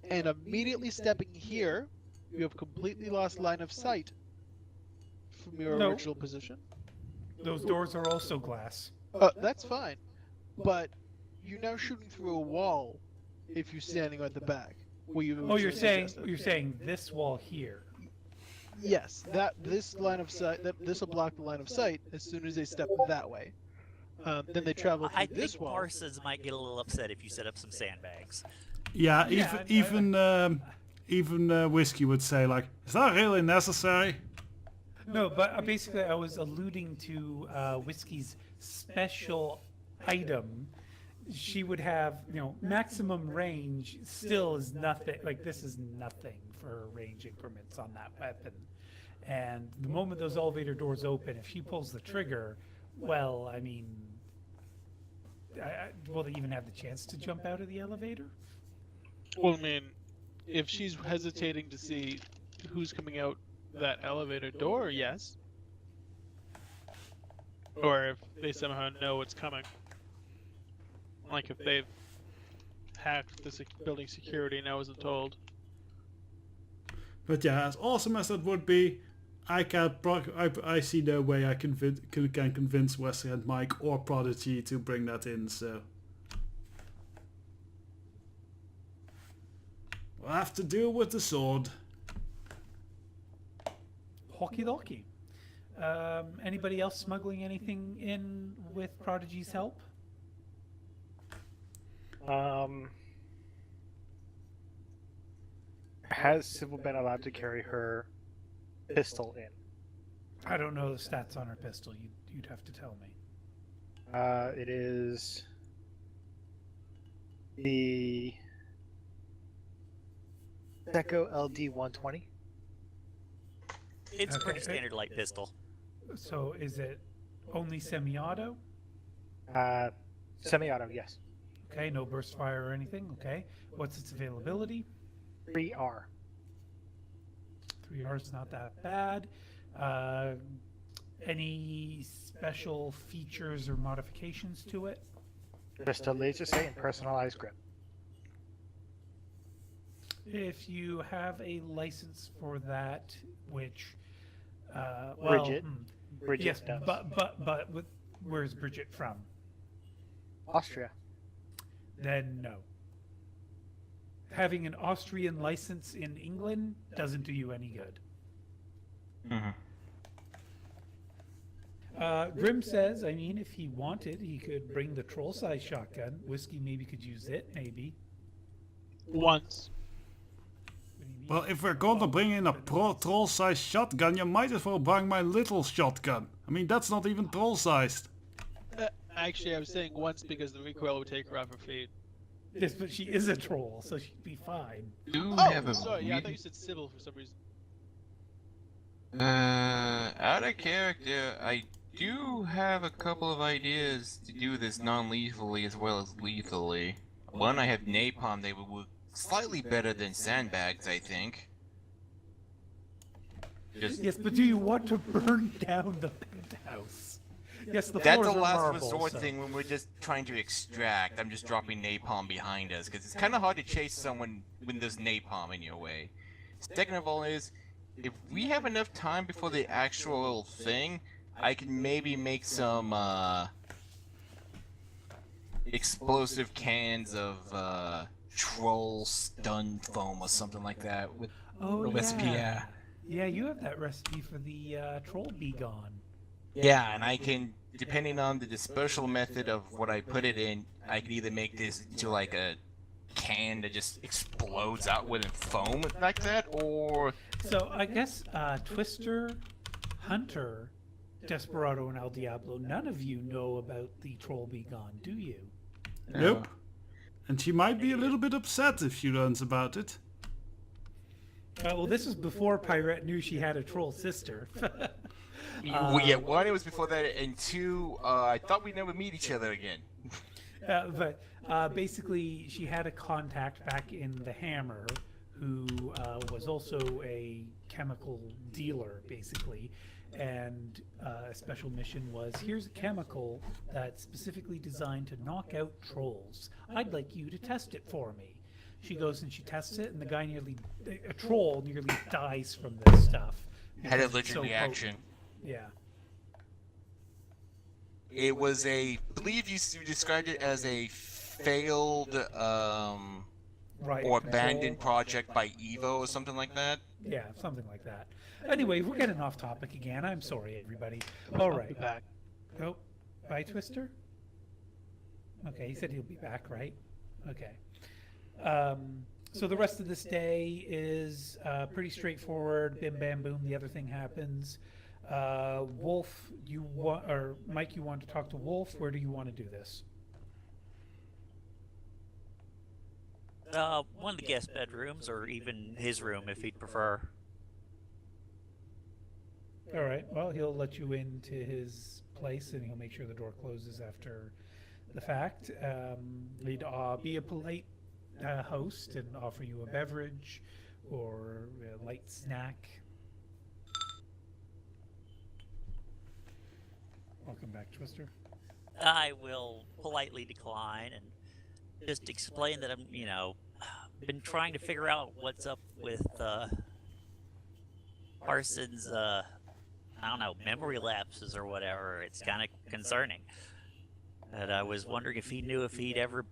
And immediately stepping here, you have completely lost line of sight from your No. original position. Those doors are also glass. That's fine, but you're now shooting through a wall if you're standing at the back. Where you Oh, you're originally saying suggested. this wall here. Yes, this line of sight, this will block the line of sight as soon as they step that way. Then they travel through I this think wall. Parsons might get a little upset if you set up some sandbags. Yeah, Yeah, even Whiskey would say like, is that really necessary? No, but basically I was alluding to Whiskey's special item. She would have, maximum range still is nothing. Like, this is nothing for her range increments on that weapon. And the moment those elevator doors open, if she pulls the trigger, well, I mean, will they even have the chance to jump out of the elevator? Well, I mean, if she's hesitating to see who's coming out that elevator door, yes. Or if they somehow know what's coming. Like if they've hacked the building security and I wasn't told. But yeah, as awesome as that would be, I see no way I can convince Wesley and Mike or Prodigy to bring that in. So We'll have to deal with the sword. Hockey docky. Anybody else smuggling anything in with Prodigy's help? Has Sybil been allowed to carry her pistol in? I don't know the stats on her pistol. You'd have to tell me. It is the Deco LD 120. It's a pretty Okay. standard light pistol. So is it only semi-auto? Semi-auto, yes. Okay, no burst fire or anything. Okay. What's its availability? 3R. 3R is not that bad. Any special features or modifications to it? Just a laser sight and personalized grip. If you have a license for that, which, Bridget. well, Bridget yes, does. but where's Bridget from? Austria. Then no. Having an Austrian license in England doesn't do you any good. Grim says, I mean, if he wanted, he could bring the troll-size shotgun. Whiskey maybe could use it, maybe. Once. What do you mean? Well, if we're going to bring in a troll-sized shotgun, you might as well bring my little shotgun. I mean, that's not even troll-sized. Actually, I was saying once because the recoil would take her off her feet. Yes, but she is a troll, so she'd be fine. Do Oh, have a sorry. Yeah, I thought really- you said Sybil for some reason. out of character, I do have a couple of ideas to do this non-lethally as well as lethally. One, I have napalm. They would work slightly better than sandbags, I think. Just Yes, but do you want to burn down the penthouse? Yes, the that's a floors are last marble, resort so- thing when we're just trying to extract. I'm just dropping napalm behind us because it's kind of hard to chase someone when there's napalm in your way. Second of all is, if we have enough time before the actual thing, I can maybe make some explosive cans of troll stun foam or something like that with Oh, a recipe. yeah. Yeah, you have that recipe for the troll be gone. Yeah, and I can, depending on the dispersal method of what I put it in, I can either make this into like a can that just explodes out with foam like that, or So I guess Twister, Hunter, Desperado, and El Diablo, none of you know about the troll be gone, do you? Nope. And she might be a little bit upset if she learns about it. Well, this was before Pirate knew she had a troll sister. well, yeah, one, it was before that, and two, I thought we'd never meet each other again. But basically, she had a contact back in the Hammer who was also a chemical dealer, basically. And a special mission was, here's a chemical that's specifically designed to knock out trolls. I'd like you to test it for me. She goes and she tests it, and the guy a troll nearly dies from this stuff. Had a because it's legit so reaction. potent. Yeah. It was I believe you described it as a failed Right. or abandoned project by Evo or something like that. Yeah, something like that. Anyway, we're getting off topic again. I'm sorry, everybody. All I'll be right. back. Oh, bye, Twister. Okay, he said he'll be back, right? Okay. So the rest of this day is pretty straightforward. Bim, bam, boom. The other thing happens. Wolf, or Mike, you want to talk to Wolf? Where do you want to do this? One of the guest bedrooms, or even his room if he'd prefer. All right. Well, he'll let you into his place, and he'll make sure the door closes after the fact. He'd be a polite host and offer you a beverage or a light snack. Welcome back, Twister. I will politely decline and just explain that I'm, been trying to figure out what's up with Parsons' I don't know, memory lapses or whatever. It's kind of concerning. And I was wondering if he knew if he'd ever,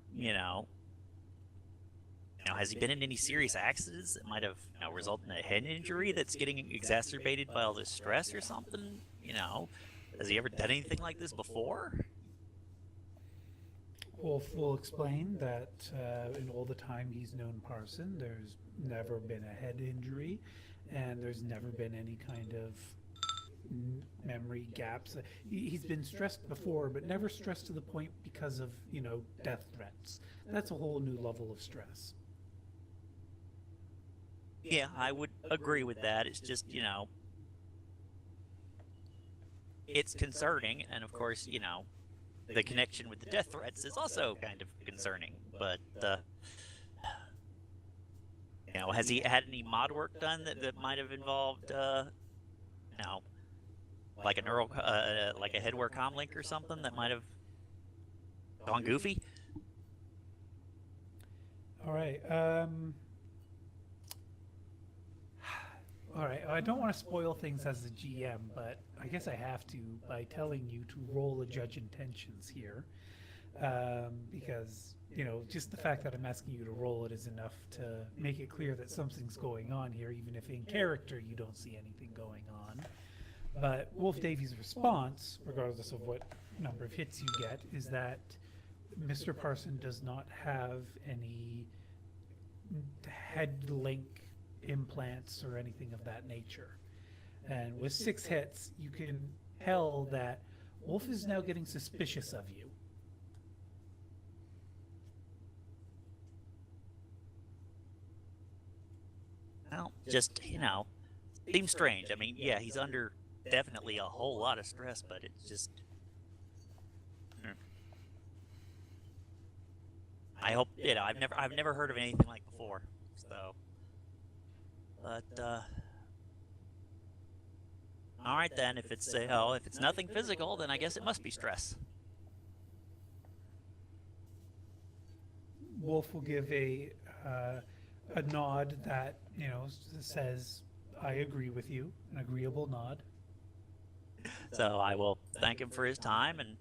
has he been in any serious accidents that might have resulted in a head injury that's getting exacerbated by all this stress or something? Has he ever done anything like this before? Wolf will explain that in all the time he's known Parson, there's never been a head injury, and there's never been any kind of memory gaps. He's been stressed before, but never stressed to the point because of, death threats. That's a whole new level of stress. Yeah, I would agree with that. It's just, it's concerning, and of course, the connection with the death threats is also kind of concerning. But, has he had any mod work done that might have involved, like like a headwear comlink or something that might have gone goofy? All right. All right. I don't want to spoil things as the GM, but I guess I have to by telling you to roll a judge intentions here, because just the fact that I'm asking you to roll it is enough to make it clear that something's going on here, even if in character you don't see anything going on. But Wolf Davies' response, regardless of what number of hits you get, is that Mr. Parson does not have any head link implants or anything of that nature. And with 6 hits, you can tell that Wolf is now getting suspicious of you. Well, just, seems strange. I mean, yeah, he's under definitely a whole lot of stress, but it's just... I hope, I've never heard of anything like before, so... But, all right then, if it's nothing physical, then I guess it must be stress. Wolf will give a nod that, says, I agree with you, an agreeable nod. So I will thank him for his time and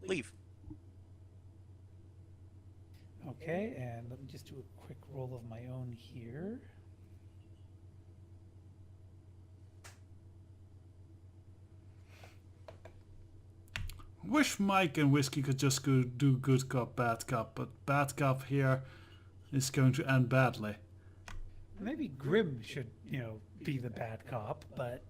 leave. Okay, and let me just do a quick roll of my own here. Wish Mike and Whiskey could just go do good cop, bad cop, but bad cop here is going to end badly. Maybe Grim should, be the bad cop, but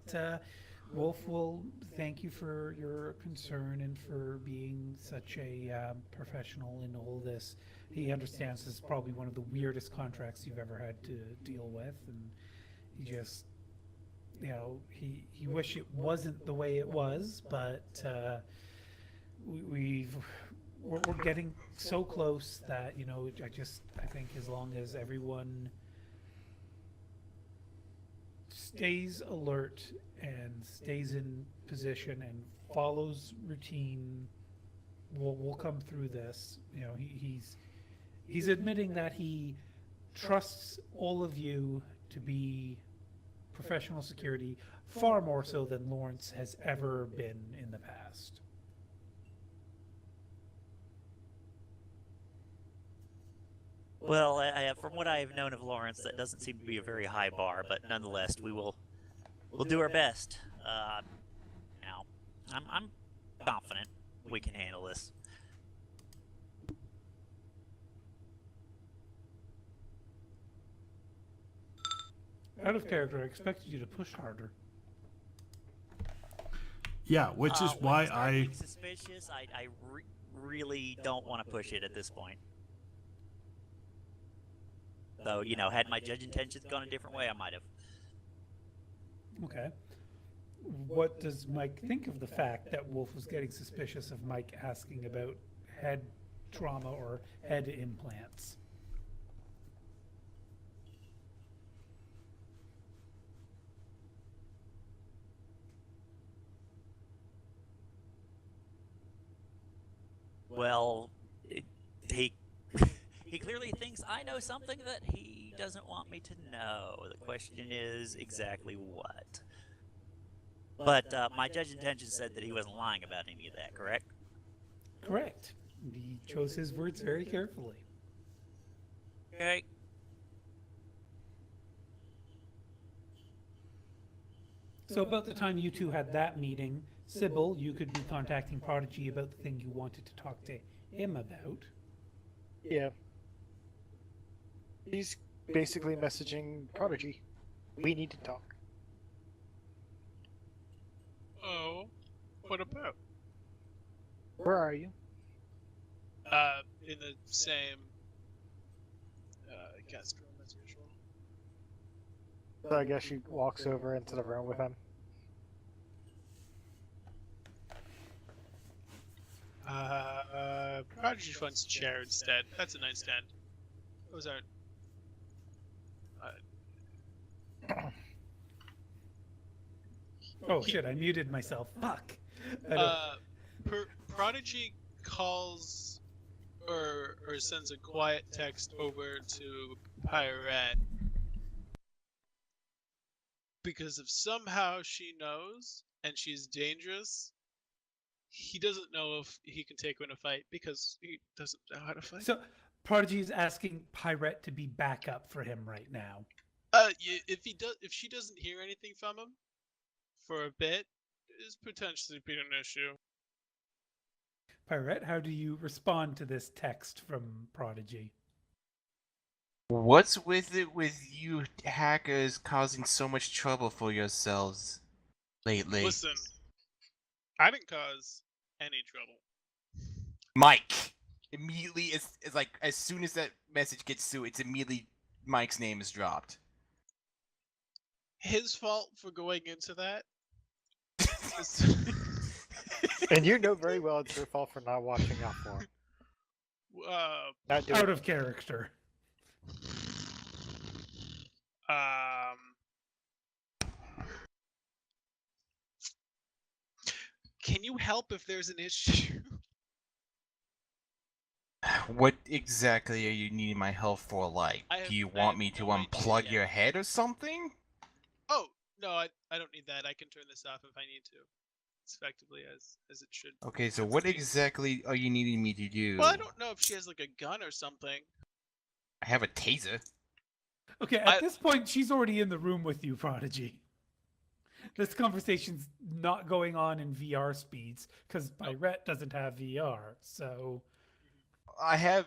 Wolf will thank you for your concern and for being such a professional in all this. He understands this is probably one of the weirdest contracts you've ever had to deal with, and he just, he wish it wasn't the way it was, but we're getting so close that, I think as long as everyone stays alert and stays in position and follows routine, we'll come through this. He's admitting that he trusts all of you to be professional security far more so than Lawrence has ever been in the past. Well, from what I have known of Lawrence, that doesn't seem to be a very high bar, but nonetheless, we'll do our best. I'm confident we can handle this. Out of character, I expected you to push harder. Yeah, which is When why you start I... being suspicious, I really don't want to push it at this point. Though, had my judge intentions gone a different way, I might have. Okay. What does Mike think of the fact that Wolf was getting suspicious of Mike asking about head trauma or head implants? Well, he clearly thinks I know something that he doesn't want me to know. The question is exactly what. But my judge intention said that he wasn't lying about any of that, correct? Correct. He chose his words very carefully. Okay. So about the time you two had that meeting, Sybil, you could be contacting Prodigy about the thing you wanted to talk to him about. Yeah. He's basically messaging Prodigy. We need to talk. Oh, what about? Where are you? In the same guest room as usual. So I guess she walks over into the room with him. Prodigy wants a chair instead. That's a nightstand. Those aren't. Oh shit, I muted myself. Fuck. I don't- Prodigy calls or sends a quiet text over to Pirate because if somehow she knows and she's dangerous, he doesn't know if he can take her in a fight because he doesn't know how to fight. So Prodigy is asking Pirate to be backup for him right now. If she doesn't hear anything from him for a bit, is potentially being an issue. Pirate, how do you respond to this text from Prodigy? What's with it with you hackers causing so much trouble for yourselves lately? Listen, I didn't cause any trouble. Mike! Immediately, it's like, as soon as that message gets through, it's immediately Mike's name is dropped. His fault for going into that. And you know very well it's your fault for not watching out for him. Not doing Out of character. Can you help if there's an issue? What exactly are you needing my help for, like? Do you want me to no idea unplug yet. your head or something? Oh no, I don't need that. I can turn this off if I need to. It's effectively as it should. Okay, so That's what the case. exactly are you needing me to do? Well, I don't know if she has like a gun or something. I have a taser. Okay, at this point, she's already in the room with you, Prodigy. This conversation's not going on in VR speeds because Pirate doesn't have VR. So I have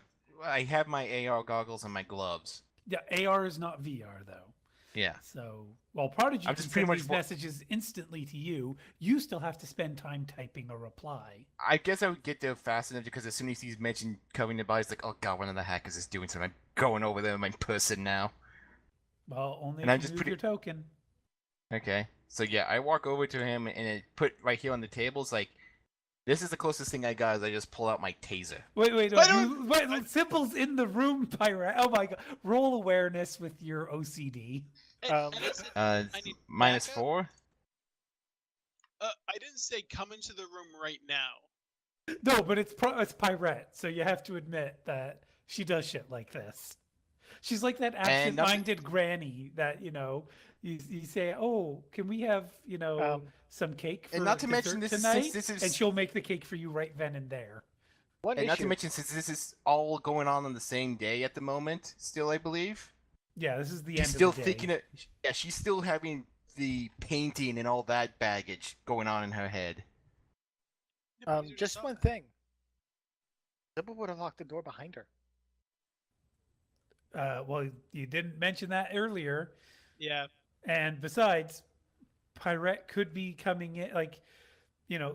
my AR goggles and my gloves. yeah, AR is not VR though. Yeah. So while Prodigy I'm can just pretty send much these wa- messages instantly to you, you still have to spend time typing a reply. I guess I would get there fast enough because as soon as he's mentioned covering the bodies, like, oh god, one of the hackers is doing something. I'm going over there in person now. Well, only And if I'm you just move pretty- your token. Okay. So yeah, I walk over to him and it put right here on the table. It's like, this is the closest thing I got. Is I just pull out my taser. Wait, I don't- wait, Simple's in the room, Pirate. Oh my god. Roll awareness with your OCD. And I said, Uh, I need minus backup? 4. I didn't say come into the room right now. No, but it's Pirate, so you have to admit that she does shit like this. She's like that And nothing- absent-minded granny that, you say, oh, can we have, some cake for and not to dessert mention this is- tonight? since this is- And she'll make the cake for you right then and there. one And not to issue. mention, since this is all going on the same day at the moment, still, I believe. Yeah, this is the She's end still of the day. thinking it. Yeah, she's still having the painting and all that baggage going on in her head. Yeah, but you Just saw one that. thing. Sybil would have locked the door behind her. Well, you didn't mention that earlier. Yeah. And besides, Pirate could be coming in, like,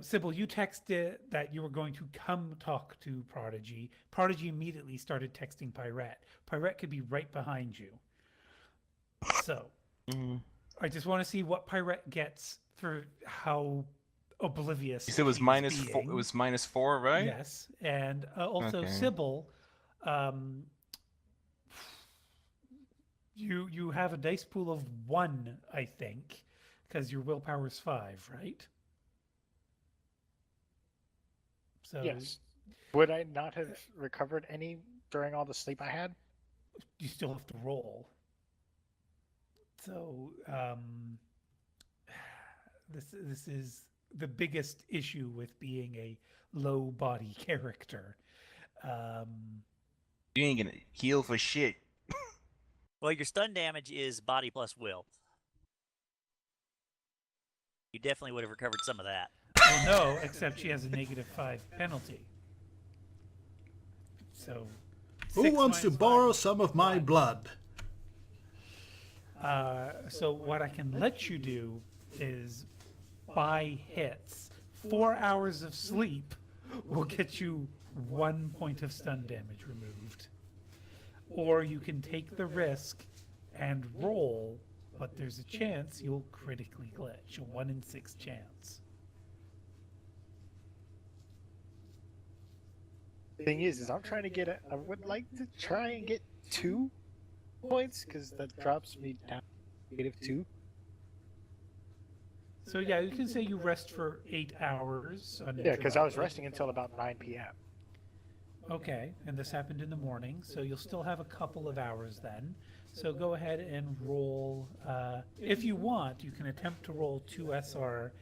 Sybil, you texted that you were going to come talk to Prodigy. Prodigy immediately started texting Pirate. Pirate could be right behind you. So, I just want to see what Pirate gets for how oblivious. You said it was she's minus 4. It being. was minus 4, right? Yes, and also Okay. Sybil, you have a dice pool of 1, I think, because your willpower is 5, right? So Yes. Would I not have recovered any during all the sleep I had? you still have to roll. So this is the biggest issue with being a low body character. You ain't gonna heal for shit Well, your stun damage is body plus will. You definitely would have recovered some of that. Well, no, except she has a -5 penalty. So. Who 6 wants to minus borrow 5 some of my one. blood? So what I can let you do is buy hits. 4 hours of sleep will get you 1 point of stun damage removed. Or you can take the risk and roll, but there's a chance you'll critically glitch, a 1 in 6 chance. Thing is I would like to try and get 2 points because that drops me down to -2. So yeah, you can say you rest for 8 hours. Yeah, because I was resting until about 9 p.m. Okay, and this happened in the morning, so you'll still have a couple of hours then. So go ahead and roll. If you want, you can attempt to roll 2 SR,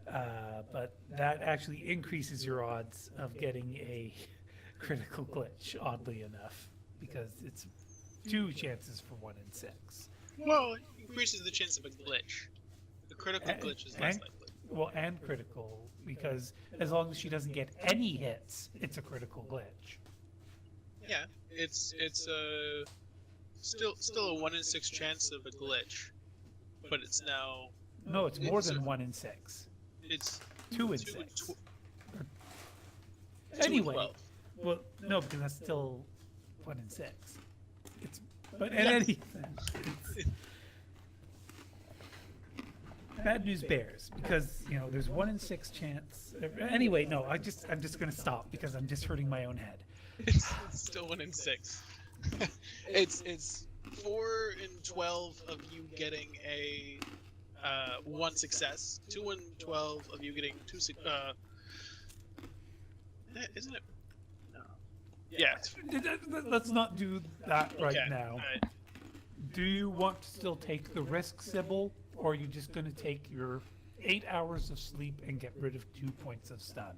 but that actually increases your odds of getting a critical glitch, oddly enough, because it's 2 chances for 1 in 6. Well, it increases the chance of a glitch. The critical glitch is less and- likely. Well, and critical, because as long as she doesn't get any hits, it's a critical glitch. Yeah, it's still a 1 in 6 chance of a glitch, but it's now No, it's more It's than a- 1 in 6. it's 2 in 2 and 6. 2 Anyway, 12. well, no, because that's still 1 in 6. It's, but in Yes. any event, bad news bears, because there's 1 in 6 chance. Anyway, no, I'm just gonna stop because I'm just hurting my own head. It's still 1 in 6. it's 4 in 12 of you getting a 1 success. 2 in 12 of you getting 2 isn't it? No. Yeah. Let's not do that right Okay, now. alright. Do you want to still take the risk, Sybil, or are you just going to take your 8 hours of sleep and get rid of 2 points of stun?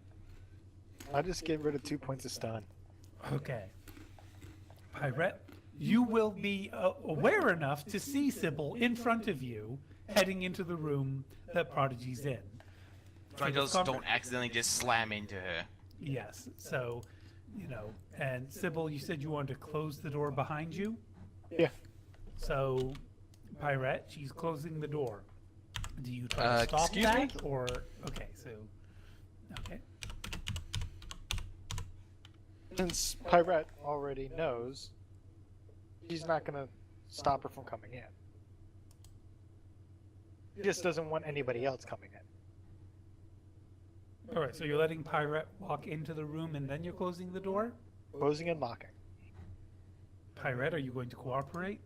I'll just get rid of 2 points of stun. Okay. Pirate, you will be aware enough to see Sybil in front of you heading into the room that Prodigy's in. So I just don't accidentally just slam into her. Yes, so, and Sybil, you said you wanted to close the door behind you? Yeah. So, Pirate, she's closing the door. Do you try to stop excuse that, me? or okay? So, okay, Since Pirate already knows, she's not gonna stop her from coming in. She just doesn't want anybody else coming in. all right. So you're letting Pirate walk into the room, and then you're closing the door. Closing and locking. Pirate, are you going to cooperate?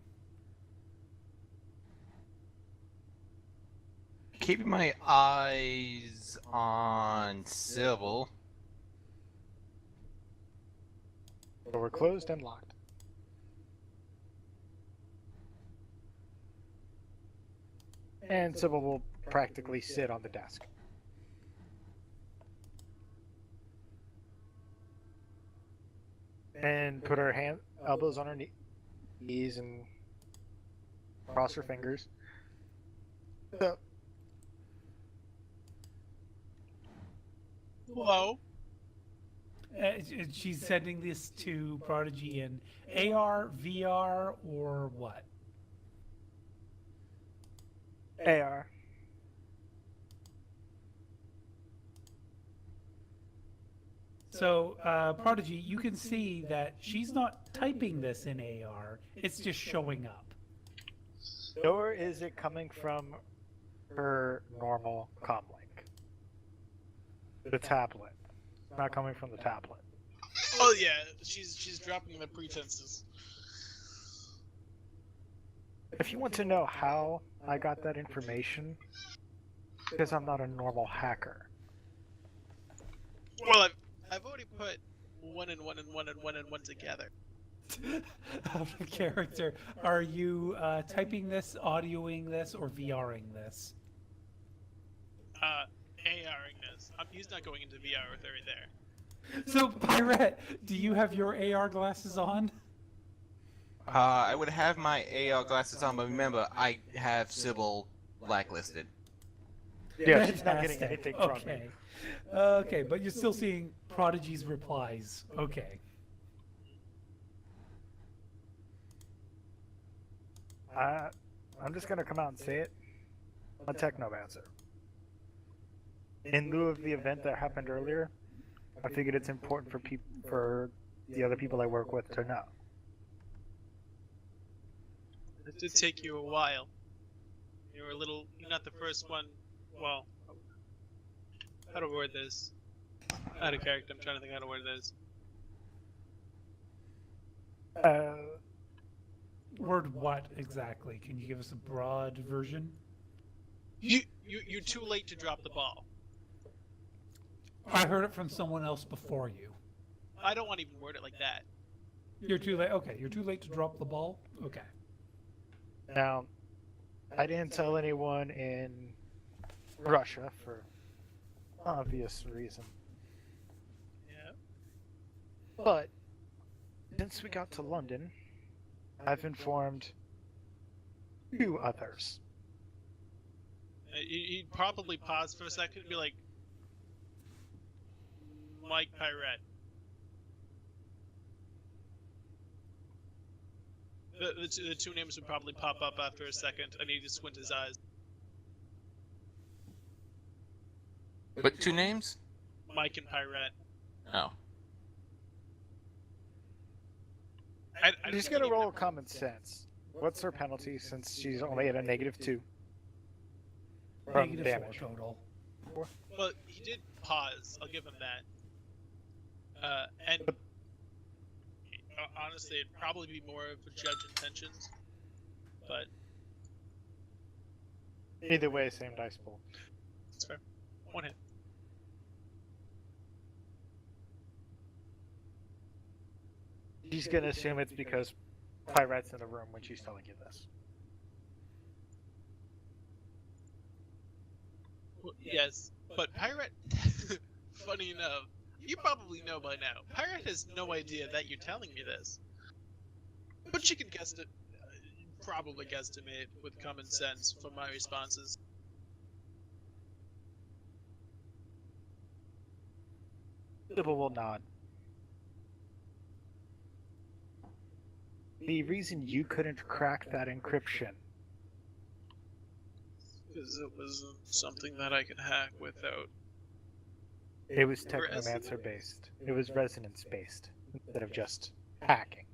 Keeping my eyes on Sybil. So we're closed and locked. And Sybil will practically sit on the desk. And put her elbows on her knees and cross her fingers. So, Hello. She's sending this to Prodigy in AR, VR, or what? AR. So, Prodigy, you can see that she's not typing this in AR. It's just showing up. Or is it coming from her normal comlink? The tablet. It's not coming from the tablet. Oh yeah, she's dropping the pretenses. If you want to know how I got that information, because I'm not a normal hacker. Well, I've already put 1 and 1 and 1 and 1 and 1 together. Character, are you typing this, audioing this, or VRing this? ARing this. He's not going into VR with her there. So, Pirate, do you have your AR glasses on? I would have my AR glasses on, but remember, I have Sybil blacklisted. Yeah, she's not getting Fantastic. anything from me. Okay. Okay, but you're still seeing Prodigy's replies. Okay. I'm just gonna come out and say it. I'm a technomancer. In lieu of the event that happened earlier, I figured it's important for the other people I work with to know. It did take you a while. You were you're not the first one. Well, how to word this? Out of character, I'm trying to think how to word this. Word what exactly? Can you give us a broad version? You're too late to drop the ball. I heard it from someone else before you. I don't want to even word it like that. You're too late. Okay, you're too late to drop the ball. Okay. Now, I didn't tell anyone in Russia for obvious reason. Yeah. But since we got to London, I've informed 2 others. He'd probably pause for a second and be like, Mike Pirate. The two names would probably pop up after a second, and he'd just squint his eyes. But 2 names? Mike and Pirate. Oh. I'm just gonna roll common sense. What's her penalty since she's only at a -2? From -4 damage. total. Well, he did pause. I'll give him that. And honestly, it'd probably be more of a judge intentions. But Either way, same dice pool. it's fair. 1 hit. She's gonna assume it's because Pirate's in the room when she's telling you this. Well, yes, but Pirate. Funny enough, you probably know by now. Pirate has no idea that you're telling me this, but she can probably guesstimate with common sense from my responses. Sybil will nod. The reason you couldn't crack that encryption, Because it wasn't something that I could hack without. it was technomancer based. It was resonance based instead of just hacking.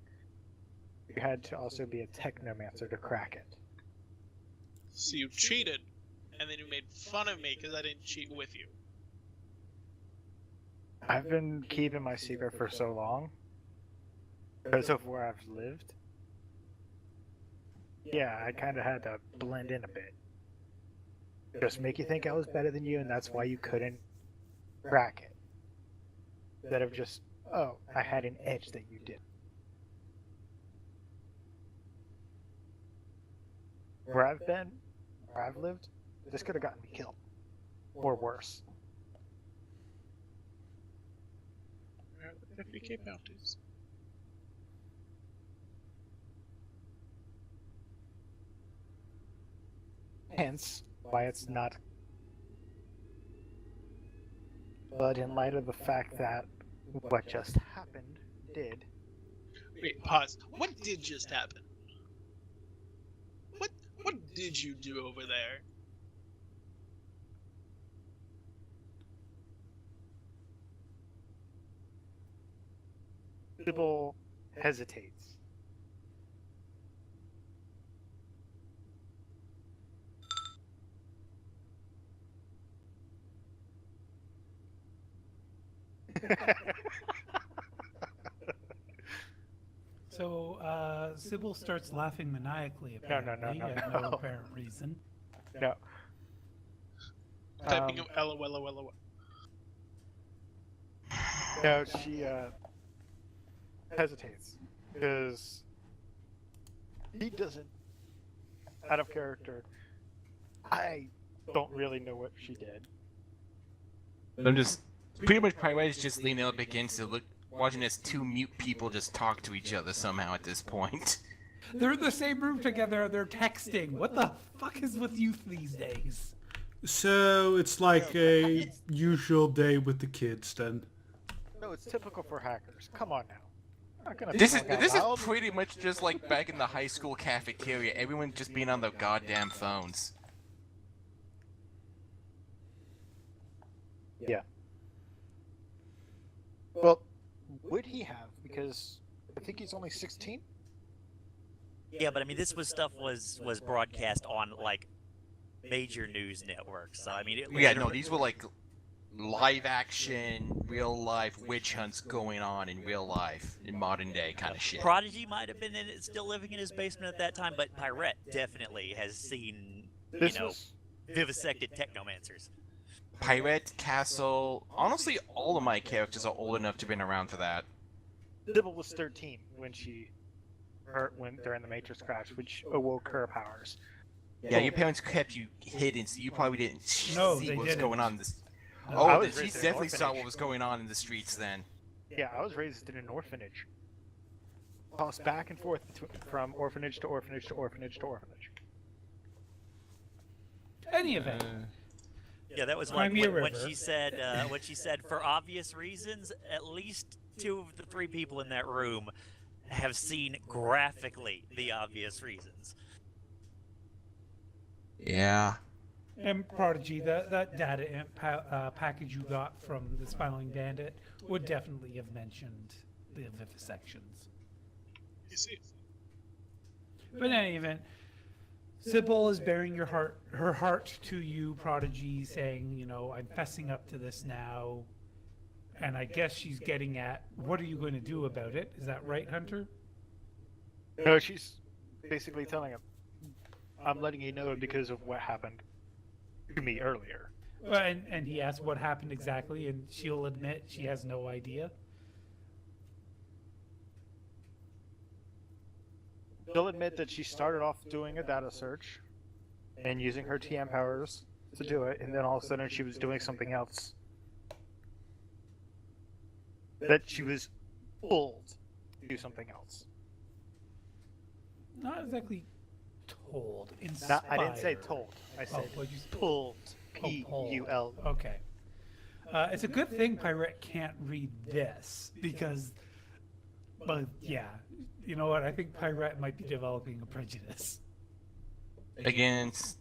You had to also be a technomancer to crack it. So you cheated, and then you made fun of me because I didn't cheat with you. I've been keeping my secret for so long because of where I've lived. Yeah, I kind of had to blend in a bit. Just make you think I was better than you, and that's why you couldn't crack it. Instead of just, oh, I had an edge that you didn't. Where I've been, where I've lived, this could have gotten me killed. Or worse. FBK bounties. Hence, why it's not. But in light of the fact that what just happened did, Wait, pause. What did just happen? What did you do over there? Sybil hesitates. So, Sybil starts laughing maniacally, No, apparently, no, at no. no apparent reason. No. Typing of LOL. No, she hesitates because he doesn't. Out of character, I don't really know what she did. I'm just pretty much Pirate's just leaning up against it, watching as 2 mute people just talk to each other somehow at this point. They're in the same room together. They're texting. What the fuck is with youth these days? So it's like a usual day with the kids then. No, it's typical for hackers. Come on now. I'm not gonna This talk out is loud. pretty much just like back in the high school cafeteria. Everyone just being on their goddamn phones. Yeah. Well, would he have? Because I think he's only 16. Yeah, but I mean, this was broadcast on like major news networks. So I mean, Yeah, no, these were like live action, real life witch hunts going on in real life, in modern day kind of shit. Prodigy might have been in it, still living in his basement at that time, but Pirate definitely has seen, This was vivisected technomancers. Pirate, Castle, honestly, all of my characters are old enough to have been around for that. Sybil was 13 when during the Matrix crash, which awoke her powers. Yeah, your parents kept you hidden, so you probably didn't No, see they what was didn't. going on in this. No, Oh, I was she raised in an definitely saw orphanage. what was going on in the streets then. Yeah, I was raised in an orphanage. Tossed back and forth from orphanage to orphanage to orphanage to orphanage. Any event. Yeah, that was like Crimea when River. she said for obvious reasons, at least 2 of the 3 people in that room have seen graphically the obvious reasons. Yeah. And Prodigy, that data package you got from the Smiling Bandit would definitely have mentioned the vivisections. You see, But in any event, Sybil is bearing her heart to you, Prodigy, saying, I'm fessing up to this now. And I guess she's getting at, what are you going to do about it? Is that right, Hunter? No, she's basically telling him, I'm letting you know because of what happened to me earlier. Well, and he asks what happened exactly, and she'll admit she has no idea. She'll admit that she started off doing a data search and using her TM powers to do it, and then all of a sudden she was doing something else. That she was pulled to do something else. Not exactly told. Inspired. I didn't say told. I said what'd you say? pulled. Oh, P-U-L. Okay. It's a good thing Pirate can't read this because, but yeah, you know what? I think Pirate might be developing a prejudice. Against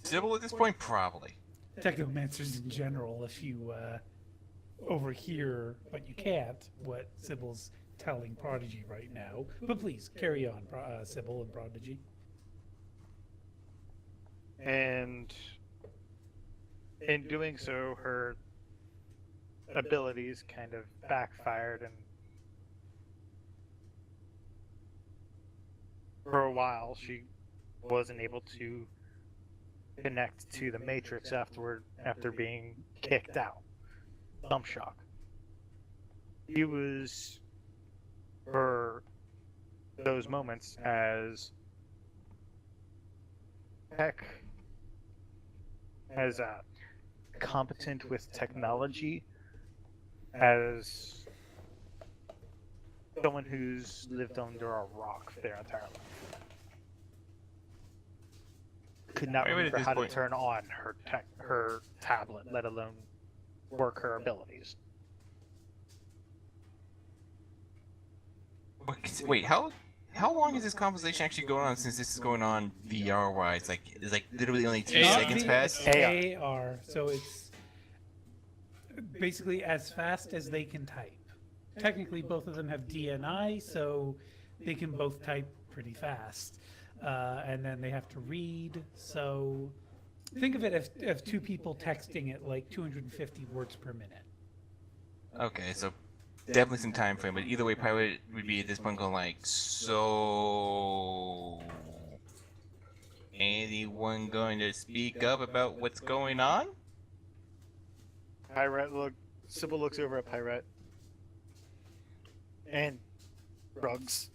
Sybil at this point, probably. Technomancers in general, if you overhear, but you can't, what Sybil's telling Prodigy right now. But please, carry on, Sybil and Prodigy. And in doing so, her abilities kind of backfired, and for a while she wasn't able to connect to the Matrix after being kicked out. Thumb shock. He was, for those moments, as competent with technology as someone who's lived under a rock their entire life. Could not Wait, at remember this how point- to turn on her tablet, let alone work her abilities. Wait, how long is this conversation actually going on since this is going on VR wise? Like, it's like literally only 2 AR. seconds past? It's AR, so it's basically as fast as they can type. Technically, both of them have DNI, so they can both type pretty fast. And then they have to read, so think of it as 2 people texting at like 250 words per minute. Okay, so definitely some time frame, but either way, Pirate would be at this point going like, so... Anyone going to speak up about what's going on? Sybil looks over at Pirate. And Rugs.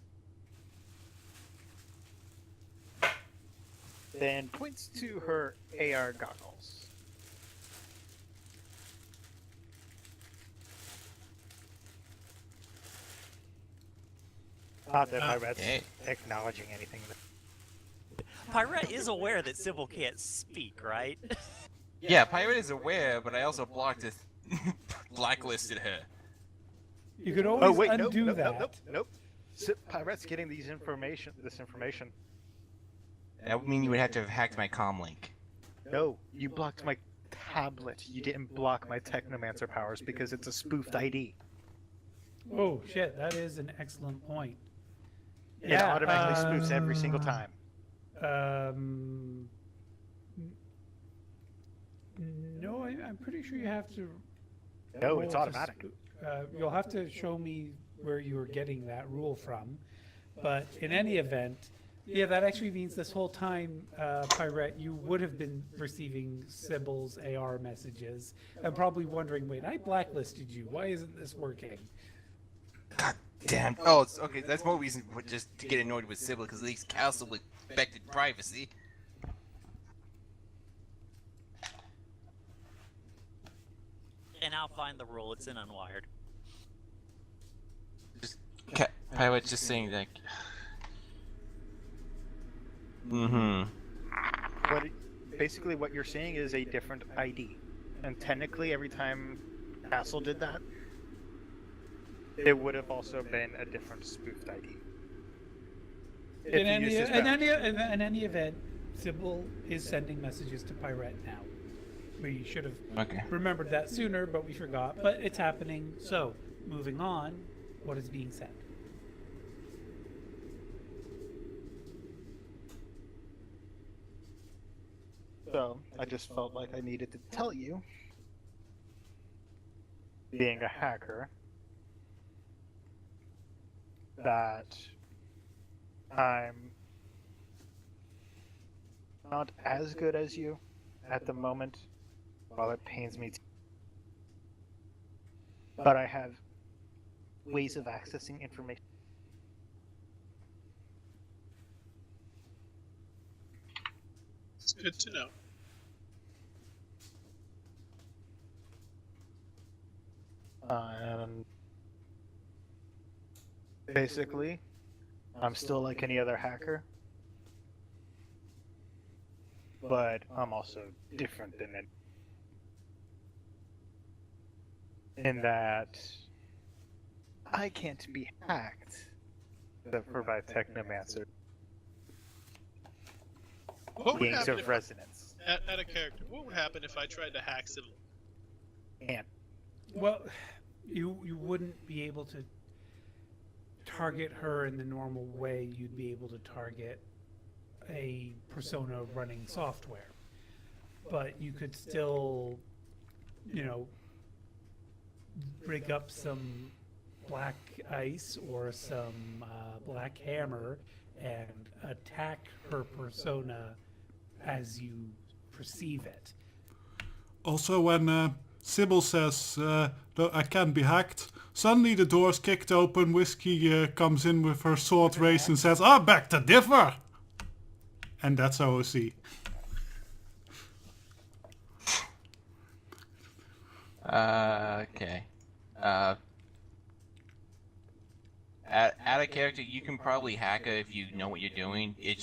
Then points to her AR goggles. Not that Pyrette's Okay. acknowledging anything. Pyrette is aware that Sybil can't speak, right? Yeah, Pirate is aware, but I also blacklisted her. You could Oh always wait, undo nope, that. nope. Pyrette's getting this information. That would mean you would have to have hacked my comm link. No, you blocked my tablet. You didn't block my Technomancer powers because it's a spoofed ID. Oh shit, that is an excellent point. It automatically spoofs every single time. Um, no, I'm pretty sure you have to. No, it's roll to automatic. you'll have to show me where you were getting that rule from. But in any event, yeah, that actually means this whole time, Pyrette, you would have been receiving Sybil's AR messages and probably wondering, wait, I blacklisted you. Why isn't this working? God damn. Oh, it's okay. That's more reason for just to get annoyed with Sybil, because at least Castle respected privacy. And I'll find the rule. It's in Unwired. Just Pilot's just saying like. Mm-hmm. Basically, what you're seeing is a different ID, and technically, every time Castle did that, it would have also been a different spoofed ID. In any event, Sybil is sending messages to Pyrette now. We should have Okay. remembered that sooner, but we forgot. But it's happening. So, moving on, what is being said? So, I just felt like I needed to tell you, being a hacker, that I'm not as good as you at the moment, while it pains me. But I have ways of accessing information. It's good to know. Basically, I'm still like any other hacker, but I'm also different than it. In that I can't be hacked except for by Technomancer What would beings happen of if, resonance. at a character? What would happen if I tried to hack Sybil? And Well, you wouldn't be able to target her in the normal way you'd be able to target a persona running software. But you could still, rig up some black ice or some black hammer and attack her persona as you perceive it. Also, when Sybil says, "No, I can't be hacked," suddenly the door's kicked open, Whiskey comes in with her sword raised and says, "Ah, back to differ!" And that's OOC. Okay. At a character, you can probably hack her if you know what you're doing. It's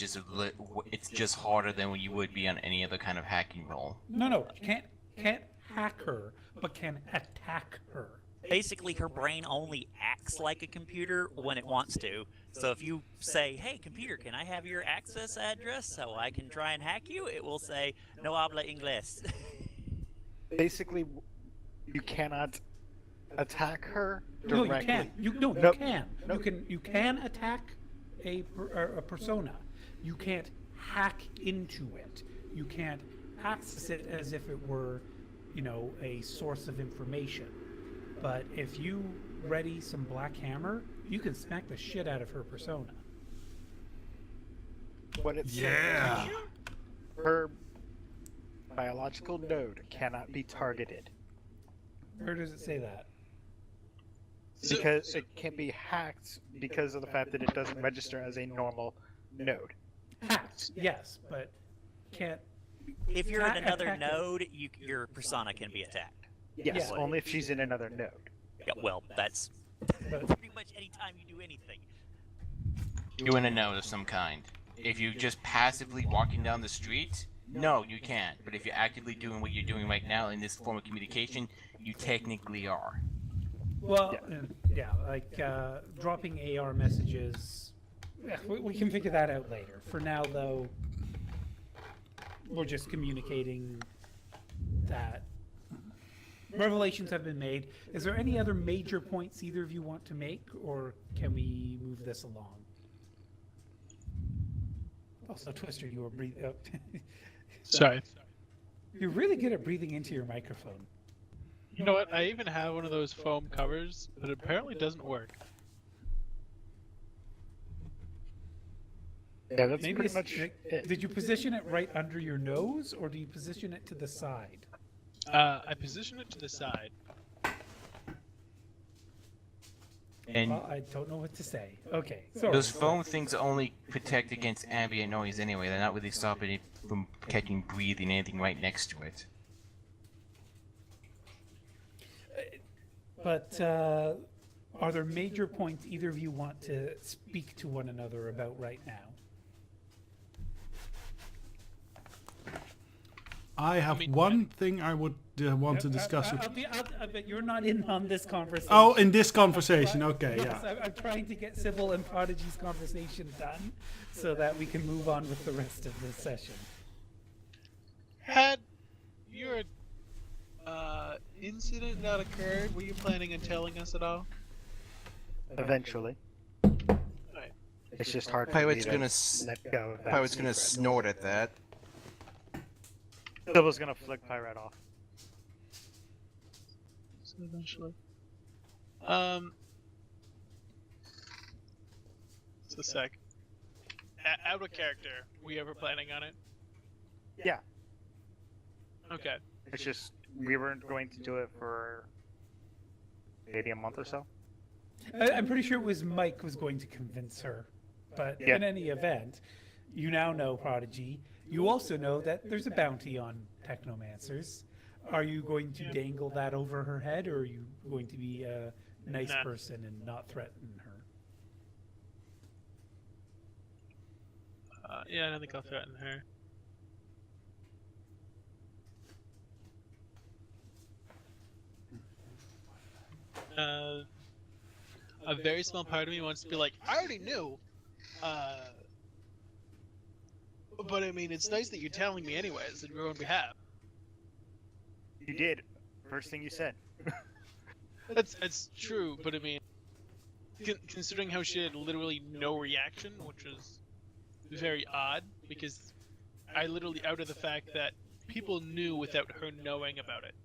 just harder than what you would be on any other kind of hacking role. No, can't hack her, but can attack her. Basically, her brain only acts like a computer when it wants to. So if you say, "Hey, computer, can I have your access address so I can try and hack you?" It will say, "No habla inglés." basically, you cannot attack her No, directly. you can. You Nope. can. Nope. You can attack a persona. You can't hack into it. You can't access it as if it were, a source of information. But if you ready some black hammer, you can smack the shit out of her persona. What it Yeah. says, her biological node cannot be targeted Where does it say that? because it can be hacked because of the fact that it doesn't register as a normal node. Hacked, yes, but can't. If you're in Attack- another attack it. node, your persona can be attacked. Yes, Yeah. only if she's in another node. Yeah, well, that's But pretty much any time you do anything. Doing a note of some kind. If you're just passively walking down the street, no, you can't. But if you're actively doing what you're doing right now in this form of communication, you technically are. Well, yeah, like dropping AR messages. Yeah, we can figure that out later. For now, though, we're just communicating that revelations have been made. Is there any other major points either of you want to make, or can we move this along? Also, Twister, you were breathing. Oh. Sorry. You're really good at breathing into your microphone. You know what? I even have one of those foam covers, but it apparently doesn't work. Yeah, that's Maybe pretty much it. Did you position it right under your nose, or do you position it to the side? I position it to the side. And Well, I don't know what to say. Okay, so those foam things only protect against ambient noise anyway. They're not really stopping it from catching breathing anything right next to it. But are there major points either of you want to speak to one another about right now? I have one thing I would want to discuss with. But you're not in on this conversation. Oh, in this conversation, okay, Yes, yeah. I'm trying to get Sybil and Prodigy's conversation done so that we can move on with the rest of this session. Had your incident not occurred, were you planning on telling us at all? Eventually. Right. It's just hard for Pirate's me to gonna let go of that Pirate's gonna secret. snort at that. Sybil's gonna flick Pirate off. So eventually. Just a sec. Out of character, were you ever planning on it? Yeah. Okay. It's just we weren't going to do it for maybe a month or so. I'm pretty sure it was Mike was going to convince her. But Yeah. in any event, you now know Prodigy. You also know that there's a bounty on technomancers. Are you going to dangle that over her head, or are you going to be a nice Nah. person and not threaten her? Yeah, I don't think I'll threaten her. A very small part of me wants to be like, I already knew. But I mean, it's nice that you're telling me anyways, on your own behalf. You did. First thing you said. That's true, but I mean, considering how she had literally no reaction, which is very odd, because I literally outed the fact that people knew without her knowing about it.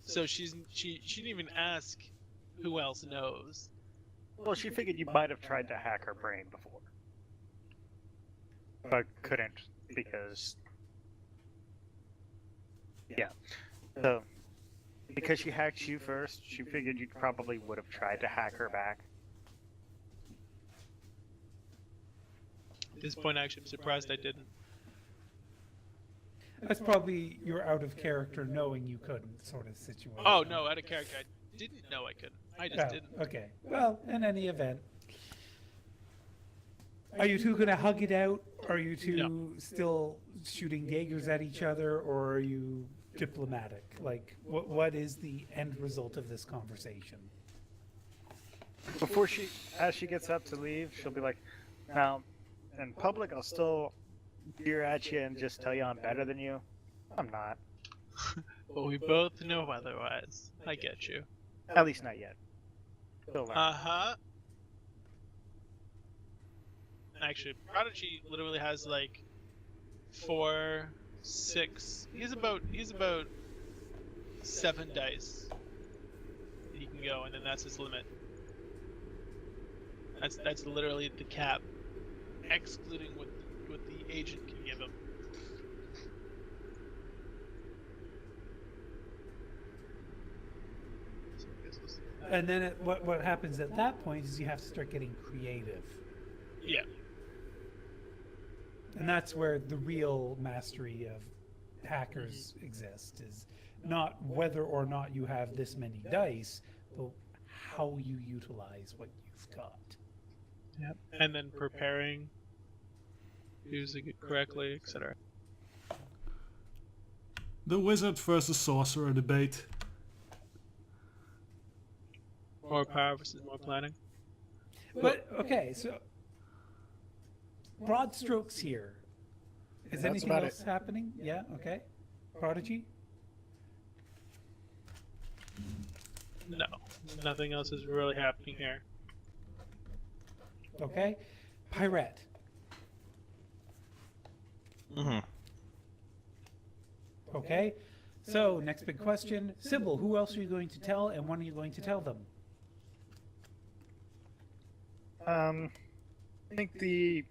So she didn't even ask who else knows. Well, she figured you might have tried to hack her brain before. But couldn't because... Yeah. So, because she hacked you first, she figured you probably would have tried to hack her back. At this point, actually, I'm surprised I didn't. That's probably your out of character knowing you couldn't sort of situation. Oh no, out of character, I didn't know I couldn't. I just Oh, didn't. okay. Well, in any event. Are you two going to hug it out? Are you two No. still shooting daggers at each other, or are you diplomatic? Like, what is the end result of this conversation? Before as she gets up to leave, she'll be like, now, in public, I'll still veer at you and just tell you I'm better than you. I'm not. But we both know otherwise. I get you. At least not yet. Still learn. Uh-huh. Actually, Prodigy literally has like 4, 6. He's about 7 dice he can go, and then that's his limit. That's literally the cap, excluding what the agent can give him. So I guess this- And then what happens at that point is you have to start getting creative. Yeah. And that's where the real mastery of hackers exists, is not whether or not you have this many dice, but how you utilize what you've got. Yep. And then preparing, using it correctly, etc. The wizard versus sorcerer debate. More power versus more planning. But okay, so broad strokes here. Is That's anything about else happening? Yeah. Okay. Prodigy. No, nothing else is really happening here. Okay. Pirate. Mm-hmm. Okay. So next big question, Sybil. Who else are you going to tell, and when are you going to tell them? I think the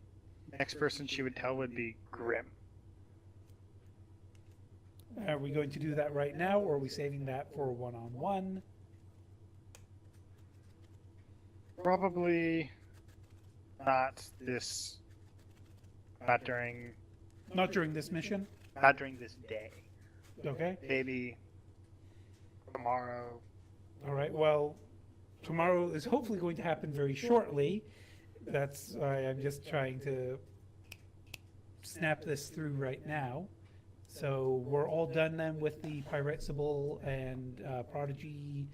next person she would tell would be Grim. Are we going to do that right now, or are we saving that for a one-on-one? Probably not this. Not during. Not during this mission. Not during this day. Okay. Maybe tomorrow. All right. Well, tomorrow is hopefully going to happen very shortly. That's why I'm just trying to snap this through right now. So we're all done then with the Pirate Sybil and Prodigy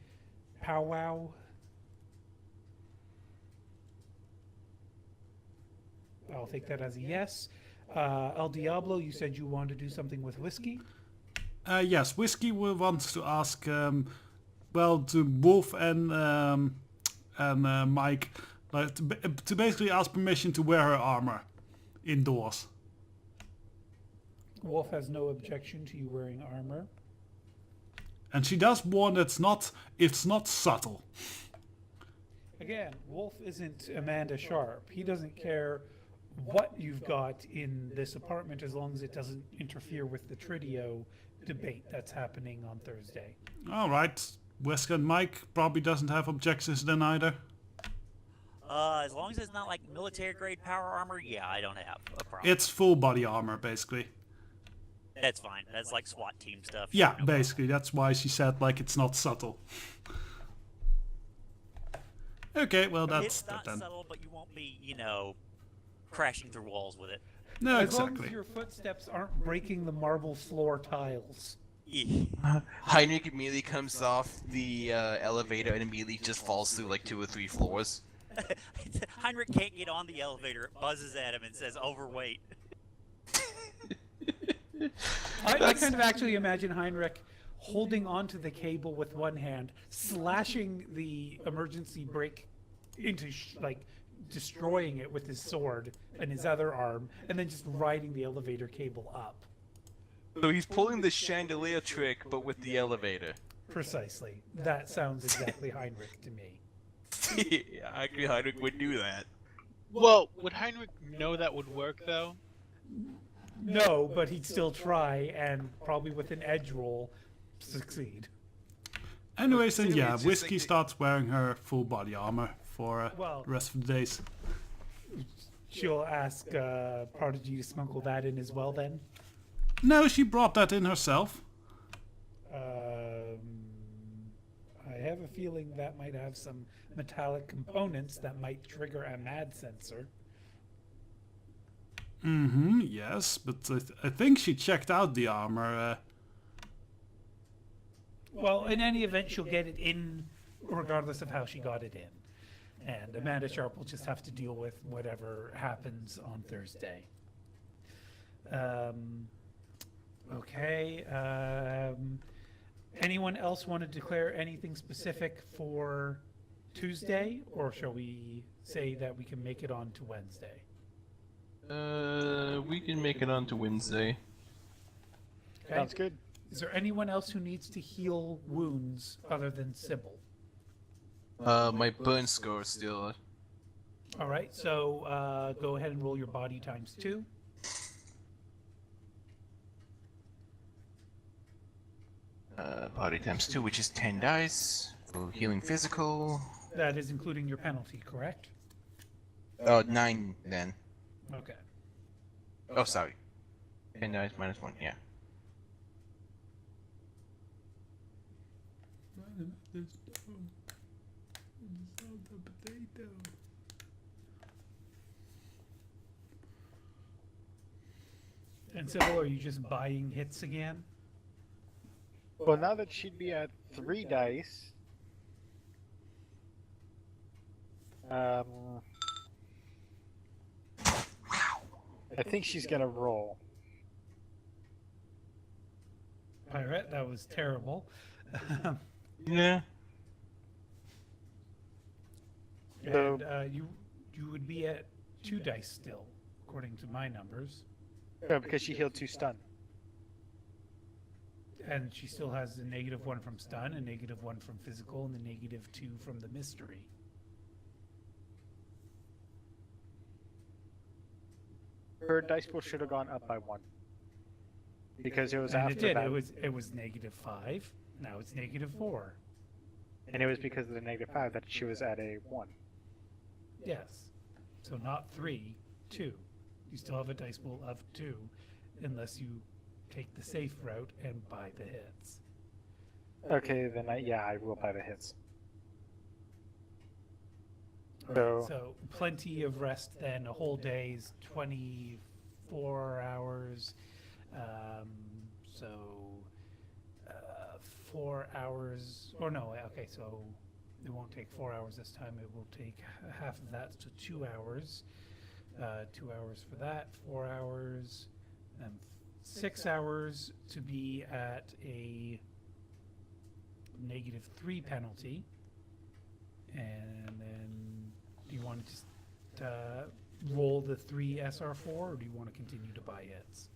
powwow. I'll take that as a yes. El Diablo, you said you wanted to do something with whiskey. Yes, Whiskey wants to ask, well, to Wolf and Mike, like to basically ask permission to wear her armor indoors. Wolf has no objection to you wearing armor. And she does warn it's not subtle. Again, Wolf isn't Amanda Sharp. He doesn't care what you've got in this apartment as long as it doesn't interfere with the Tridio debate that's happening on Thursday. All right, Wesker and Mike probably doesn't have objections then either. As long as it's not like military grade power armor, yeah, I don't have a problem. It's full body armor, basically. That's fine. That's like SWAT team stuff. Yeah, no basically. That's why she said, like, it's not subtle. Okay, well, problem. that's It's that not then. subtle, but you won't be, crashing through walls with it. No, As long exactly. as your footsteps aren't breaking the marble floor tiles. Yeah. Heinrich immediately comes off the elevator and immediately just falls through like 2 or 3 floors. Heinrich can't get on the elevator. It buzzes at him and says overweight. I kind of actually imagine Heinrich holding onto the cable with one hand, slashing the emergency brake into destroying it with his sword and his other arm, and then just riding the elevator cable up. So he's pulling the chandelier trick, but with the elevator. Precisely. That sounds exactly Heinrich to me. Yeah, I agree. Heinrich would do that. Well, would Heinrich know that would work though? No, but he'd still try, and probably with an edge roll, succeed. Anyways, then Anyway, yeah, it's just Whiskey like the- starts wearing her full body armor for Well- the rest of the days. She'll ask Prodigy to smuggle that in as well then. No, she brought that in herself. I have a feeling that might have some metallic components that might trigger a MAD sensor. Mm-hmm, yes, but I think she checked out the armor. Well, in any event, she'll get it in regardless of how she got it in. And Amanda Sharp will just have to deal with whatever happens on Thursday. Okay. Anyone else want to declare anything specific for Tuesday, or shall we say that we can make it on to Wednesday? We can make it on to Wednesday. Okay. Sounds good. Is there anyone else who needs to heal wounds other than Sybil? My burn score is still. All right, so go ahead and roll your body times 2. Body times 2, which is 10 dice. For healing physical. That is including your penalty, correct? 9 then. Okay. Oh, sorry. 10 dice minus 1, yeah. And Sybil, are you just buying hits again? Well, now that she'd be at 3 dice, I think she's gonna roll. Pirate, that was terrible. Yeah. And you would be at 2 dice still, according to my numbers. Because she healed 2 stun. And she still has a -1 from stun, a -1 from physical, and the -2 from the mystery. Her dice pool should have gone up by 1. Because it was And after it did. that. It was -5. Now it's -4. And it was because of the -5 that she was at a 1. Yes. So not 3, 2. You still have a dice pool of 2, unless you take the safe route and buy the hits. Okay, then I will buy the hits. So plenty of rest then. A whole day's 24 hours. So 4 hours, or no, okay, so it won't take 4 hours this time. It will take half of that, so 2 hours. 2 hours for that, 4 hours, and 6 hours to be at a -3 penalty. And then, do you want to just roll the 3 SR4, or do you want to continue to buy hits?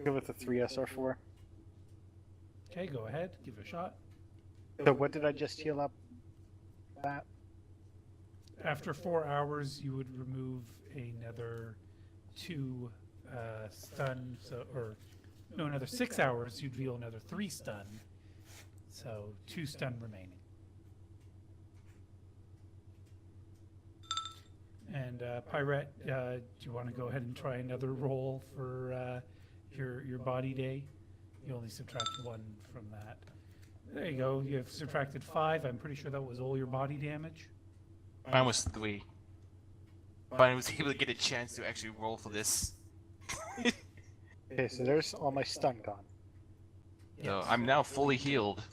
Go with the 3 SR4. Okay, go ahead, give it a shot. So what did I just heal up? That? After 4 hours, you would remove another 2 stun, another 6 hours, you'd heal another 3 stun. So 2 stun remaining. And Pirate, do you want to go ahead and try another roll for your body day? You only subtract 1 from that. There you go. You have subtracted 5. I'm pretty sure that was all your body damage. Mine was 3. But I was able to get a chance to actually roll for this. Okay, so there's all my stun gone. So I'm now fully healed.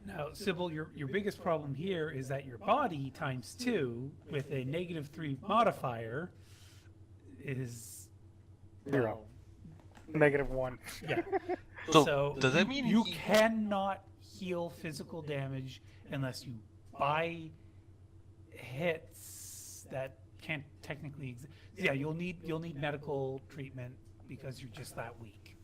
Now, Sybil, your biggest problem here is that your body times 2 with a -3 modifier is 0. -1. Yeah. So, does that mean you he- cannot heal physical damage unless you buy hits that can't technically exist? Yeah, you'll need medical treatment because you're just that weak.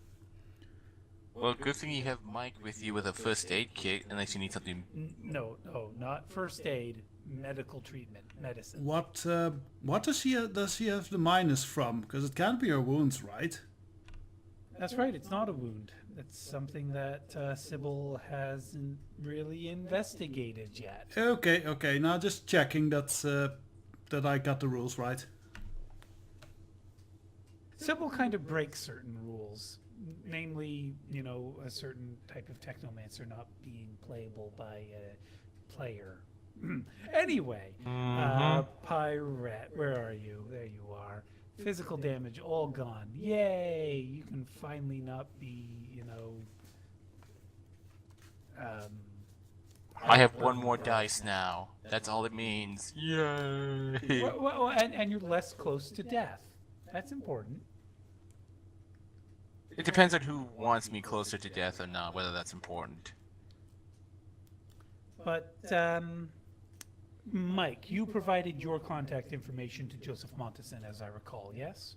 Well, good thing you have Mike with you with a first aid kit, unless you need something. No, not first aid, medical treatment, medicine. What does he have the minus from? Because it can't be her wounds, right? That's right, it's not a wound. It's something that Sybil hasn't really investigated yet. Okay. Now just checking that I got the rules right. Sybil kind of breaks certain rules, namely, a certain type of technomancer not being playable by a player. Anyway, Pirate, where are you? There you are. Physical damage all gone. Yay! You can finally not be, I have 1 more dice now. That's all it means. Yay! well, and you're less close to death. That's important. It depends on who wants me closer to death or not, whether that's important. But, Mike, you provided your contact information to Joseph Montesson, as I recall, yes?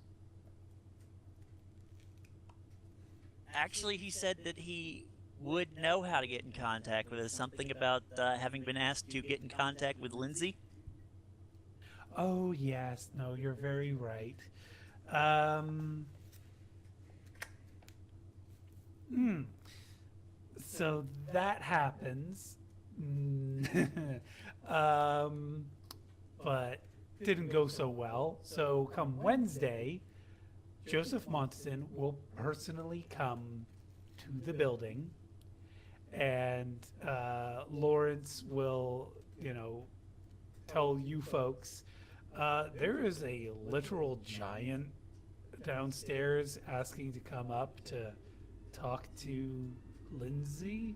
Actually, he said that he would know how to get in contact with us. Something about having been asked to get in contact with Lindsay. Oh, yes. No, you're very right. So that happens. But didn't go so well. So come Wednesday, Joseph Montesson will personally come to the building, and Lawrence will, tell you folks There is a literal giant downstairs asking to come up to talk to Lindsay.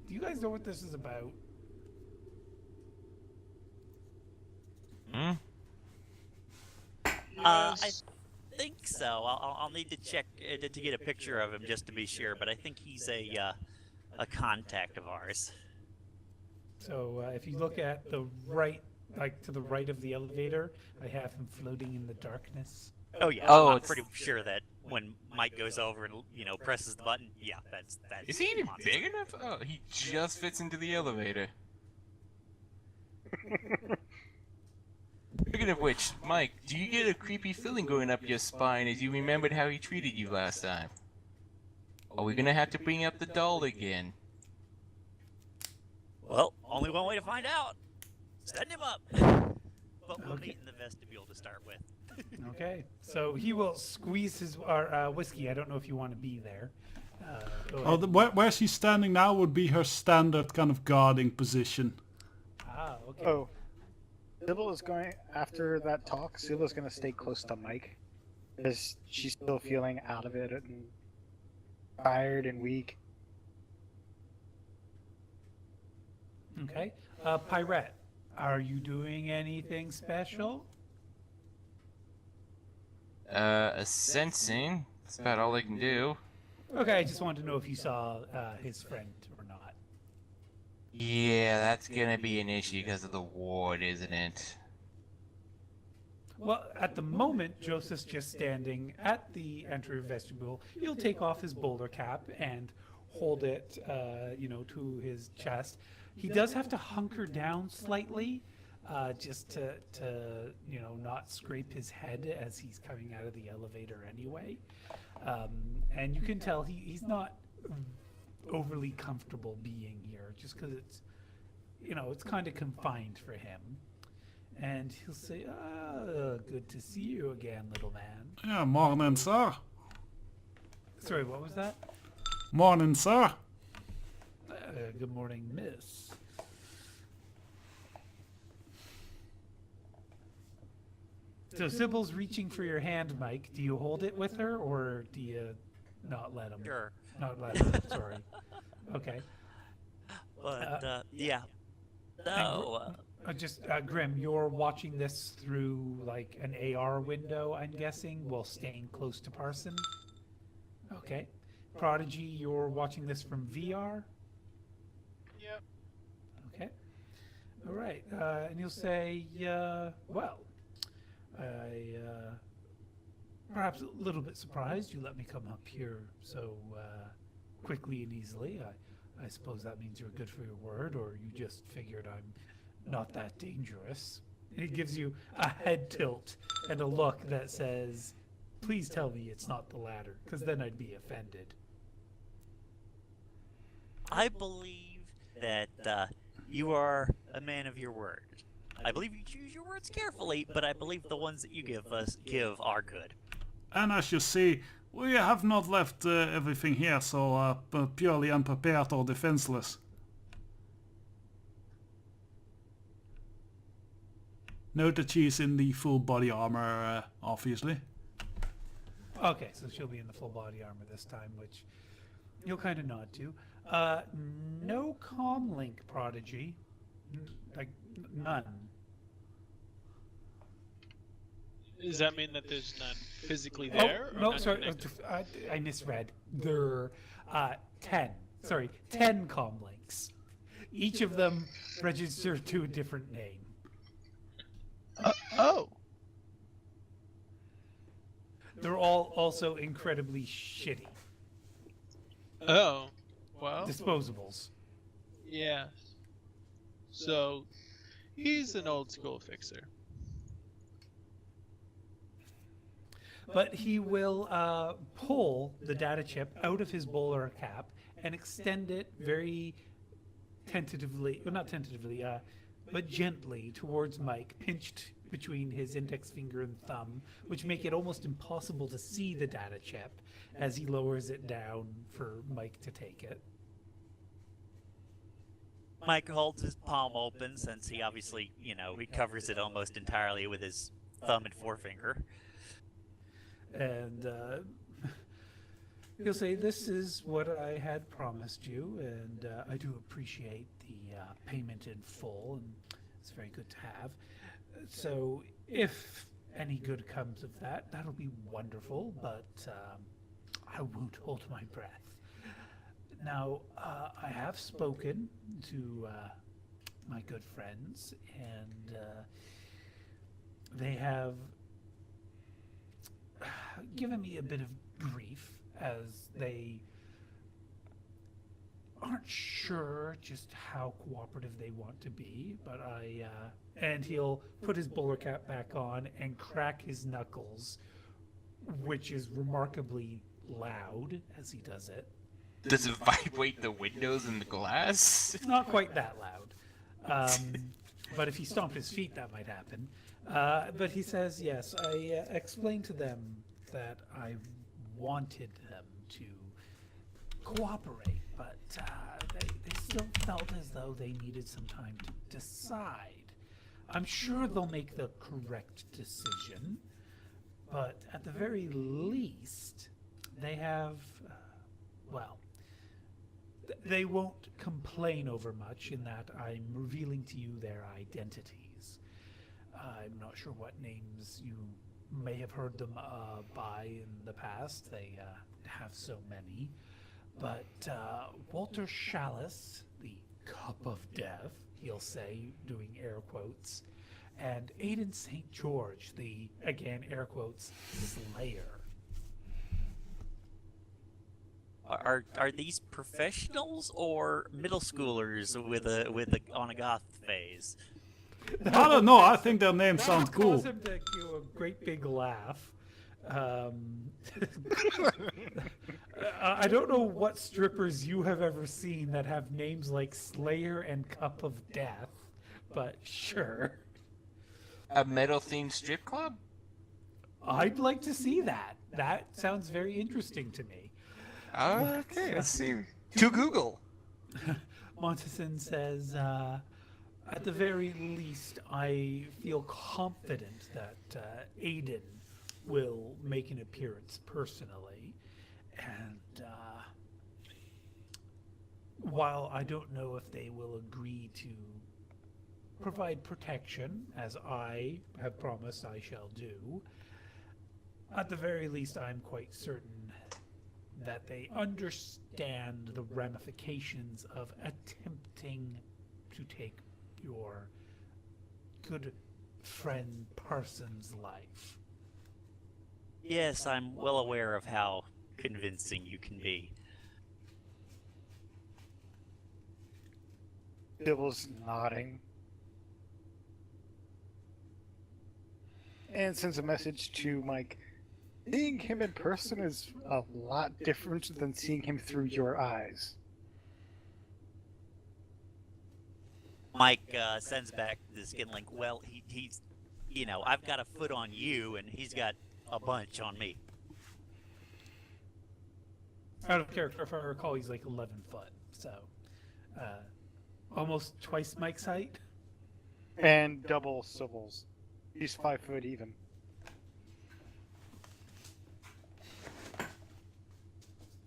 Do you guys know what this is about? Hmm? I Yes. think so. I'll need to check to get a picture of him just to be sure, but I think he's a contact of ours. So if you look at the right, like to the right of the elevator, I have him floating in the darkness. Oh yeah, Oh, I'm it's- pretty sure that when Mike goes over and presses the button, yeah, that's Is he even monster. big enough? Oh, he just fits into the elevator. Speaking of which, Mike, do you get a creepy feeling going up your spine as you remembered how he treated you last time? Are we gonna have to bring up the doll again? Well, only one way to find out. Send him up. But we'll Okay. meet in the vestibule to start with. Okay. So he will squeeze his whiskey. I don't know if you want to be there. Go Oh, ahead. where she's standing now would be her standard kind of guarding position. Okay. Oh. Sybil is going, after that talk, Sybil's going to stay close to Mike. Because she's still feeling out of it and tired and weak. Okay. Pirate, are you doing anything special? A sensing. That's about all I can do. Okay, I just wanted to know if you saw his friend or not. Yeah, that's gonna be an issue because of the ward, isn't it? Well, at the moment, Joseph's just standing at the entry vestibule. He'll take off his bowler cap and hold it, to his chest. He does have to hunker down slightly, just to not scrape his head as he's coming out of the elevator anyway. And you can tell he's not overly comfortable being here, just because it's kind of confined for him. And he'll say, good to see you again, little man. Yeah, morning, sir. Sorry, what was that? Morning, sir. Good morning, miss. So Sybil's reaching for your hand, Mike. Do you hold it with her, or do you not let him? Sure. Not let him, sorry. Okay. But yeah. So Grim, you're watching this through like an AR window, I'm guessing, while staying close to Parson. Okay. Prodigy, you're watching this from VR. Yep. Okay. All right. And you'll say, well, I perhaps a little bit surprised you let me come up here so quickly and easily. I suppose that means you're good for your word, or you just figured I'm not that dangerous. And it gives you a head tilt and a look that says, please tell me it's not the latter, because then I'd be offended. I believe that you are a man of your word. I believe you choose your words carefully, but I believe the ones that you give are good. And as you see, we have not left everything here so purely unprepared or defenseless. Note that she's in the full body armor, obviously. Okay, so she'll be in the full body armor this time, which you'll kind of nod to. No comlink, Prodigy. None. Does that mean that there's none physically Oh, there? or no, none sorry, connected? I misread. There are 10 comlinks. Each of them registered to a different name. Oh. They're all also incredibly shitty. Oh. Well. Disposables. Yeah. So, he's an old school fixer. But he will pull the data chip out of his bowler cap and extend it very tentatively, well, not tentatively, but gently towards Mike, pinched between his index finger and thumb, which make it almost impossible to see the data chip as he lowers it down for Mike to take it. Mike holds his palm open since he obviously, he covers it almost entirely with his thumb and forefinger. And he'll say, "This is what I had promised you, and I do appreciate the payment in full, and it's very good to have. So if any good comes of that, that'll be wonderful, but I won't hold my breath. Now, I have spoken to my good friends, and they have given me a bit of grief as they aren't sure just how cooperative they want to be, but and he'll put his bowler cap back on and crack his knuckles, which is remarkably loud as he does it. Does it vibrate the windows and the glass? Not quite that loud. But if he stomped his feet, that might happen. But he says, yes, I explained to them that I wanted them to cooperate, but they still felt as though they needed some time to decide. I'm sure they'll make the correct decision, but at the very least, they have, they won't complain over much in that I'm revealing to you their identities. I'm not sure what names you may have heard them by in the past. They have so many. But Walter Chalice, the Cup of Death, he'll say, doing air quotes, and Aiden St. George, the, again, air quotes, Slayer. Are these professionals or middle schoolers on a goth phase? I don't know. I think their name sounds cool. Caused him to give a great big laugh. I don't know what strippers you have ever seen that have names like Slayer and Cup of Death, but sure. A metal-themed strip club? I'd like to see that. That sounds very interesting to me. Okay, let's see. To Google. Montesson says, at the very least, I feel confident that Aiden will make an appearance personally. And while I don't know if they will agree to provide protection, as I have promised I shall do, at the very least, I'm quite certain that they understand the ramifications of attempting to take your good friend Parsons' life. Yes, I'm well aware of how convincing you can be. Bill's nodding. And sends a message to Mike. Seeing him in person is a lot different than seeing him through your eyes. Mike sends back the skin link. Well, he's, I've got a foot on you, and he's got a bunch on me. Out of character, if I recall, he's like 11 foot, so almost twice Mike's height. And double Sybil's. He's 5 foot even.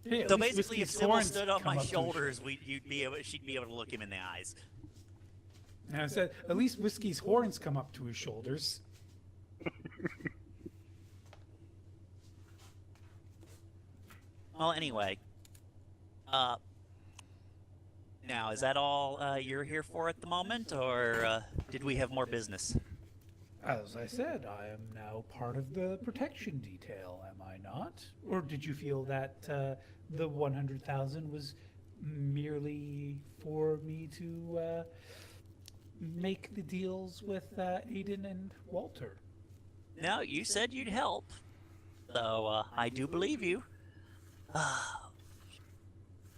Yeah, So at least basically, if Whiskey's Sybil horns stood on come my up to his shoulders, she'd be able to look him in the eyes. And I said, at least Whiskey's horns come up to his shoulders. Well, anyway. Now, is that all you're here for at the moment, or did we have more business? As I said, I am now part of the protection detail, am I not? Or did you feel that the 100,000 was merely for me to make the deals with Aiden and Walter? No, you said you'd help. So, I do believe you.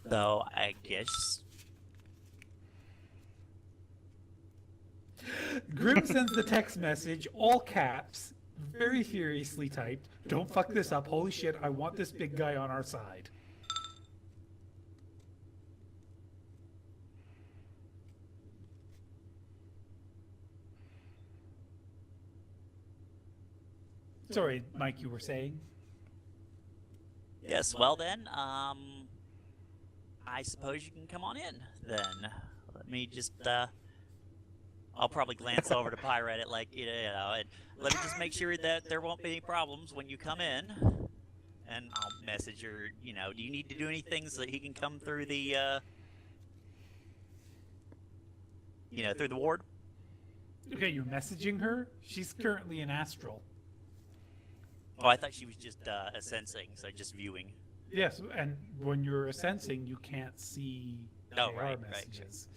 Though, I guess... Grim sends the text message, all caps, very furiously typed, "Don't fuck this up, holy shit, I want this big guy on our side." Sorry, Mike, you were saying? Yes, well then, I suppose you can come on in, then. Let me just, I'll probably glance over to Pirate at, like, and let me just make sure that there won't be any problems when you come in. And I'll message her, do you need to do anything so that he can come through the, through the ward? Okay, you're messaging her? She's currently in Astral. Oh, I thought she was just, sensing, so just viewing. Yes, and when you're sensing, you can't see Oh, AR right. messages.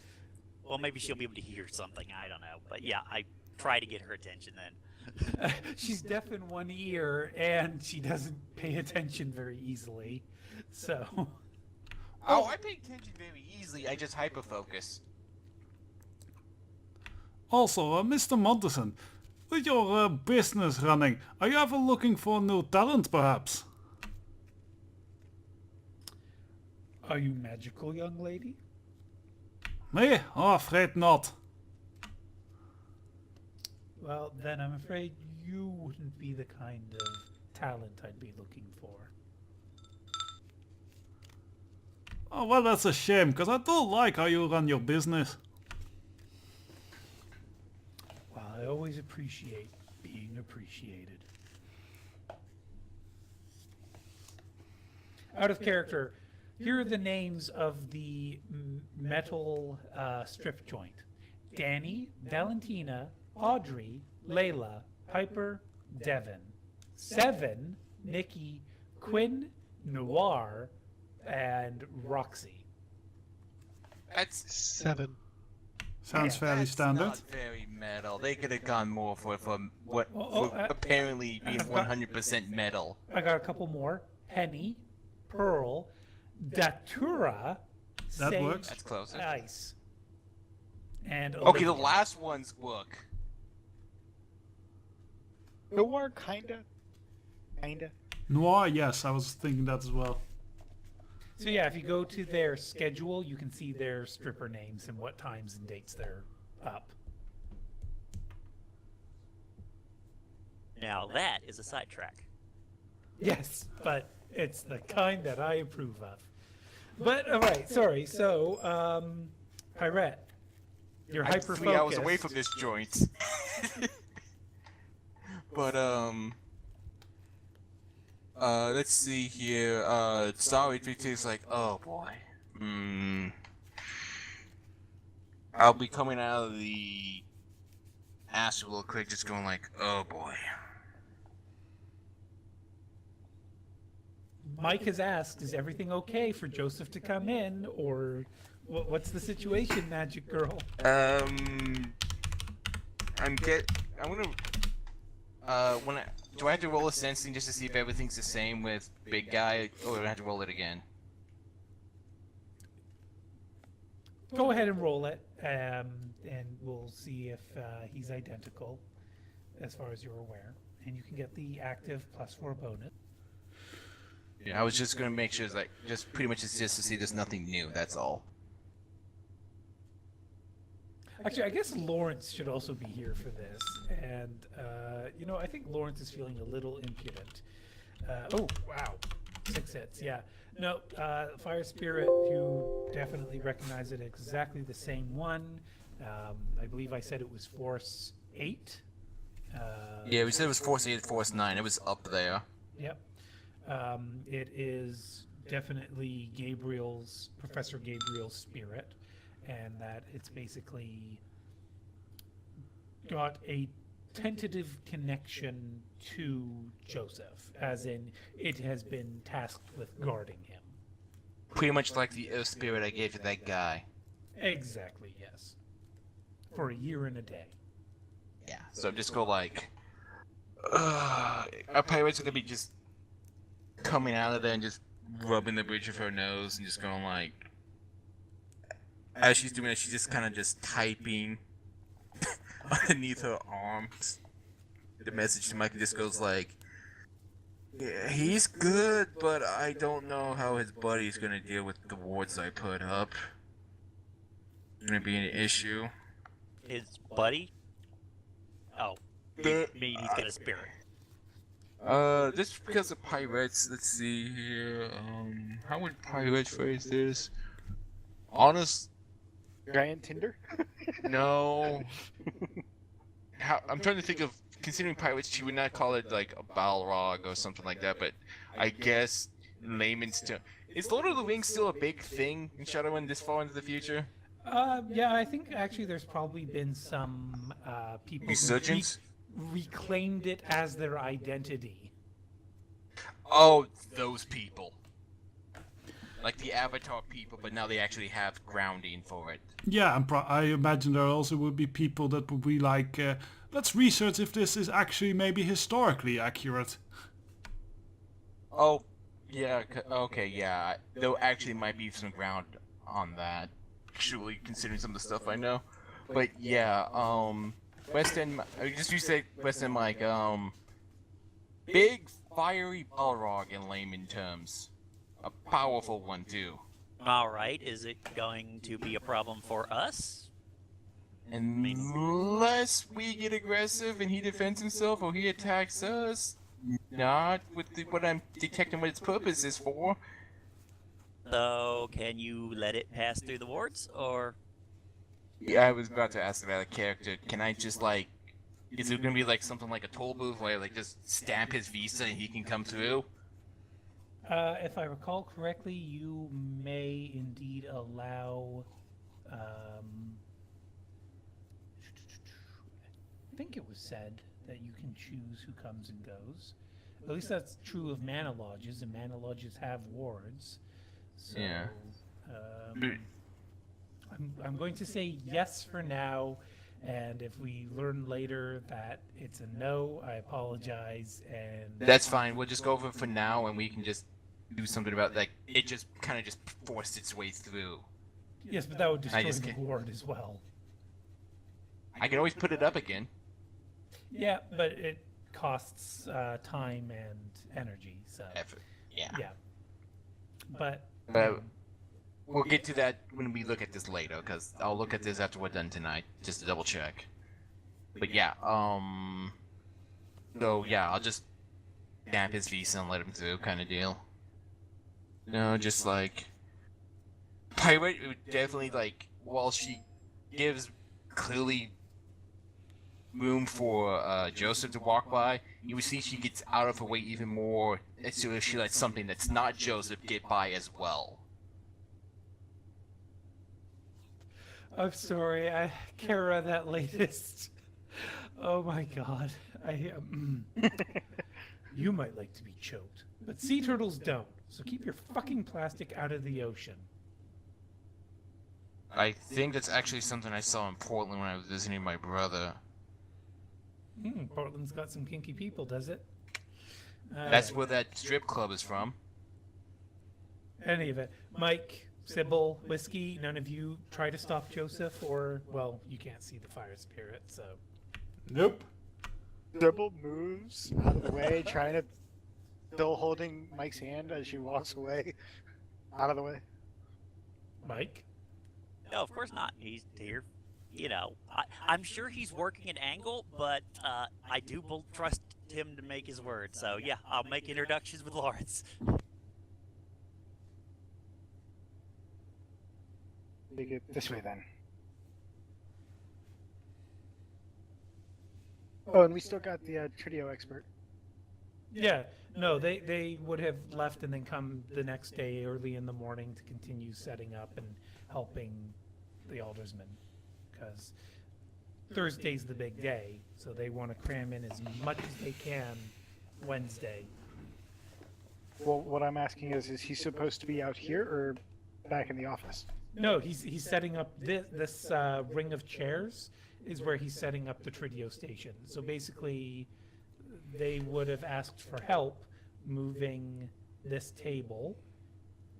Well, maybe she'll be able to hear something, I don't know. But yeah, I try to get her attention then. She's deaf in one ear, and she doesn't pay attention very easily. So, Oh, I pay attention very easily. I just hyperfocus. Also, Mr. Monteson, with your business running, are you ever looking for new talent, perhaps? are you magical, young lady? Me? Oh, afraid not. Well, then I'm afraid you wouldn't be the kind of talent I'd be looking for. Oh, well, that's a shame, because I do like how you run your business. Well, I always appreciate being appreciated. Out of character, here are the names of the metal strip joint. Danny, Valentina, Audrey, Layla, Piper, Devin. Seven, Nikki, Quinn, Noir, and Roxy. That's 7. Sounds Yeah, fairly that's standard. not very metal. They could have gone more for what Oh, for apparently being 100% metal. I got a couple more. Penny, Pearl, Datura, That Sage, works. That's closer. Ice. And Okay, the Olivia. last one's book. Noir, kinda. Noir, yes, I was thinking that as well. So yeah, if you go to their schedule, you can see their stripper names and what times and dates they're up. Now that is a sidetrack. Yes, but it's the kind that I approve of. But all right, sorry. So, Pirate, you're I'm hyper 3 hours away from this joint. But let's see here. Sorry, 3 is like, oh boy. I'll be coming out of the astral real quick, just going like, oh boy. Mike has asked, is everything okay for Joseph to come in, or what's the situation, Magic Girl? I'm gonna. Do I have to roll a sensing just to see if everything's the same with big guy, or do I have to roll it again? Go ahead and roll it, and we'll see if he's identical, as far as you're aware. And you can get the active +4 bonus. Yeah, I was just gonna make sure, it's like, just pretty much it's just to see there's nothing new. That's all. Actually, I guess Lawrence should also be here for this. And, I think Lawrence is feeling a little impudent. Oh, wow. 6 hits, yeah. No, Fire Spirit, you definitely recognize it, exactly the same one. I believe I said it was Force 8. Yeah, we said it was Force 8, Force 9. It was up there. Yep. It is definitely Professor Gabriel's spirit, and that it's basically got a tentative connection to Joseph, as in it has been tasked with guarding him. Pretty much like the Earth Spirit I gave to that guy. Exactly, yes. For a year and a day. Yeah. So just go like, our pirates are gonna be just coming out of there and just rubbing the bridge of her nose and just going like, as she's doing it, she's just kind of just typing underneath her arms. The message to Mike just goes like, yeah, he's good, but I don't know how his buddy's gonna deal with the wards I put up. Gonna be an issue. His buddy? Oh, you mean he's got a spirit. Just because of pirates, let's see here. How would pirates phrase this? Honest, Giant Tinder? no. I'm trying to think of, considering pirates, she would not call it like a Balrog or something like that, but I guess in layman's terms. Is Lord of the Rings still a big thing in Shadowrun this far into the future? Yeah, I think actually there's probably been some people who Resurgence? reclaimed it as their identity. Oh, those people. Like the Avatar people, but now they actually have grounding for it. Yeah, and I imagine there also would be people that would be like, let's research if this is actually maybe historically accurate. Oh, yeah, okay, yeah. There actually might be some ground on that, actually, considering some of the stuff I know. But yeah, West End, just you say West End Mike, big fiery Balrog in layman terms. A powerful one, too. All right, is it going to be a problem for us? Unless we get aggressive and he defends himself or he attacks us, not with what I'm detecting what its purpose is for. So, can you let it pass through the wards, or? Yeah, I was about to ask about a character. Can I just like, is it gonna be like something like a toll booth where like just stamp his visa and he can come through? If I recall correctly, you may indeed allow. I think it was said that you can choose who comes and goes. At least that's true of mana lodges, and mana lodges have wards. So, Yeah. I'm going to say yes for now, and if we learn later that it's a no, I apologize. And That's fine. We'll just go over it for now, and we can just do something about like it. Just kind of just forced its way through. yes, but that would destroy just the can't- ward as well. I can always put it up again. Yeah, but it costs time and energy. So Effort. Yeah. yeah, but We'll get to that when we look at this later, because I'll look at this after we're done tonight, just to double check. But yeah, so yeah, I'll just stamp his visa and let him through, kind of deal. No, just like pirate would definitely like, while she gives clearly room for Joseph to walk by, you would see she gets out of her way even more as soon as she lets something that's not Joseph get by as well. I'm sorry, I can't run that latest. Oh my god, You might like to be choked, but sea turtles don't. So keep your fucking plastic out of the ocean. I think that's actually something I saw in Portland when I was visiting my brother. Portland's got some kinky people, does it? That's where that strip club is from. Any of it. Mike, Sybil, Whiskey, none of you try to stop Joseph, or, well, you can't see the fire spirit, so. Nope. Double moves out of the way, trying to, still holding Mike's hand as she walks away. Out of the way. Mike? No, of course not. He's here. You know, I'm sure he's working an angle, but I do trust him to make his word. So yeah, I'll make introductions with Lawrence. Take it this way then. Oh, and we still got the Trio expert. Yeah, no, they would have left and then come the next day early in the morning to continue setting up and helping the aldersmen, because Thursday's the big day, so they want to cram in as much as they can Wednesday. Well, what I'm asking is he supposed to be out here or back in the office? No, he's setting up this ring of chairs is where he's setting up the Tridio station. So basically, they would have asked for help moving this table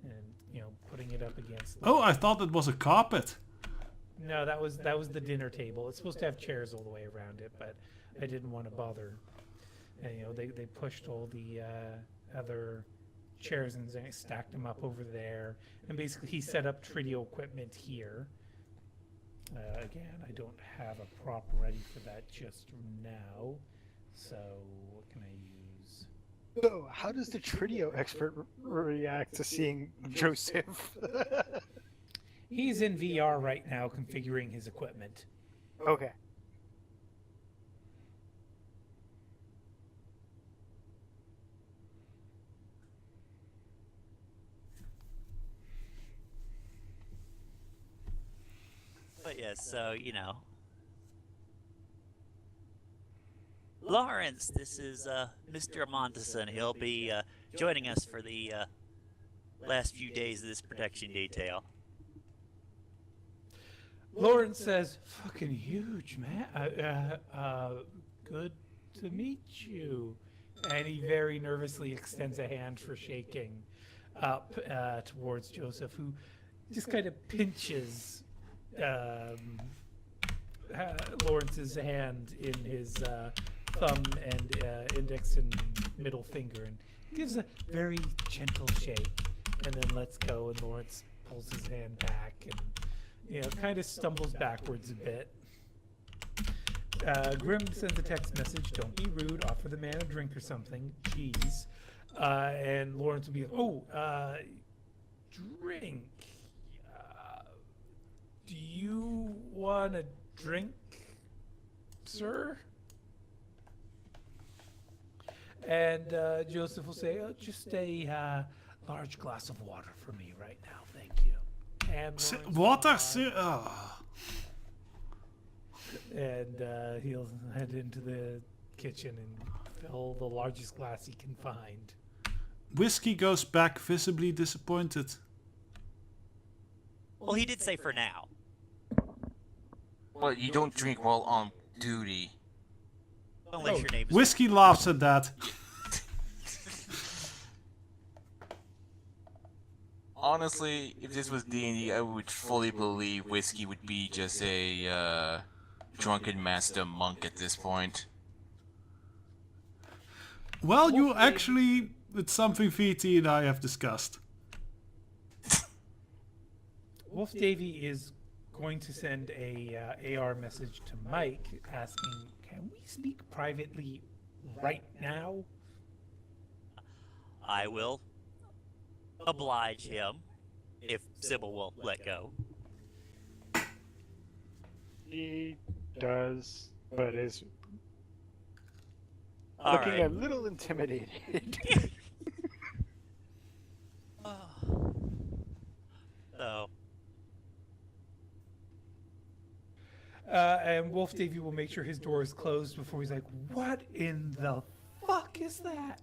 and, you know, putting it up against. Oh, I thought it was a carpet. No, that was the dinner table. It's supposed to have chairs all the way around it, but I didn't want to bother. And, you know, they pushed all the other chairs and they stacked them up over there. And basically, he set up Tridio equipment here. Again, I don't have a prop ready for that just now. So what can I use? So, how does the Trio expert react to seeing Joseph? He's in VR right now configuring his equipment. Okay. But yes, so Lawrence, this is Mr. Montison. He'll be joining us for the last few days of this protection detail. Lawrence says, "Fucking huge, man. Good to meet you." And he very nervously extends a hand for shaking up towards Joseph, who just kind of pinches Lawrence's hand in his thumb and index and middle finger, and gives a very gentle shake, and then lets go. And Lawrence pulls his hand back and kind of stumbles backwards a bit. Grim sends a text message, "Don't be rude, offer the man a drink or something, jeez." And Lawrence will be like, "Oh, drink. Do you want a drink, sir?" And Joseph will say, "Just a large glass of water for me right now, thank you." And Lawrence will nod. And he'll head into the kitchen and fill the largest glass he can find. Whiskey goes back visibly disappointed. Well, he did say for now. Well, you don't drink while on duty. Unless your name is Whiskey laughs at that. Honestly, if this was D&D, I would fully believe Whiskey would be just a drunken master monk at this point. Well, you actually, it's something VT and I have discussed. Wolf Davy is going to send a AR message to Mike asking, "Can we speak privately right now?" I will oblige him if Sybil will let go. He does, but is All looking right. a little intimidated. So, And Wolf Davy will make sure his door is closed before he's like, "What in the fuck is that?"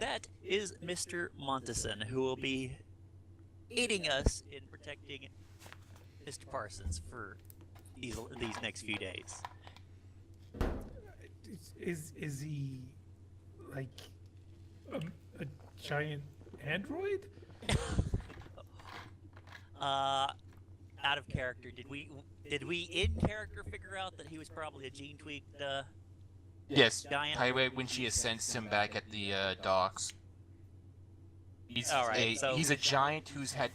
that is Mr. Montison, who will be aiding us in protecting Mr. Parsons for these next few days. Is he like a giant android? Out of character, did we in character figure out that he was probably a gene tweaked Yes, giant? Highway when she ascends him back at the docks. He's All right, he's a giant who's had.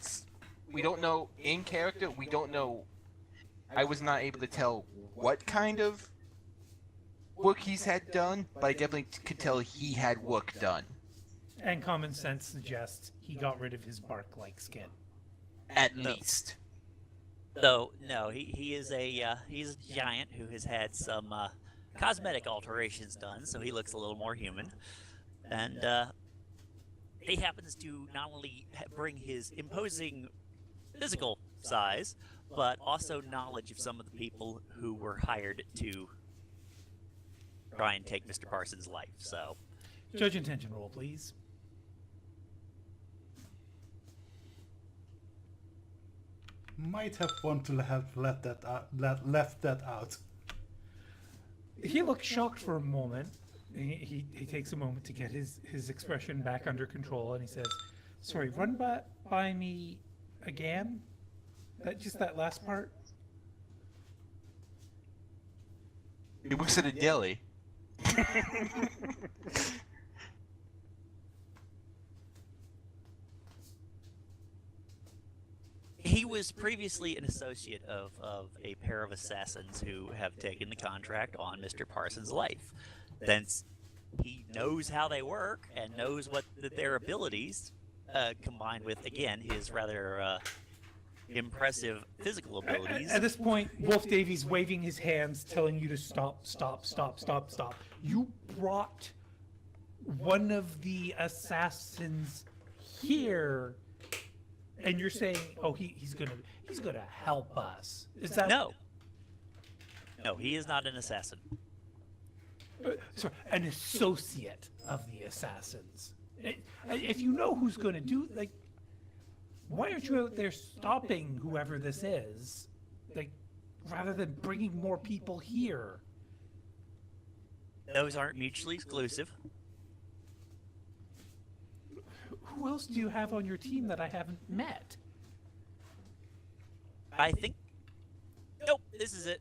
We don't know in character. We don't know. I was not able to tell what kind of work he's had done, but I definitely could tell he had work done. And common sense suggests he got rid of his bark-like skin. At No. least. Though no, he is he's a giant who has had some cosmetic alterations done, so he looks a little more human, and he happens to not only bring his imposing physical size, but also knowledge of some of the people who were hired to try and take Mr. Parsons' life. So, Judge intention roll, please. Might have wanted to have left that out. He looks shocked for a moment. He takes a moment to get his expression back under control, and he says, "Sorry, run by me again? Just that last part?" He works at a deli. he was previously an associate of a pair of assassins who have taken the contract on Mr. Parsons' life. Thence, he knows how they work and knows what their abilities, combined with, again, his rather impressive physical abilities. At this point, Wolf Davies waving his hands, telling you to stop, stop, stop, stop, stop. You brought one of the assassins here, and you're saying, "Oh, he's gonna help us." Is that No. No, he is not an assassin. Sorry, an associate of the assassins? If you know who's going to do, like, why aren't you out there stopping whoever this is, like, rather than bringing more people here? Those aren't mutually exclusive. Who else do you have on your team that I haven't met? I think. Nope, this is it.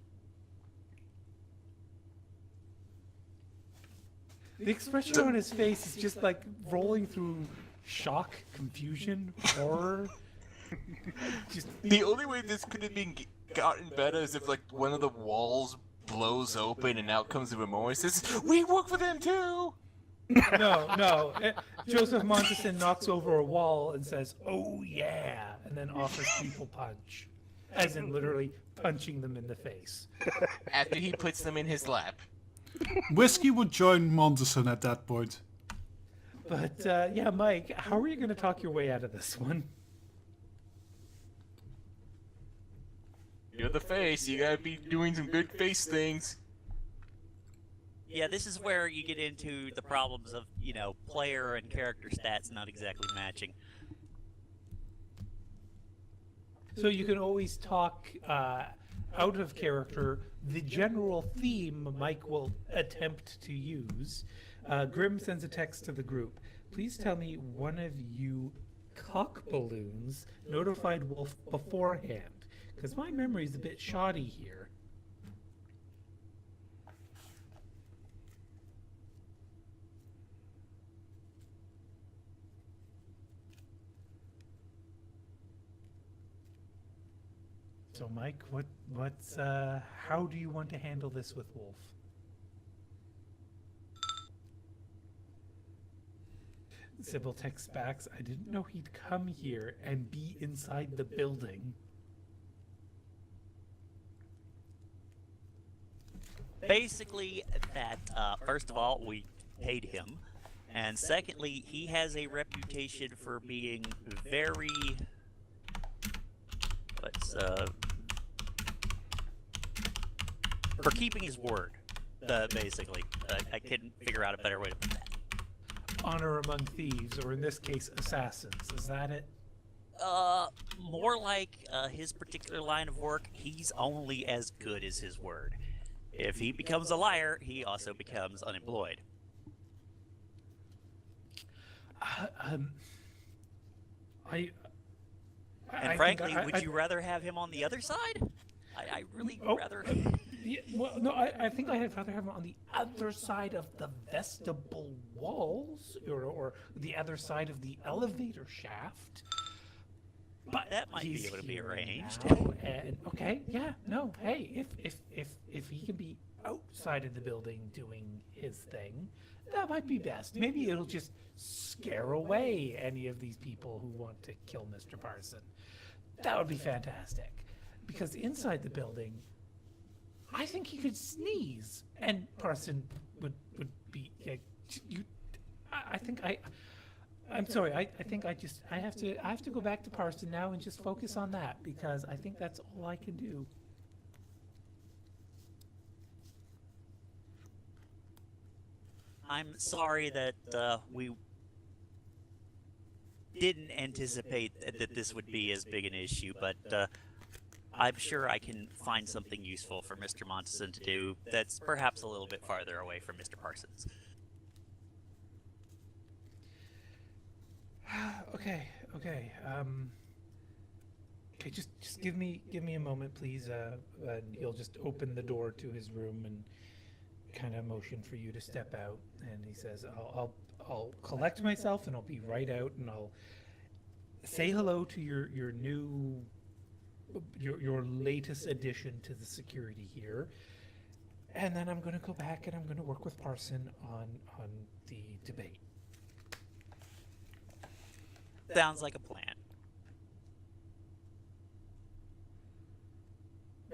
The expression on his face is just like rolling through shock, confusion, horror. Just The only way this could have been gotten better is if like one of the walls blows open and out comes the Momoa and says, "We work for them too." no. Joseph Monteson knocks over a wall and says, "Oh yeah," and then offers people punch, as in literally punching them in the face. After he puts them in his lap. Whiskey would join Monteson at that point. But yeah, Mike, how are you going to talk your way out of this one? You're the face. You gotta be doing some good face things. Yeah, this is where you get into the problems of, player and character stats not exactly matching. So you can always talk out of character. The general theme Mike will attempt to use. Grim sends a text to the group. Please tell me one of you cock balloons notified Wolf beforehand, because my memory is a bit shoddy here. So, Mike, how do you want to handle this with Wolf? Sybil texts back, I didn't know he'd come here and be inside the building. Basically, that, first of all, we paid him. And secondly, he has a reputation for being very... for keeping his word, basically. I couldn't figure out a better way to put that. Honor among thieves, or in this case, assassins. Is that it? More like his particular line of work, he's only as good as his word. If he becomes a liar, he also becomes unemployed. And frankly, would you rather have him on the other side? I really rather... Yeah, well, no, I think I'd rather have him on the other side of the vestibule walls, or the other side of the elevator shaft. But that might he's be able to be here arranged. now, and okay, yeah, no, hey, if he can be outside of the building doing his thing, that might be best. Maybe it'll just scare away any of these people who want to kill Mr. Parson. That would be fantastic, because inside the building, I think he could sneeze, and Parson would be. I'm sorry. I think I have to go back to Parson now and just focus on that, because I think that's all I can do. I'm sorry that we didn't anticipate that this would be as big an issue, but I'm sure I can find something useful for Mr. Monteson to do that's perhaps a little bit farther away from Mr. Parsons. Okay. Okay, just give me a moment, please. And he'll just open the door to his room and kind of motion for you to step out. And he says, "I'll collect myself and I'll be right out, and I'll say hello to your new, your latest addition to the security here. And then I'm going to go back and I'm going to work with Parson on the debate. Sounds like a plan.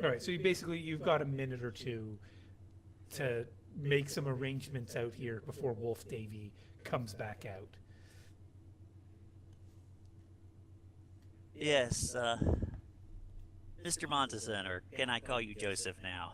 All right, so you've got a minute or two to make some arrangements out here before Wolf Davy comes back out. Yes, Mr. Montezin, or can I call you Joseph now?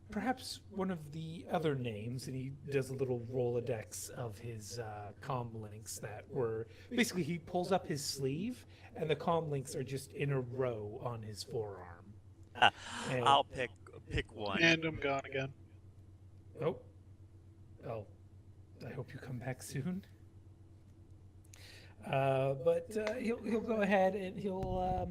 Perhaps one of the other names, and he does a little Rolodex of his comm links that were basically he pulls up his sleeve, and the comm links are just in a row on his forearm. And- I'll pick one. And I'm gone again. Oh, I hope you come back soon. But he'll go ahead and he'll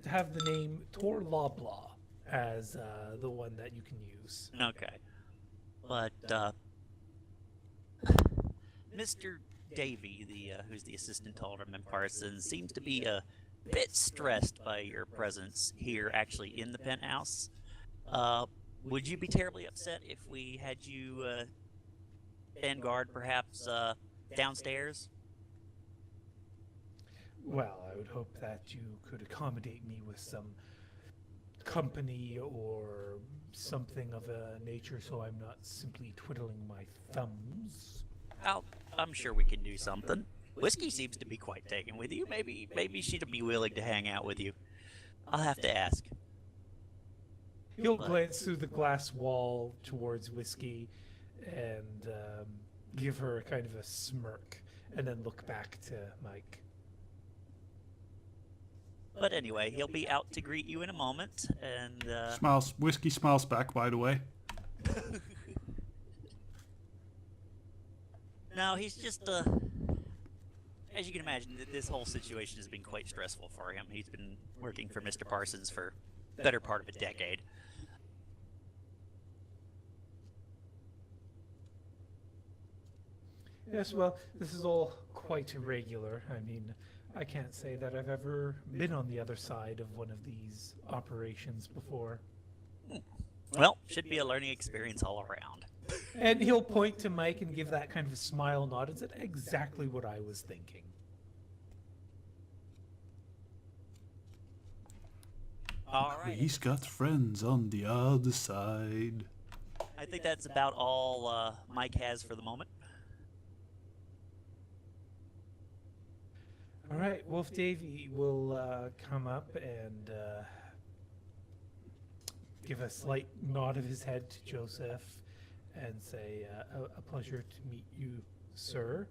have the name Tor Loblaw as the one that you can use. Okay. But, Mr. Davy, who's the assistant to Alderman Parsons, seems to be a bit stressed by your presence here, actually, in the penthouse. Would you be terribly upset if we had you, stand guard, perhaps, downstairs? Well, I would hope that you could accommodate me with some company or something of a nature so I'm not simply twiddling my thumbs. I'm sure we can do something. Whiskey seems to be quite taken with you. Maybe she'd be willing to hang out with you. I'll have to ask. He'll glance through the glass wall towards Whiskey and give her a kind of a smirk and then look back to Mike. But anyway, he'll be out to greet you in a moment, and Smiles. Whiskey smiles back, by the way. no, he's just as you can imagine, this whole situation has been quite stressful for him. He's been working for Mr. Parsons for the better part of a decade. Yes, well, this is all quite irregular. I mean, I can't say that I've ever been on the other side of one of these operations before. Well, should be a learning experience all around. And he'll point to Mike and give that kind of a smile nod and say, exactly what I was thinking. All right. He's got friends on the other side. I think that's about all Mike has for the moment. All right, Wolf Davy will come up and give a slight nod of his head to Joseph and say, a pleasure to meet you, sir.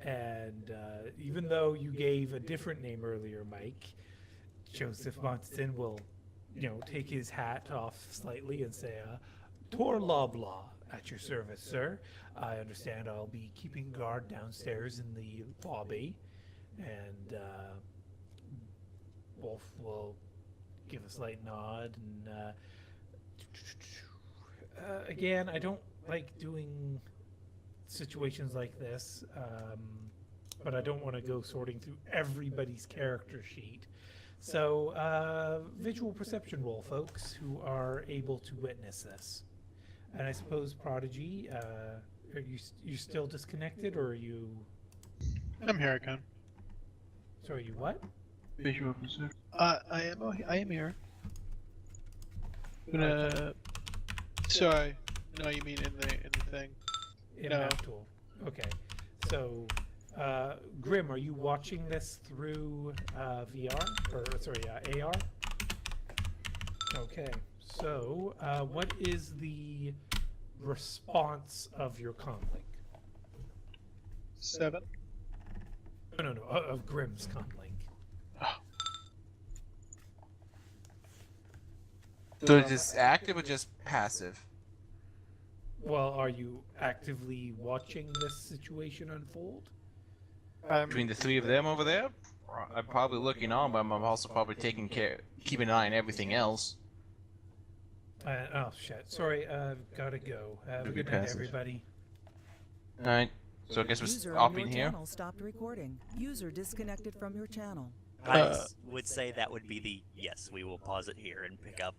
And even though you gave a different name earlier, Mike, Joseph Monston will, take his hat off slightly and say, Tor Loblaw at your service, sir. I understand I'll be keeping guard downstairs in the lobby. And Wolf will give a slight nod. And again, I don't like doing situations like this, but I don't want to go sorting through everybody's character sheet. So, visual perception roll, folks, who are able to witness this. And I suppose, Prodigy, are you still disconnected, or are you? I'm here again. Sorry, you what? Visual perception. I am here. Gonna. Sorry. No, you mean in the thing. In No. Map Tool. Okay. So, Grim, are you watching this through VR? Or, sorry, AR? Okay. So, what is the response of your comlink? 7. No, of Grim's comlink. So is this active or just passive? Well, are you actively watching this situation unfold? Between the three of them over there? I'm probably looking on, but I'm also probably keeping an eye on everything else. Oh, shit. Sorry, I've got to go. Have a It'll be good night, passive. everybody. Alright, so I guess we're User up in your in here. channel stopped recording. User disconnected from your channel. I would say that would be the yes. We will pause it here and pick up